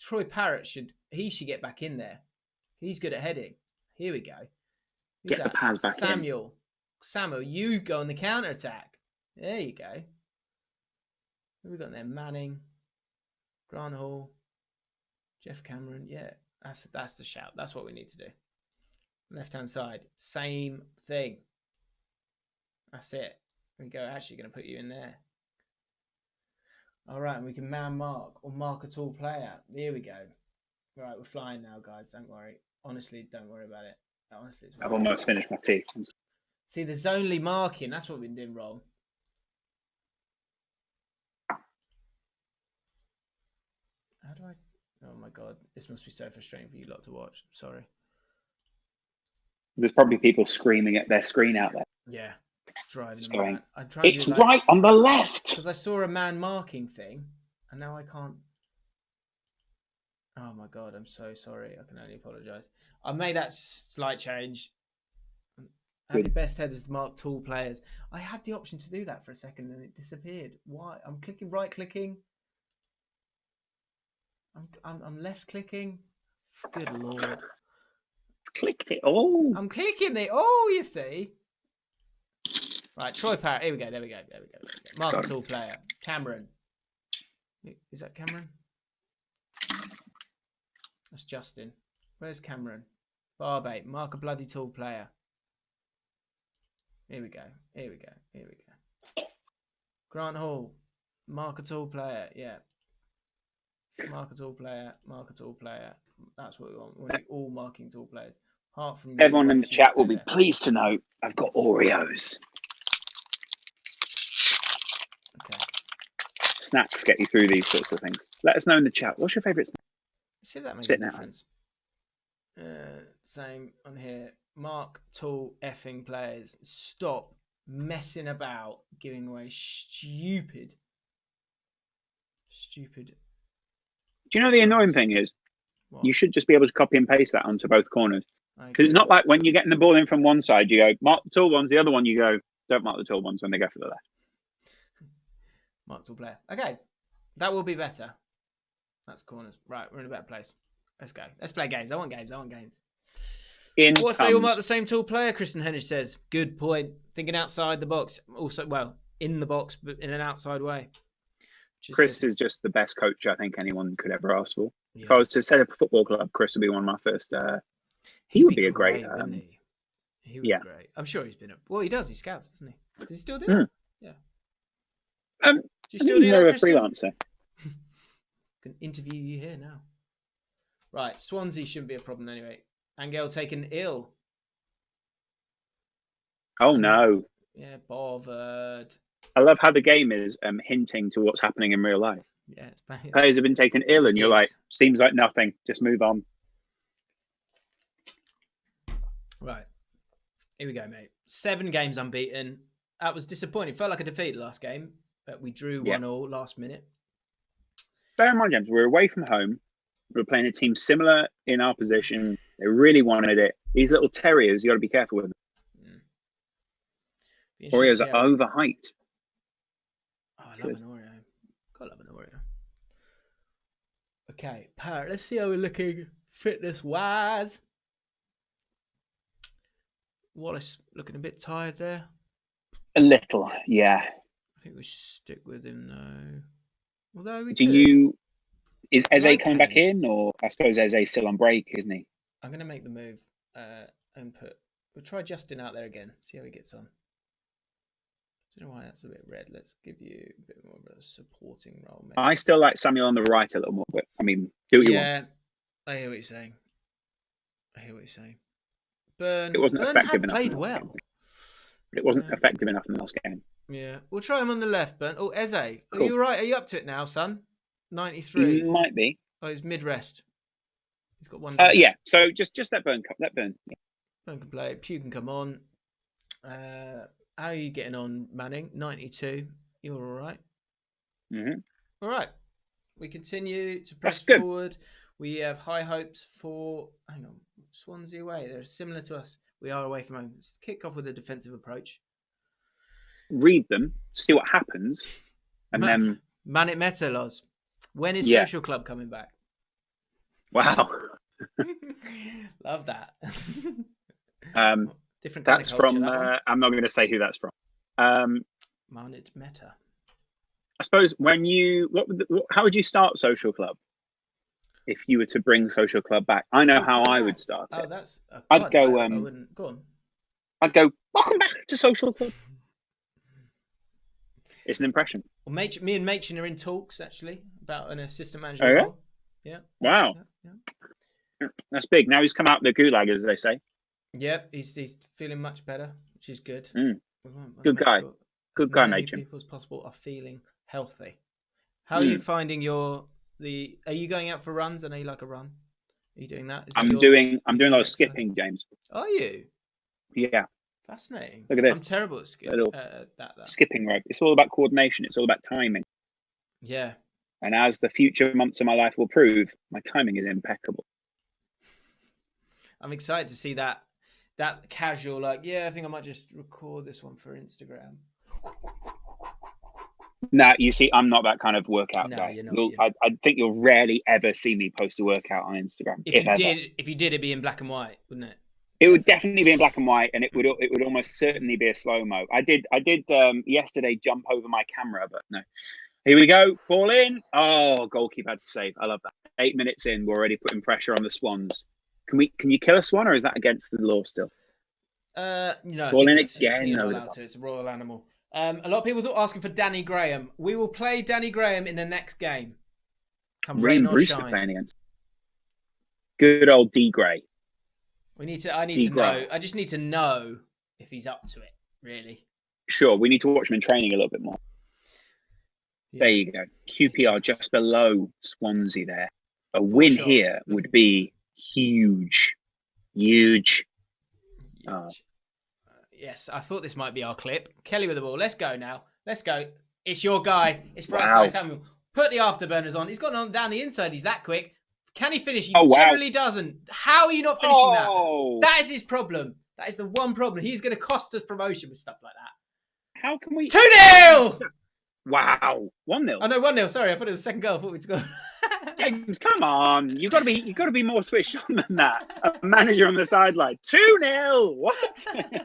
Troy Parrott should get back in there. He's good at heading. Here we go. Get the pads back in. Samuel, you go on the counter attack. There you go. Who we got there? Manning, Grant Hall, Jeff Cameron. Yeah, that's the shout. That's what we need to do. Left hand side, same thing. That's it. We go. Actually, going to put you in there. All right, and we can man mark or mark a tall player. There we go. All right, we're flying now, guys. Don't worry. Honestly, don't worry about it. Honestly, I've almost finished my tea. See, the zonely marking. That's what we've been doing wrong. How do I? Oh my god, this must be so frustrating for you lot to watch. Sorry. There's probably people screaming at their screen out there. Yeah, driving them going, mad. I'm trying it's to right on the left. Because I saw a man marking thing, and now I can't. Oh my god, I'm so sorry. I can only apologise. I made that slight change. Only best headers to mark tall players. I had the option to do that for a second, and it disappeared. Why? I'm clicking, right clicking. I'm left clicking. Good lord. Clicked it all. I'm clicking it all, you see. Right, Troy Parrott. Here we go. There we go. Mark a tall player. Cameron. Is that Cameron? That's Justin. Where's Cameron? Barbate, mark a bloody tall player. Here we go. Grant Hall, mark a tall player. Yeah. Mark a tall player. That's what we want. We want you all marking tall players. Apart from you, Everyone in the chat will be pleased to know I've got Oreos. Okay. Snacks get you through these sorts of things. Let us know in the chat. What's your favourite snack? Let's see if that makes a difference. Same on here. Mark tall effing players. Stop messing about giving away stupid. Do you know the annoying thing is? What? You should just be able to copy and paste that onto both corners. Because it's not like when you're getting the ball in from one side, you go, mark the tall ones. The other one, you go, don't mark the tall ones when they go for the left. Mark tall player. Okay. That will be better. That's corners. Right, we're in a better place. Let's go. Let's play games. I want games. What if they all mark the same tall player? Kristen Henry says. Good point. Thinking outside the box. Also, well, in the box, but in an outside way. Chris is just the best coach I think anyone could ever ask for. Yeah. If I was to set up a football club, Chris would be one of my first. He would be a great. Wouldn't he? He would be great. I'm sure he's been up. Well, he does. He scouts, doesn't he? Does he still do it? Yeah. Do you still do that, a freelancer? Can interview you here now. Right, Swansea shouldn't be a problem anyway. Angel taken ill. Oh no. Yeah, bothered. I love how the game is hinting to what's happening in real life. Yeah, it's bad. Players have been taken ill, and you're like, seems like nothing. Just move on. Right. Here we go, mate. 7 games unbeaten. That was disappointing. Felt like a defeat last game, but we drew 1-1 last minute. Bear in mind, James, we're away from home. We're playing a team similar in our position. They really wanted it. These little terriers, you got to be careful with them. Oreos are overhyped. Oh, I love an Oreo. Gotta love an Oreo. Okay, Parrot, let's see how we're looking fitness-wise. Wallace looking a bit tired there. A little, yeah. I think we should stick with him, though. Although Is Eze coming back in, or I suppose Eze's still on break, isn't he? I'm going to make the move and we'll try Justin out there again, see how he gets on. I don't know why that's a bit red. Let's give you a bit more of a supporting role. Maybe. I still like Samuel on the right a little more, but I mean, do what you want. Yeah, I hear what you're saying. Burn. It wasn't effective enough. Played well. But it wasn't effective enough in the last game. Yeah, we'll try him on the left, Burn. Oh, Eze, are you all right? Are you up to it now, son? 93. Might be. Oh, he's mid-rest. He's got one. Yeah. So just let Burn come. Let Burn. Yeah. Burn can play. Pew can come on. How are you getting on, Manning? 92. You're all right. Mm-hmm. All right. We continue to press forward. We have high hopes for. Hang on, Swansea away. They're similar to us. We are away from home. Let's kick off with a defensive approach. Read them, see what happens, and then. Man Meta, Loz. When is Social Club coming back? Wow. Love that. Different. That's from. I'm not going to say who that's from. Man, it's Meta. I suppose when you how would you start Social Club if you were to bring Social Club back? I know how I would start it. That's. I'd go. I wouldn't go on. I'd go. Welcome back to Social Club. It's an impression. Well, me and Machin are in talks actually about an assistant manager role. Yeah. Wow. Yeah. That's big. Now he's come out of the gulag, as they say. Yep, he's feeling much better, which is good. Good guy. Sure good guy, Machin. People as possible are feeling healthy. How are you finding Are you going out for runs? I know you like a run. Are you doing that? I'm doing a lot of skipping, James. Are you? Yeah. Fascinating. Look at this. I'm terrible at that. Skipping rope. It's all about coordination. It's all about timing. Yeah. And as the future months of my life will prove, my timing is impeccable. I'm excited to see that casual, I think I might just record this one for Instagram. No, you see, I'm not that kind of workout guy. You're not. I think you'll rarely ever see me post a workout on Instagram. If you did, it'd be in black and white, wouldn't it? It would definitely be in black and white, and it would almost certainly be a slow mo. I did yesterday jump over my camera, but no. Here we go. Ball in. Oh, goalkeeper had to save. I love that. 8 minutes in, we're already putting pressure on the Swans. Can you kill a swan, or is that against the law still? I Ball in think again. you're not allowed to. It's a royal animal. A lot of people are asking for Danny Graham. We will play Danny Graham in the next game. Come rain Ryan or Brewster shine. playing against. Good old D Gray. I need to know. I just need to know if he's up to it. Really. Sure, we need to watch him in training a little bit more. Yeah. There you go. QPR just below Swansea there. A win here would be huge. Huge. Yes, I thought this might be our clip. Kelly with the ball. Let's go now. Let's go. It's your guy. It's Bright Samuel. Put the afterburners on. He's gone on down the inside. He's that quick. Can he finish? He generally doesn't. How are you not finishing that? That is his problem. That is the one problem. He's going to cost us promotion with stuff like that. How can we... 2-0! Wow. 1-0. Oh, no, 1-0. Sorry, I thought it was a second goal. I thought we'd scored. James, come on. You've got to be more switched on than that. A manager on the sideline. 2-0. What? I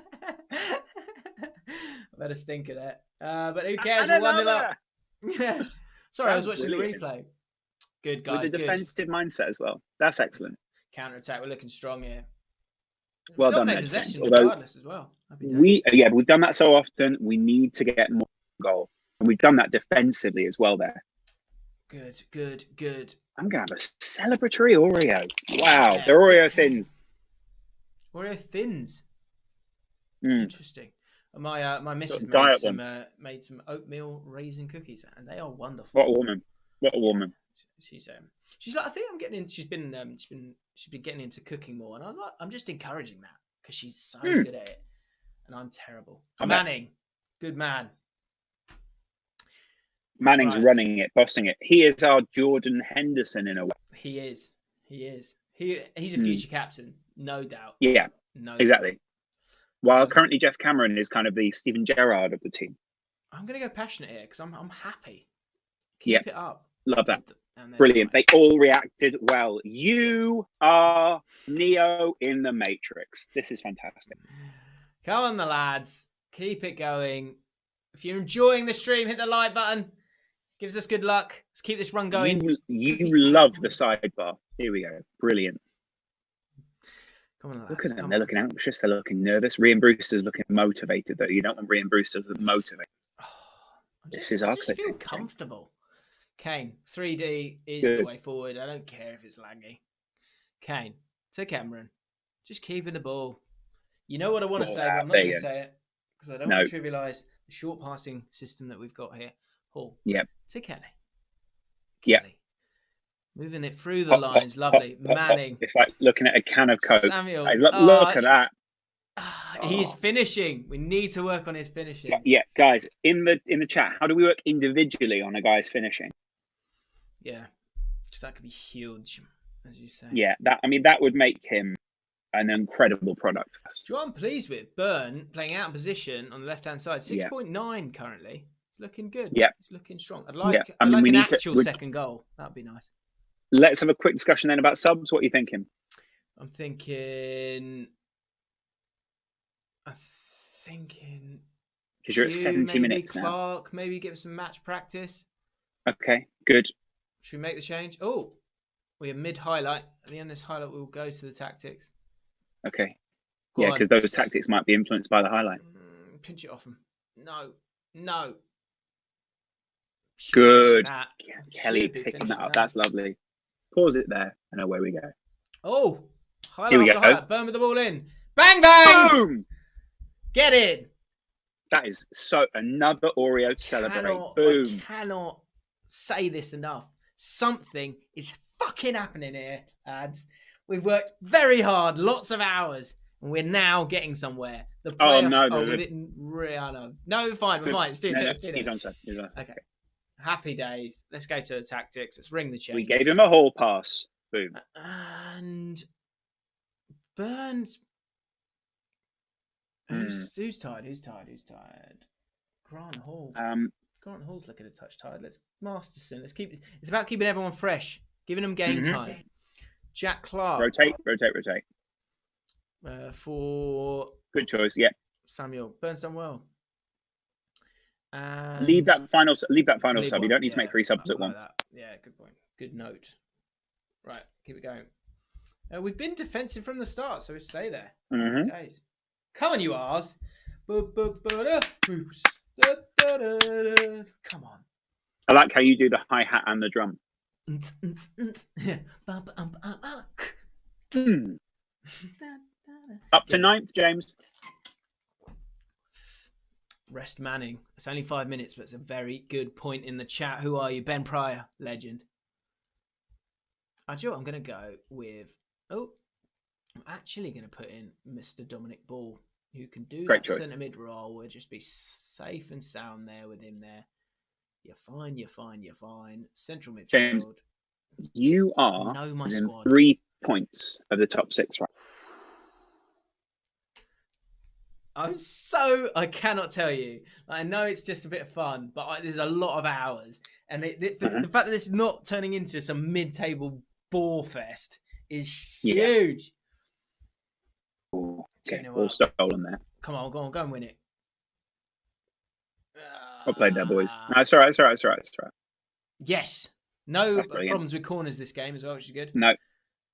better stink at it. But who cares? We're 1-0 up. Yeah. Sorry, I was watching the replay. Good, guys. With the defensive mindset as well. That's excellent. Counter-attack. We're looking strong here. Well done, possession regardless as well. We've done that so often. We need to get more goal. And we've done that defensively as well there. Good. I'm going to have a celebratory Oreo. Wow. Yeah. They're Oreo thins. Oreo thins. Interesting. My missus made some oatmeal raisin cookies, and they are wonderful. What a woman. She's like, I think I'm getting in. She's been getting into cooking more, and I was like, I'm just encouraging that because she's so good at it, and I'm terrible. Manning, good man. Manning's running it, bossing it. He is our Jordan Henderson in a way. He is. He's a future captain, no doubt. Yeah, exactly. While currently Jeff Cameron is kind of the Steven Gerrard of the team. I'm going to go passionate here because I'm happy. Keep it up. Love that. Brilliant. They all reacted well. You are Neo in the Matrix. This is fantastic. Come on, the lads. Keep it going. If you're enjoying the stream, hit the like button. Gives us good luck. Let's keep this run going. You love the sidebar. Here we go. Brilliant. Come on, lads. Look at them. They're looking anxious. They're looking nervous. Ryan Brewster's looking motivated, though. You don't want Ryan Brewster to motivate. This is our clip. I just feel comfortable. Kane, 3D is the way forward. I don't care if it's laggy. Kane, to Cameron. Just keeping the ball. You know what I want to say, but I'm not going to say it because I don't want to trivialise the short passing system that we've got here. Hall. Yep. To Kelly. Yep. Moving it through the lines. Lovely. Manning. It's like looking at a can of Coke. Samuel. Hey, look at that. He's finishing. We need to work on his finishing. Yeah, guys, in the chat, how do we work individually on a guy's finishing? Yeah. Because that could be huge, as you say. Yeah, that would make him an incredible product for us. Do you know what I'm pleased with? Burn playing out of position on the left-hand side. 6.9 currently. It's looking good. Yeah. It's looking strong. I'd like an actual second goal. That'd be nice. Let's have a quick discussion then about subs. What are you thinking? I'm thinking... Because you're at 70 minutes now. Clark, maybe give some match practice. Okay, good. Should we make the change? Oh, we have mid-highlight. At the end of this highlight, we'll go to the tactics. Okay. Yeah, because those tactics might be influenced by the highlight. Pinch it off them. No. Good. Kelly picking that up. That's lovely. Pause it there, and away we go. Oh, highlight after highlight. Burn with the ball in. Bang, bang! Boom! Get in. That is another Oreo to celebrate. Boom. I cannot say this enough. Something is fucking happening here, lads. We've worked very hard, lots of hours, and we're now getting somewhere. The playoffs are within Rihanna. No, fine, we're fine. Let's do it. He's on side. Okay. Happy days. Let's go to the tactics. Let's ring the change. We gave him a hall pass. Boom. And Burns. Who's tired? Grant Hall. Grant Hall's looking a touch tired. Let's Masterson. It's about keeping everyone fresh, giving them game time. Jack Clark. Rotate. For good choice. Yeah. Samuel. Burns done well. And leave that final sub. You one. don't need to make 3 subs at like once. that. Yeah, good point. Good note. Right, keep it going. We've been defensive from the start, so we stay there. Mm-hmm. Days. Come on, you R's. Come on. I like how you do the hi-hat and the drum. Up to 9th, James. Rest Manning. It's only 5 minutes, but it's a very good point in the chat. Who are you? Ben Pryor, legend. I'm going to go with... I'm actually going to put in Mr. Dominic Ball, who can do Great that choice. centre mid role. We'll just be safe and sound there with him there. You're fine. Central midfield. James, you are within squad. 3 points of the top 6 right. I cannot tell you. I know it's just a bit of fun, but there's a lot of hours. And the fact that this is not turning into some mid-table bore fest is huge. Yeah. Okay, all stolen there. Come on, go and win it. Well played there, boys. No, it's all right. Yes. No problems with corners this game as well, which is good. No.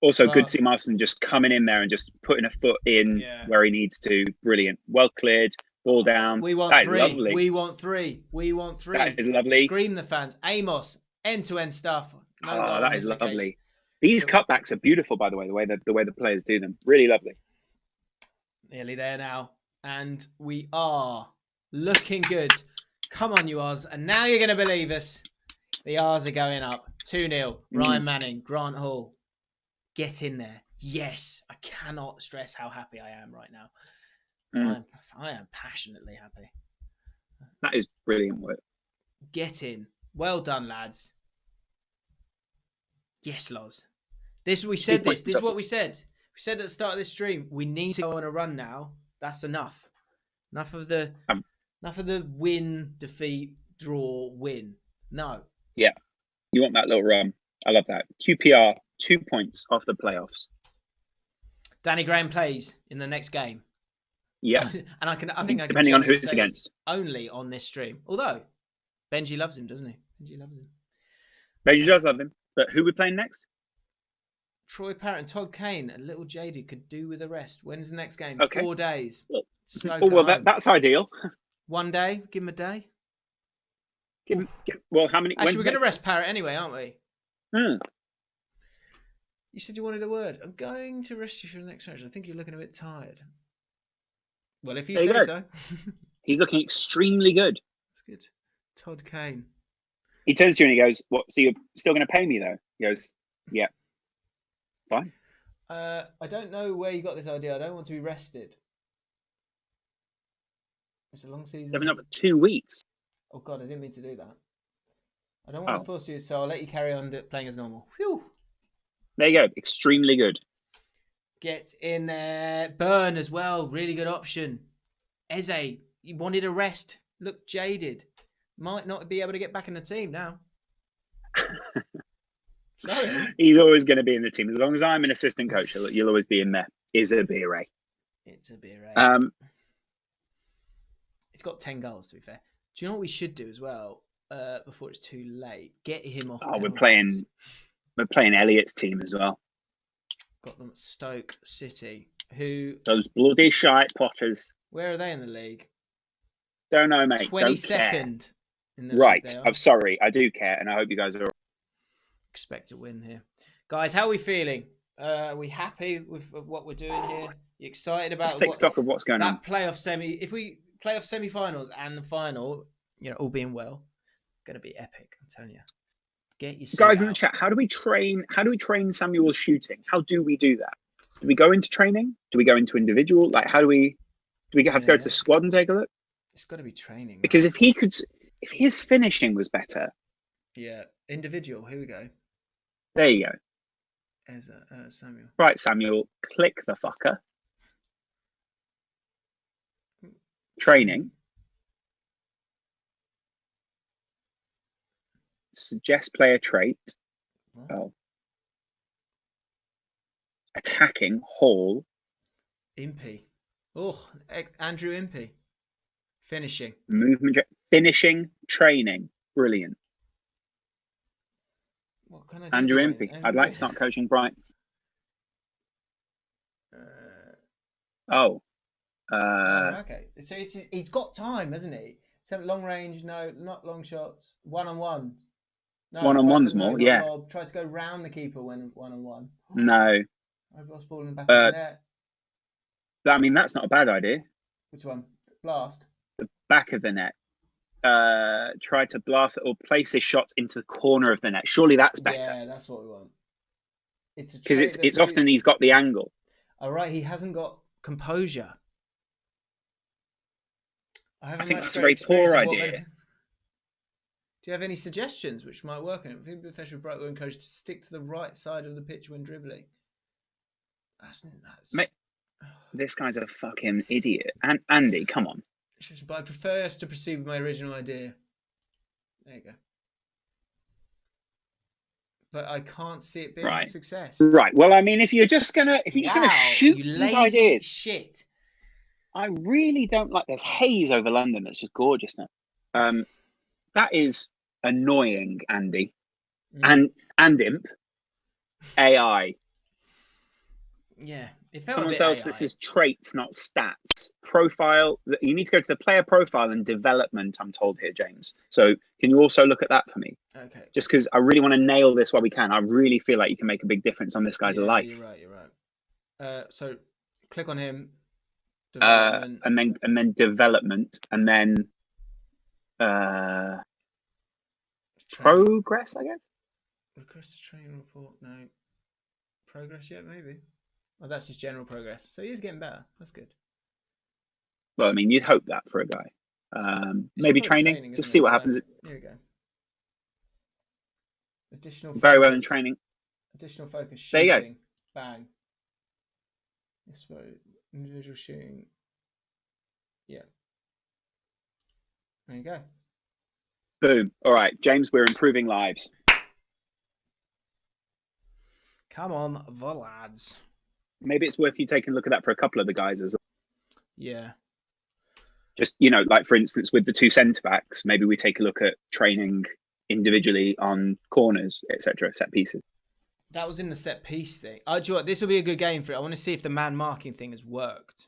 Also, good to see Marston just coming in there and just putting a foot in where he needs to. Brilliant. Well cleared. Ball down. We want 3. We want 3. That is lovely. Scream the fans. Amos. End-to-end stuff. That is lovely. Occasion. These cutbacks are beautiful, by the way. The way the players do them. Really lovely. Nearly there now. And we are looking good. Come on, you Oz. And now you're going to believe us. The R's are going up. 2-0. Ryan Manning. Grant Hall. Get in there. Yes. I cannot stress how happy I am right now. I am passionately happy. That is brilliant work. Get in. Well done, lads. Yes, Loz. This is what we said. We said at the start of this stream, we need to go on a run now. That's enough. Enough of the win, defeat, draw, win. No. Yeah. You want that little run. I love that. QPR, 2 points off the playoffs. Danny Graham plays in the next game. Yeah. And I think I can depending on who it's against. Only on this stream. Although Benji loves him, doesn't he? Benji loves him. Benji does love him. But who are we playing next? Troy Parrott and Todd Kane. A little jaded, could do with a rest. When's the next game? Okay. 4 days. That's ideal. 1 day. Give him a day. How many? Actually, we're going to rest Parrott anyway, aren't we? You said you wanted a word. I'm going to rest you for the next match. I think you're looking a bit tired. Well, if you say so. He's looking extremely good. That's good. Todd Kane. He turns to you and he goes, "What? So you're still going to pay me, though?" He goes, "Yeah, fine." I don't know where you got this idea. I don't want to be rested. It's a long season. 7 up for 2 weeks. Oh God, I didn't mean to do that. I don't want to force you, so I'll let you carry on playing as normal. Phew. There you go. Extremely good. Get in there. Burn as well. Really good option. Eze, you wanted a rest. Look jaded. Might not be able to get back in the team now. Sorry. He's always going to be in the team. As long as I'm an assistant coach, you'll always be in there. It's a beer. It's got 10 goals, to be fair. Do you know what we should do as well? Before it's too late, get him off. We're playing Elliot's team as well. Got them at Stoke City. Those bloody shite Potters. Where are they in the league? Don't know, mate. 22nd in the right. league. I'm sorry. I do care, and I hope you guys are. Expect a win here, guys. How are we feeling? Are we happy with what we're doing here? You excited about? Just take stock of what's going on. That playoff semi. If we playoff semi-finals and the final, all being well, going to be epic. I'm telling you. Get your guys in the chat. How do we train Samuel's shooting? How do we do that? Do we go into training? Do we go into individual? Like, how do we have to go to squad and take a look? It's got to be training. Because if his finishing was better. Yeah, individual. Here we go. There you go. There's Samuel. Right, Samuel. Click the fucker. Training. Suggest player trait. Oh. Attacking. Hall. Impey. Oh, Andrew Impey. Finishing. Movement. Finishing, training, brilliant. What can I do? Andrew Impey, I'd like to start coaching Brighton. Okay. So he's got time, hasn't he? So long range, no, not long shots. 1-on-one. No, One-on-one's more, yeah. Lob. Try to go round the keeper when 1-on-1. No. I've lost ball in the back of the net. I mean, that's not a bad idea. Which one? Blast? The back of the net. Try to blast it or place his shots into the corner of the net. Surely that's better. Yeah, that's what we want. Because it's often he's got the angle. All right, he hasn't got composure. I think that's a very poor idea. Do you have any suggestions which might work? And I think Professional Bright will encourage to stick to the right side of the pitch when dribbling. Mate, this guy's a fucking idiot. And Andy, come on. But I prefer us to proceed with my original idea. There you go. But I can't see it being a success. Right. Well, I mean, if you're just gonna shoot these ideas, shit. I really don't like. There's haze over London that's just gorgeous now. That is annoying, Andy. And Imp AI. Yeah. Someone says this is traits, not stats. Profile. You need to go to the player profile and development, I'm told here, James. So can you also look at that for me? Okay. Just because I really want to nail this while we can. I really feel like you can make a big difference on this guy's life. You're right. So click on him. And then development, and then progress, I guess. Request a training report. No. Progress yet, maybe. Oh, that's his general progress. So he is getting better. That's good. Well, I mean, you'd hope that for a guy. Maybe training. Just see what happens. Here we go. Additional. Very well in training. Additional focus. Shooting. There you go. Bang. Yes, individual shooting. Yeah. There you go. Boom. All right, James, we're improving lives. Come on, the lads. Maybe it's worth you taking a look at that for a couple of the guys as well. Yeah. Just, like for instance, with the two centre backs, maybe we take a look at training individually on corners, etc., set pieces. That was in the set piece thing. Do you know what? This will be a good game for it. I want to see if the man marking thing has worked.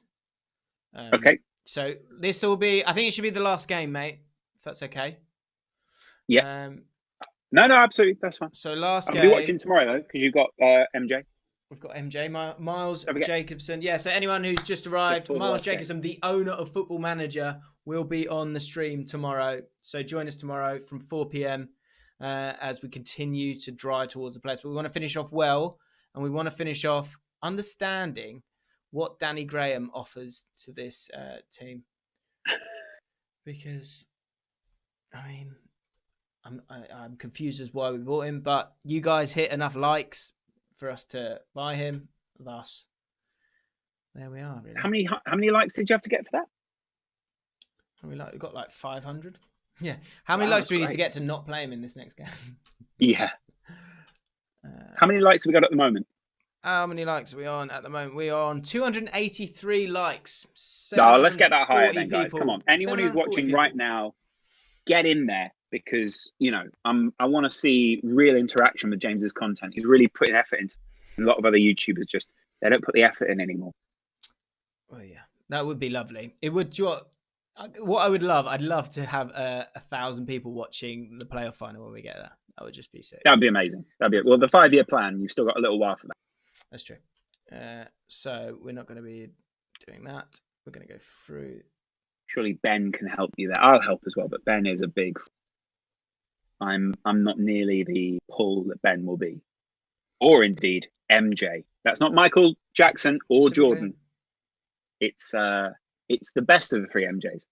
Okay. So this will be, I think it should be the last game, mate. If that's okay. Yeah. No, absolutely. That's fine. So last game. I'll be watching tomorrow, though, because you've got MJ. We've got MJ, Miles Jacobson. Yeah, so anyone who's just arrived, Miles Jacobson, the owner of Football Manager, will be on the stream tomorrow. So join us tomorrow from 4 p.m. As we continue to drive towards the place. But we want to finish off well, and we want to finish off understanding what Danny Graham offers to this team. Because, I mean, I'm confused as why we bought him, but you guys hit enough likes for us to buy him. Thus, there we are. Really. How many likes did you have to get for that? We got like 500. Yeah. How many likes do we need to get to not play him in this next game? Yeah. How many likes have we got at the moment? How many likes are we on at the moment? We are on 283 likes. Let's get that higher then, guys. Come on. Anyone who's watching right now, get in there because, I want to see real interaction with James's content. He's really putting effort into it. A lot of other YouTubers they don't put the effort in anymore. Oh, yeah. That would be lovely. It would. What I would love, I'd love to have 1,000 people watching the playoff final when we get there. That would just be sick. That'd be amazing. That'd be well. The 5-year plan. You've still got a little while for that. That's true. So we're not going to be doing that. We're going to go through. Surely Ben can help you there. I'll help as well, but Ben is a big. I'm not nearly the pull that Ben will be, or indeed MJ. That's not Michael Jackson or Jordan. It's the best of the three MJs.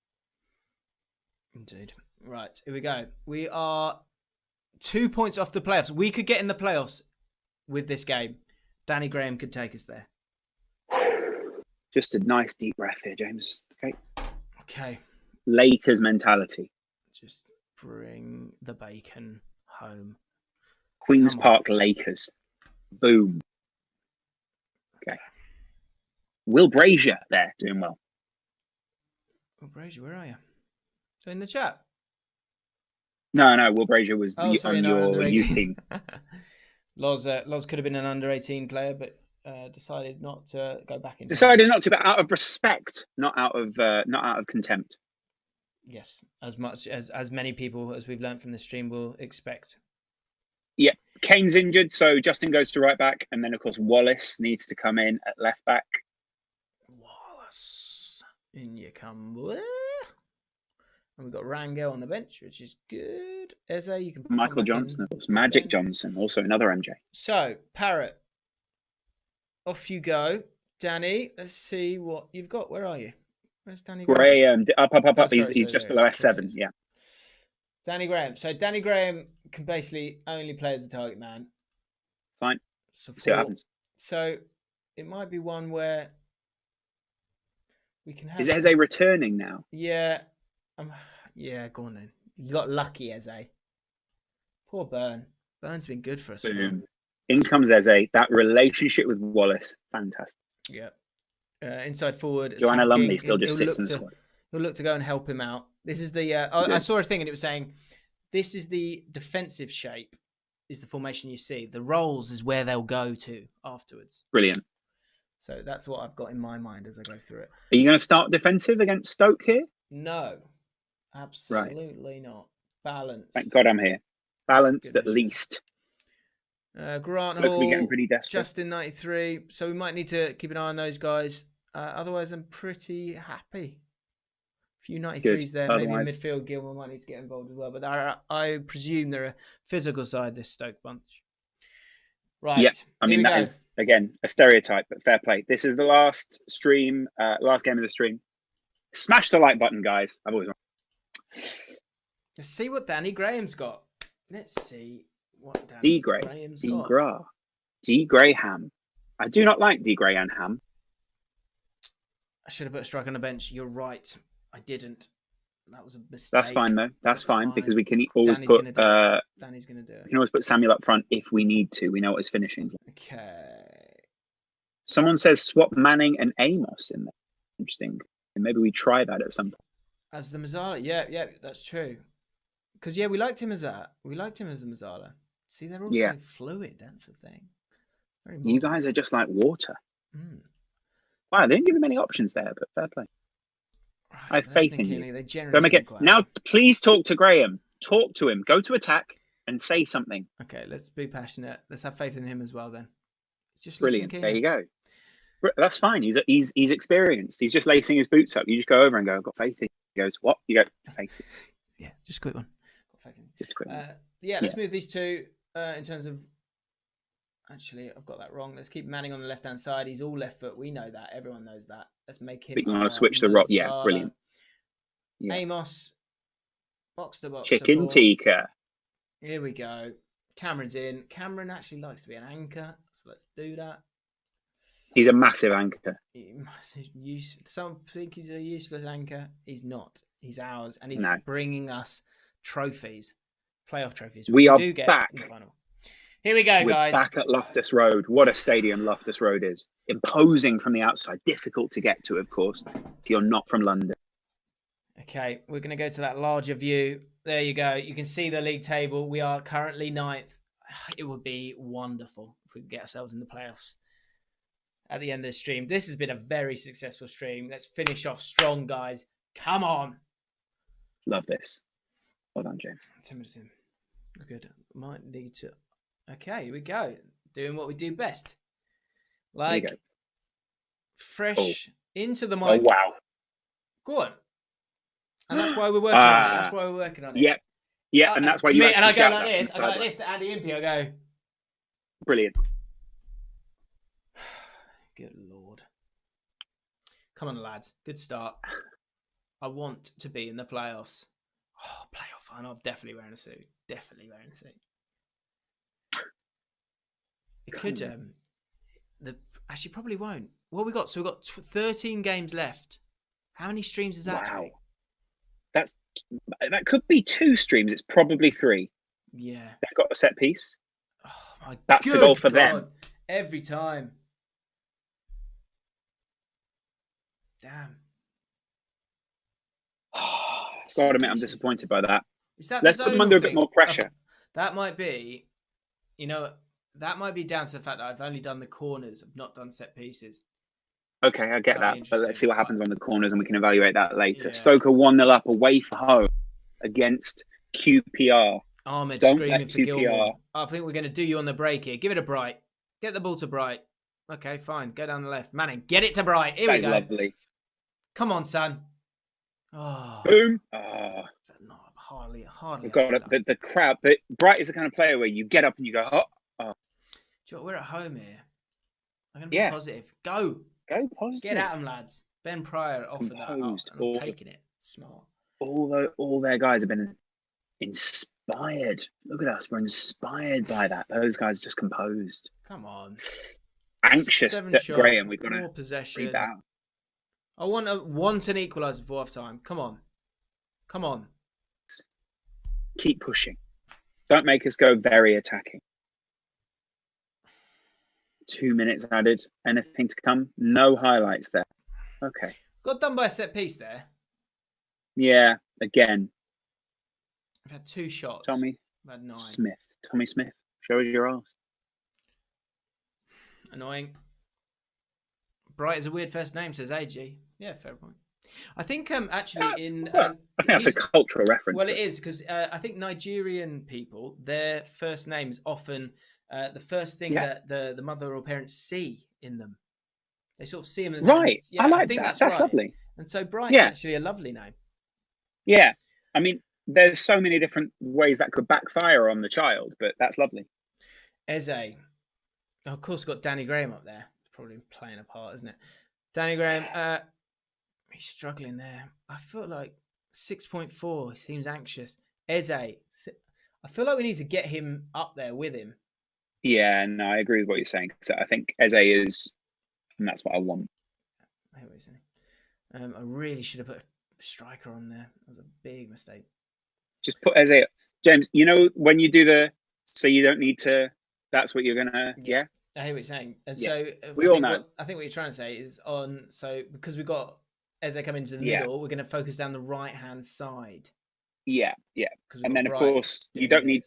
Indeed. Right, here we go. We are 2 points off the playoffs. We could get in the playoffs with this game. Danny Graham could take us there. Just a nice deep breath here, James. Okay. Lakers mentality. Just bring the bacon home. Queen's Park Lakers. Boom. Okay. Will Brazier there doing well. Will Brazier, where are you? So in the chat. No. Will Brazier was Oh, sorry, on no, your under youth 18. team. Loz could have been an under 18 player, but decided not to go back in time. Decided not to, but out of respect, not out of contempt. Yes, as much as many people, as we've learned from the stream, will expect. Yeah, Kane's injured, so Justin goes to right back, and then of course Wallace needs to come in at left back. Wallace, in you come. And we've got Rangel on the bench, which is good. Eze, you can Michael Johnson, of course. Magic Johnson, also another MJ. So, Parrot, off you go. Danny, let's see what you've got. Where are you? Where's Danny Graham? Up. He's just below S7, yeah. Danny Graham. So, Danny Graham can basically only play as a target man. Fine. See what happens. So, it might be one where we can have... Is Eze returning now? Yeah. Yeah, go on then. You got lucky, Eze. Poor Burn. Burn's been good for us. Boom. In comes Eze. That relationship with Wallace, fantastic. Yeah. Inside forward. Joanna Lumley still just sits in the squad. He'll look to go and help him out. This is the... I saw a thing and it was saying, this is the defensive shape, is the formation you see. The roles is where they'll go to afterwards. Brilliant. So that's what I've got in my mind as I go through it. Are you going to start defensive against Stoke here? No. Absolutely not. Balanced. Thank God I'm here. Balanced at least. Grant Look, Hall, we're getting pretty desperate. Justin 93. So we might need to keep an eye on those guys. Otherwise, I'm pretty happy. A few 93s there. Otherwise... Maybe midfield, Gilmore might need to get involved as well. But I presume they're a physical side, this Stoke bunch. Right. Yeah, I mean, that is, again, a stereotype, but fair play. This is the last stream, last game of the stream. Smash the like button, guys. I've always... Let's see what Danny Graham's got. Let's see what Danny Graham's got. D. Graham. I do not like D. Graham Ham. I should have put a strike on the bench. You're right. I didn't. That was a mistake. That's fine, though. That's fine, because we can always Danny's put... Danny's going to do it. We can always put Samuel up front if we need to. We know what his finishing is. Okay. Someone says swap Manning and Amos in there. Interesting. And maybe we try that at some point. As the Mazzala. Yeah, that's true. Because, we liked him as that. We liked him as a Mazzala. See, they're all so fluid. That's the thing. Very you guys are just like water. Wow, they didn't give him any options there, but fair play. Right, I have faith in you. They generally now, please talk to Graham. Talk to him. Go to attack and say something. Okay, let's be passionate. Let's have faith in him as well then. It's just brilliant. There you go. That's fine. He's experienced. He's just lacing his boots up. You just go over and go, I've got faith in you. He goes, what? You go, faith in you. Yeah, just a quick one. Got faith in you. Just a quick one. Let's move these two in terms of... Actually, I've got that wrong. Let's keep Manning on the left-hand side. He's all left foot. We know that. Everyone knows that. Let's make him... But you want to switch the rock? Yeah, brilliant. Yeah. Amos. Box to box. Chicken support. tikka. Here we go. Cameron's in. Cameron actually likes to be an anchor, so let's do that. He's a massive anchor. Some think he's a useless anchor. He's not. He's ours, and he's bringing us trophies, playoff trophies. We are back in the final. Here we go, guys. We're back at Loftus Road. What a stadium Loftus Road is. Imposing from the outside. Difficult to get to, of course, if you're not from London. Okay, we're going to go to that larger view. There you go. You can see the league table. We are currently 9th. It would be wonderful if we could get ourselves in the playoffs at the end of the stream. This has been a very successful stream. Let's finish off strong, guys. Come on. Love this. Well done, James. We're good. Might need to... Okay, here we go. Doing what we do best. Like, fresh into the mic. Oh, wow. Go on. And that's why we're working on it. That's why we're working on it. Yep. Yeah, and that's why you and I go like this. I go like this to Andy Impey. I go. Brilliant. Good Lord. Come on, lads. Good start. I want to be in the playoffs. Oh, playoff final. I'm definitely wearing a suit. It could actually probably won't. What we got? So we've got 13 games left. How many streams is that? Wow. That could be 2 streams. It's probably 3. Yeah. They've got a set piece. Oh my That's the goal for them. Every time. Gotta admit, I'm disappointed by that. Is that the Let's put them zonal under a bit thing? more pressure. That might be, that might be down to the fact that I've only done the corners. I've not done set pieces. Okay, I get That'll be that. But let's interesting. see what happens on the corners and we can evaluate that later. Yeah. Stoke are 1-0 up away from home against QPR. Ahmed Don't screaming let for QPR. Gilmore. I think we're going to do you on the break here. Give it to Bright. Get the ball to Bright. Okay, fine. Go down the left. Manning, get it to Bright. Here we go. Lovely. Come on, son. Oh. Boom. No, hardly. We've got the crowd. Bright is the kind of player where you get up and you go, oh. Do you know what? We're at home here. I'm going to be positive. Go positive. Get at them, lads. Ben Pryor offered that up, and I'm taking it. Smart. All their guys have been inspired. Look at us. We're inspired by that. Those guys are just composed. Come on. Anxious 7 that shots, Graham, we've got more to possession. Down. I want an equaliser before half time. Come on. Keep pushing. Don't make us go very attacking. 2 minutes added. Anything to come? No highlights there. Okay. Got done by a set piece there. Yeah, again. I've had 2 shots. Tommy I've had 9. Tommy Smith. Show us your arse. Annoying. Bright is a weird first name, says AG. Yeah, fair point. I think actually I think that's a cultural reference. Well, it is because I think Nigerian people, their first names often the first thing that the mother or parents see in them. They sort of see them. Right. Yeah, I like think that. That's right. Lovely. And so Bright's actually a lovely name. Yeah. I mean, there's so many different ways that could backfire on the child, but that's lovely. Eze. Oh, of course, we've got Danny Graham up there. It's probably playing a part, isn't it? Danny Graham, he's struggling there. I feel like 6.4. He seems anxious. Eze. I feel like we need to get him up there with him. Yeah, no, I agree with what you're saying. So I think Eze is, and that's what I want. I hear what you're saying. I really should have put a striker on there. That was a big mistake. Just put Eze. James, when you do so you don't need to, that's what you're going to, yeah? I hear what you're saying. And so we all know. I think what you're trying to say is because we've got Eze coming into the middle, we're going to focus down the right-hand side. Yeah. And then, of course, you don't need,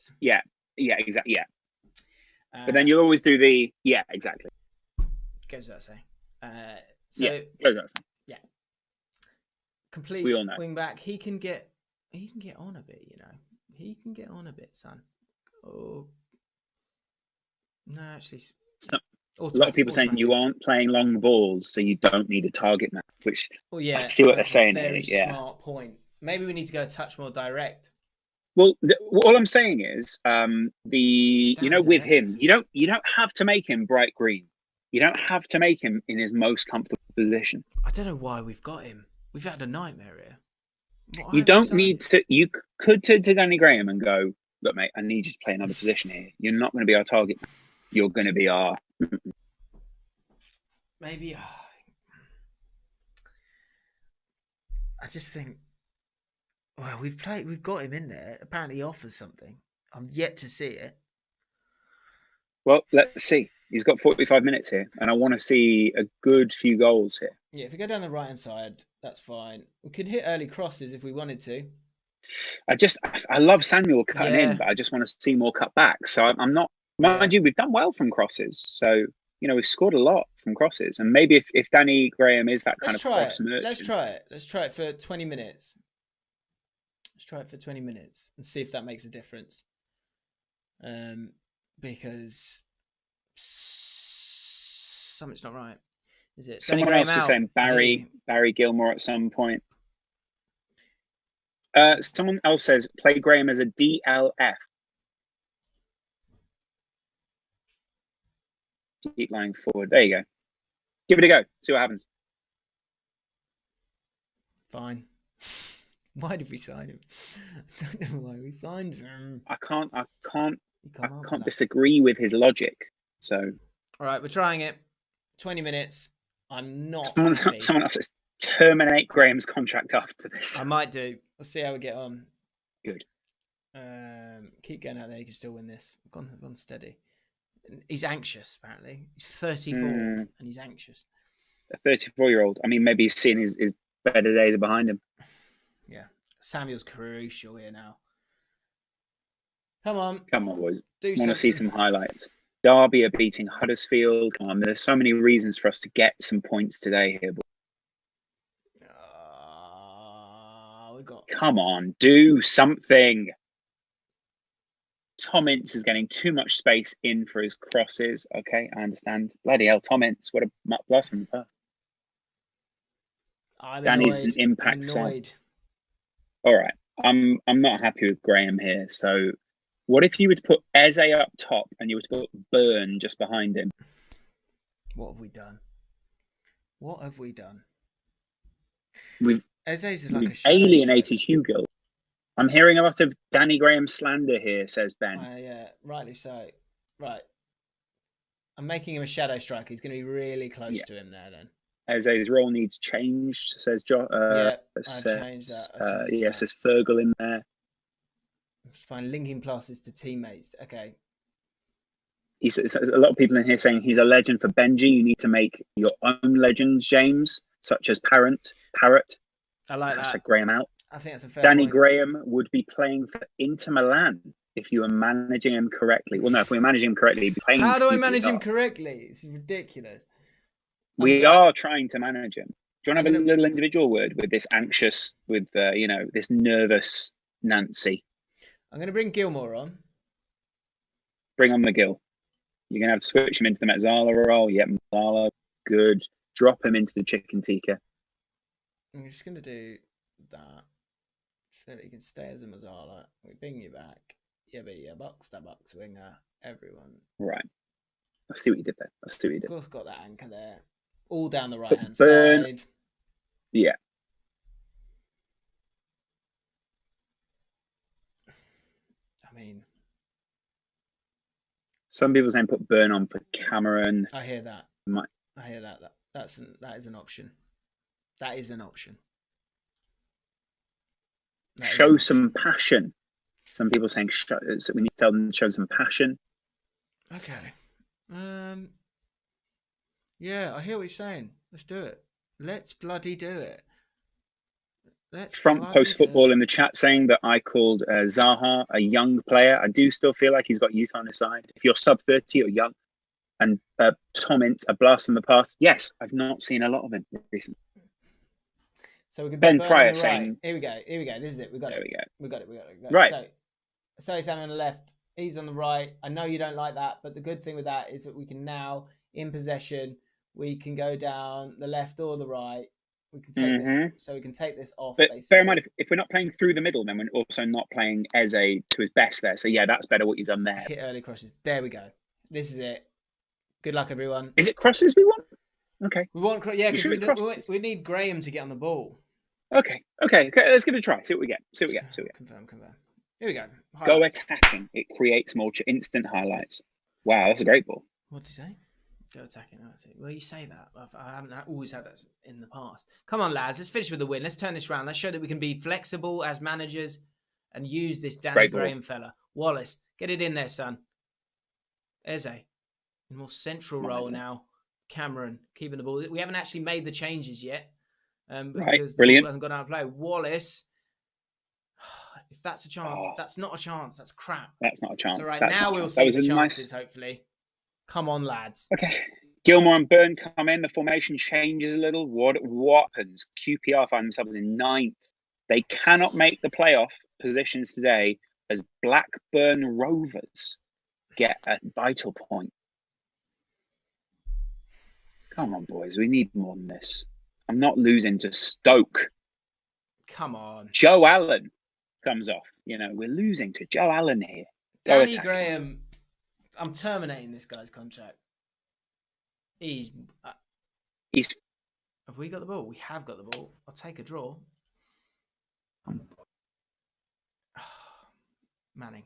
exactly, but then you'll always do exactly. Goes without saying. Goes without saying. Yeah. Complete wing back. He can get on a bit, He can get on a bit, son. Oh. No, actually. A lot of people saying you aren't playing long balls, so you don't need a target man, which I see what they're saying here. Very smart point. Maybe we need to go a touch more direct. Well, all I'm saying is, with him, you don't have to make him bright green. You don't have to make him in his most comfortable position. I don't know why we've got him. We've had a nightmare here. You don't need to. You could turn to Danny Graham and go, look, mate, I need you to play another position here. You're not going to be our target. You're going to be our. Maybe. I just think. Well, we've got him in there. Apparently, he offers something. I'm yet to see it. Well, let's see. He's got 45 minutes here, and I want to see a good few goals here. Yeah, if we go down the right-hand side, that's fine. We could hit early crosses if we wanted to. I love Samuel cutting in, but I just want to see more cutbacks. So I'm not. Mind you, we've done well from crosses. So we've scored a lot from crosses, and maybe if Danny Graham is that kind of cross merchant. Let's try it. Let's try it for 20 minutes. Let's try it for 20 minutes and see if that makes a difference. Because something's not right. Is it? Someone else is saying Barry Gilmore at some point. Someone else says play Graham as a DLF. Keep lying forward. There you go. Give it a go. See what happens. Fine. Why did we sign him? I don't know why we signed him. I can't disagree with his logic. So. All right, we're trying it. 20 minutes. I'm not. Someone else says terminate Graham's contract after this. I might do. We'll see how we get on. Good. Keep going out there. You can still win this. Gone steady. He's anxious, apparently. He's 34 and he's anxious. A 34-year-old. I mean, maybe he's seeing his better days are behind him. Yeah. Samuel's crucial here now. Come on, boys. do Want to see something. some highlights. Derby are beating Huddersfield. Come on, there's so many reasons for us to get some points today here. We got. Come on, do something. Tom Ince is getting too much space in for his crosses. Okay, I understand. Bloody hell, Tom Ince, what a blast from the past. I'm Danny's annoyed. an impact I'm annoyed. sub. All right, I'm not happy with Graham here. So, what if you were to put Eze up top and you were to put Burn just behind him? What have we done? What have we done? We've Eze's like a alienated Hugo. I'm hearing a lot of Danny Graham slander here, says Ben. Yeah, rightly so. Right. I'm making him a shadow striker. He's going to be really close to him there then. Eze's role needs changed, says John. I've changed that. Says Fergal in there. Just find linking passes to teammates. Okay. He says a lot of people in here saying he's a legend for Benji. You need to make your own legends, James, such as Parrot. I like that. Graham out. I think that's a fair Danny point. Graham would be playing for Inter Milan if you were managing him correctly. Well, no, if we were managing him correctly, he'd be playing. How do I manage him correctly? It's ridiculous. We are trying to manage him. Do you want to have a little individual word with this anxious, with this nervous Nancy? I'm going to bring Gilmore on. Bring on McGill. You're going to have to switch him into the Metzala role. Yep, Metzala, good. Drop him into the chicken tikka. I'm just going to do that so that he can stay as a Metzala. We bring you back. Yeah, but yeah, box to box winger, everyone. Right. I see what you did there. Of course, got that anchor there. All down the right-hand side. Yeah. I mean, some people saying put Burn on for Cameron. I hear that. I hear that. That is an option. That is an option. Show some passion. Some people saying we need to tell them to show some passion. Okay. Yeah, I hear what you're saying. Let's do it. Let's bloody do it. Front Post Football in the chat saying that I called Zaha a young player. I do still feel like he's got youth on his side. If you're sub 30 or young, and Tom Ince, a blast from the past. Yes, I've not seen a lot of him recently. So we can Ben Pryor saying, Here we go. This is it. We got it. We got it. Right. So Sam on the left. He's on the right. I know you don't like that, but the good thing with that is that we can now, in possession, we can go down the left or the right. We can take this, so we can take this off. But bear in mind, if we're not playing through the middle, then we're also not playing Eze to his best there. So yeah, that's better what you've done there. Hit early crosses. There we go. This is it. Good luck, everyone. Is it crosses we want? Okay. We want, because we need Graham to get on the ball. Okay. Let's give it a try. See what we get. Confirm. Here we go. Highlights. Go attacking. It creates more instant highlights. Wow, that's a great ball. What did you say? Go attacking. Well, you say that. I haven't always had that in the past. Come on, lads. Let's finish with the win. Let's turn this around. Let's show that we can be flexible as managers and use this Danny Graham fella. Wallace, get it in there, son. Eze, in more central role now. Cameron, keeping the ball. We haven't actually made the changes yet. Because brilliant. Hasn't gone out of play. Wallace, if that's a chance, that's not a chance. That's crap. That's not a chance. So now we'll see the chances, hopefully. Come on, lads. Okay. Gilmore and Byrne come in. The formation changes a little. What happens? QPR find themselves in 9th. They cannot make the playoff positions today as Blackburn Rovers get a vital point. Come on, boys. We need more than this. I'm not losing to Stoke. Come on. Joe Allen comes off. We're losing to Joe Allen here. Danny Graham. I'm terminating this guy's contract. He's. Have we got the ball? We have got the ball. I'll take a draw. Manning.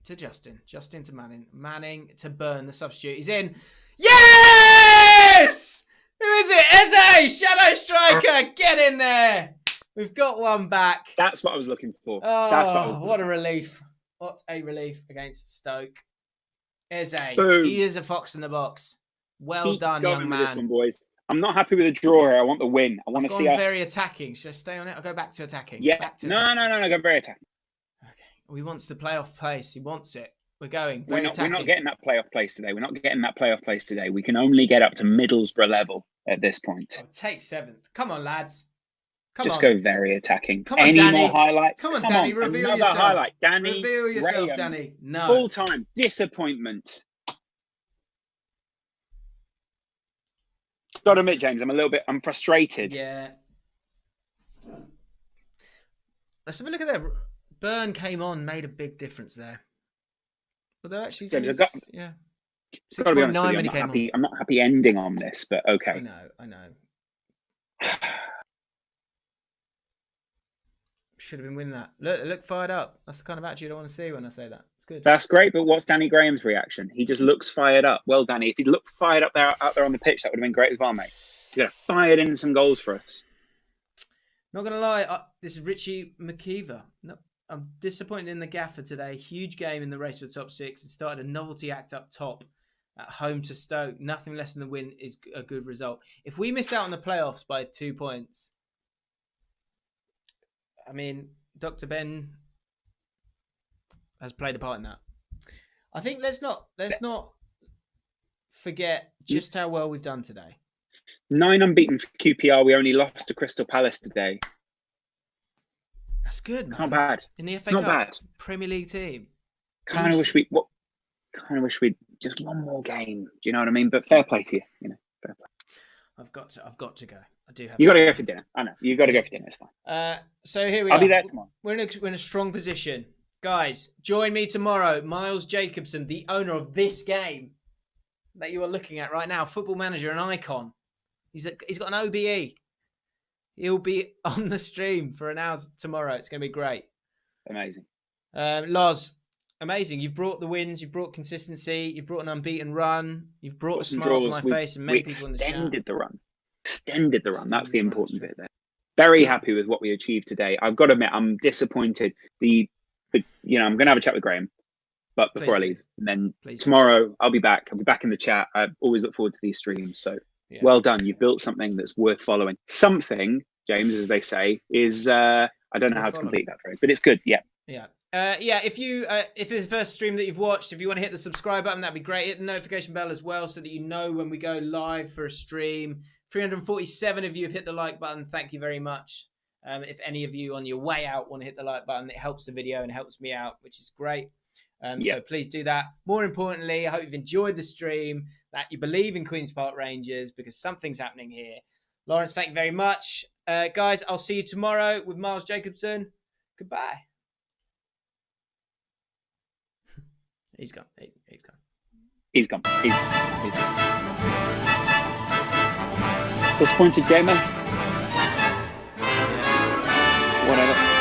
To Justin. Justin to Manning. Manning to Burn, the substitute. He's in. Yes! Who is it? Eze! Shadow striker! Get in there! We've got one back. That's what I was looking for. What a relief. What a relief against Stoke. Eze. Boom. He is a fox in the box. Well done, young man. This one, boys. I'm not happy with the draw here. I want the win. I want to see us very attacking. Should I stay on it? I'll go back to attacking. Yeah. No. Go very attacking. Okay. He wants the playoff place. He wants it. We're going. We're Very not getting that playoff place today. We're not getting that playoff place today. We can only get up to Middlesbrough level at this point. Oh, take 7th. Come on, lads. Come Just on. go very attacking. Come on, Any Danny. more highlights? Come on, Danny. Reveal another yourself. highlight. Danny. Reveal yourself, Graham. Danny. No. Full time disappointment. Got to admit, James, I'm frustrated. Yeah. Let's have a look at that. Burn came on, made a big difference there. Although actually, James, yeah. Got to be 6.9 honest when he came on. I'm not happy ending on this, but okay. I know. Should have been winning that. Look fired up. That's the kind of attitude I want to see when I say that. It's good. That's great, but what's Danny Graham's reaction? He just looks fired up. Well, Danny, if he looked fired up out there on the pitch, that would have been great as well, mate. You got to fired in some goals for us. Not gonna lie, this is Richie McKeever. No, I'm disappointed in the gaffer today. Huge game in the race for top 6. It started a novelty act up top at home to Stoke. Nothing less than the win is a good result. If we miss out on the playoffs by 2 points, I mean, Dr. Ben has played a part in that. I think let's not forget just how well we've done today. 9 unbeaten for QPR. We only lost to Crystal Palace today. That's good, man. It's not bad. In the FA It's not Cup, bad. Premier League team. Kind of wish we'd just one more game. Do you know what I mean? But fair play to you. You know, fair play. I've got to go. I do have. You got to go for dinner. I know. You got to go for dinner. It's fine. So here we are. I'll be there tomorrow. We're in a strong position, guys. Join me tomorrow. Miles Jacobson, the owner of this game that you are looking at right now, Football Manager, an icon. He's got an OBE. He'll be on the stream for an hour tomorrow. It's going to be great. Amazing. Loz, amazing. You've brought the wins. You've brought consistency. You've brought an unbeaten run. You've brought a smile to my face and many people in the chat. Extended the run. That's the important bit there. Very happy with what we achieved today. I've got to admit, I'm disappointed. I'm going to have a chat with Graham, but before I leave, and then tomorrow I'll be back. I'll be back in the chat. I always look forward to these streams. So well done. You've built something that's worth following. Something, James, as they say, is I don't know how to complete that phrase, but it's good. Yeah. Yeah. If it's the first stream that you've watched, if you want to hit the subscribe button, that'd be great. Hit the notification bell as well so that you know when we go live for a stream. 347 of you have hit the like button. Thank you very much. If any of you on your way out want to hit the like button, it helps the video and helps me out, which is great. So please do that. More importantly, I hope you've enjoyed the stream, that you believe in Queen's Park Rangers, because something's happening here. Laurence, thank you very much. Guys, I'll see you tomorrow with Miles Jacobson. Goodbye. He's gone. He's gone. Disappointed gamer. Yeah. Whatever.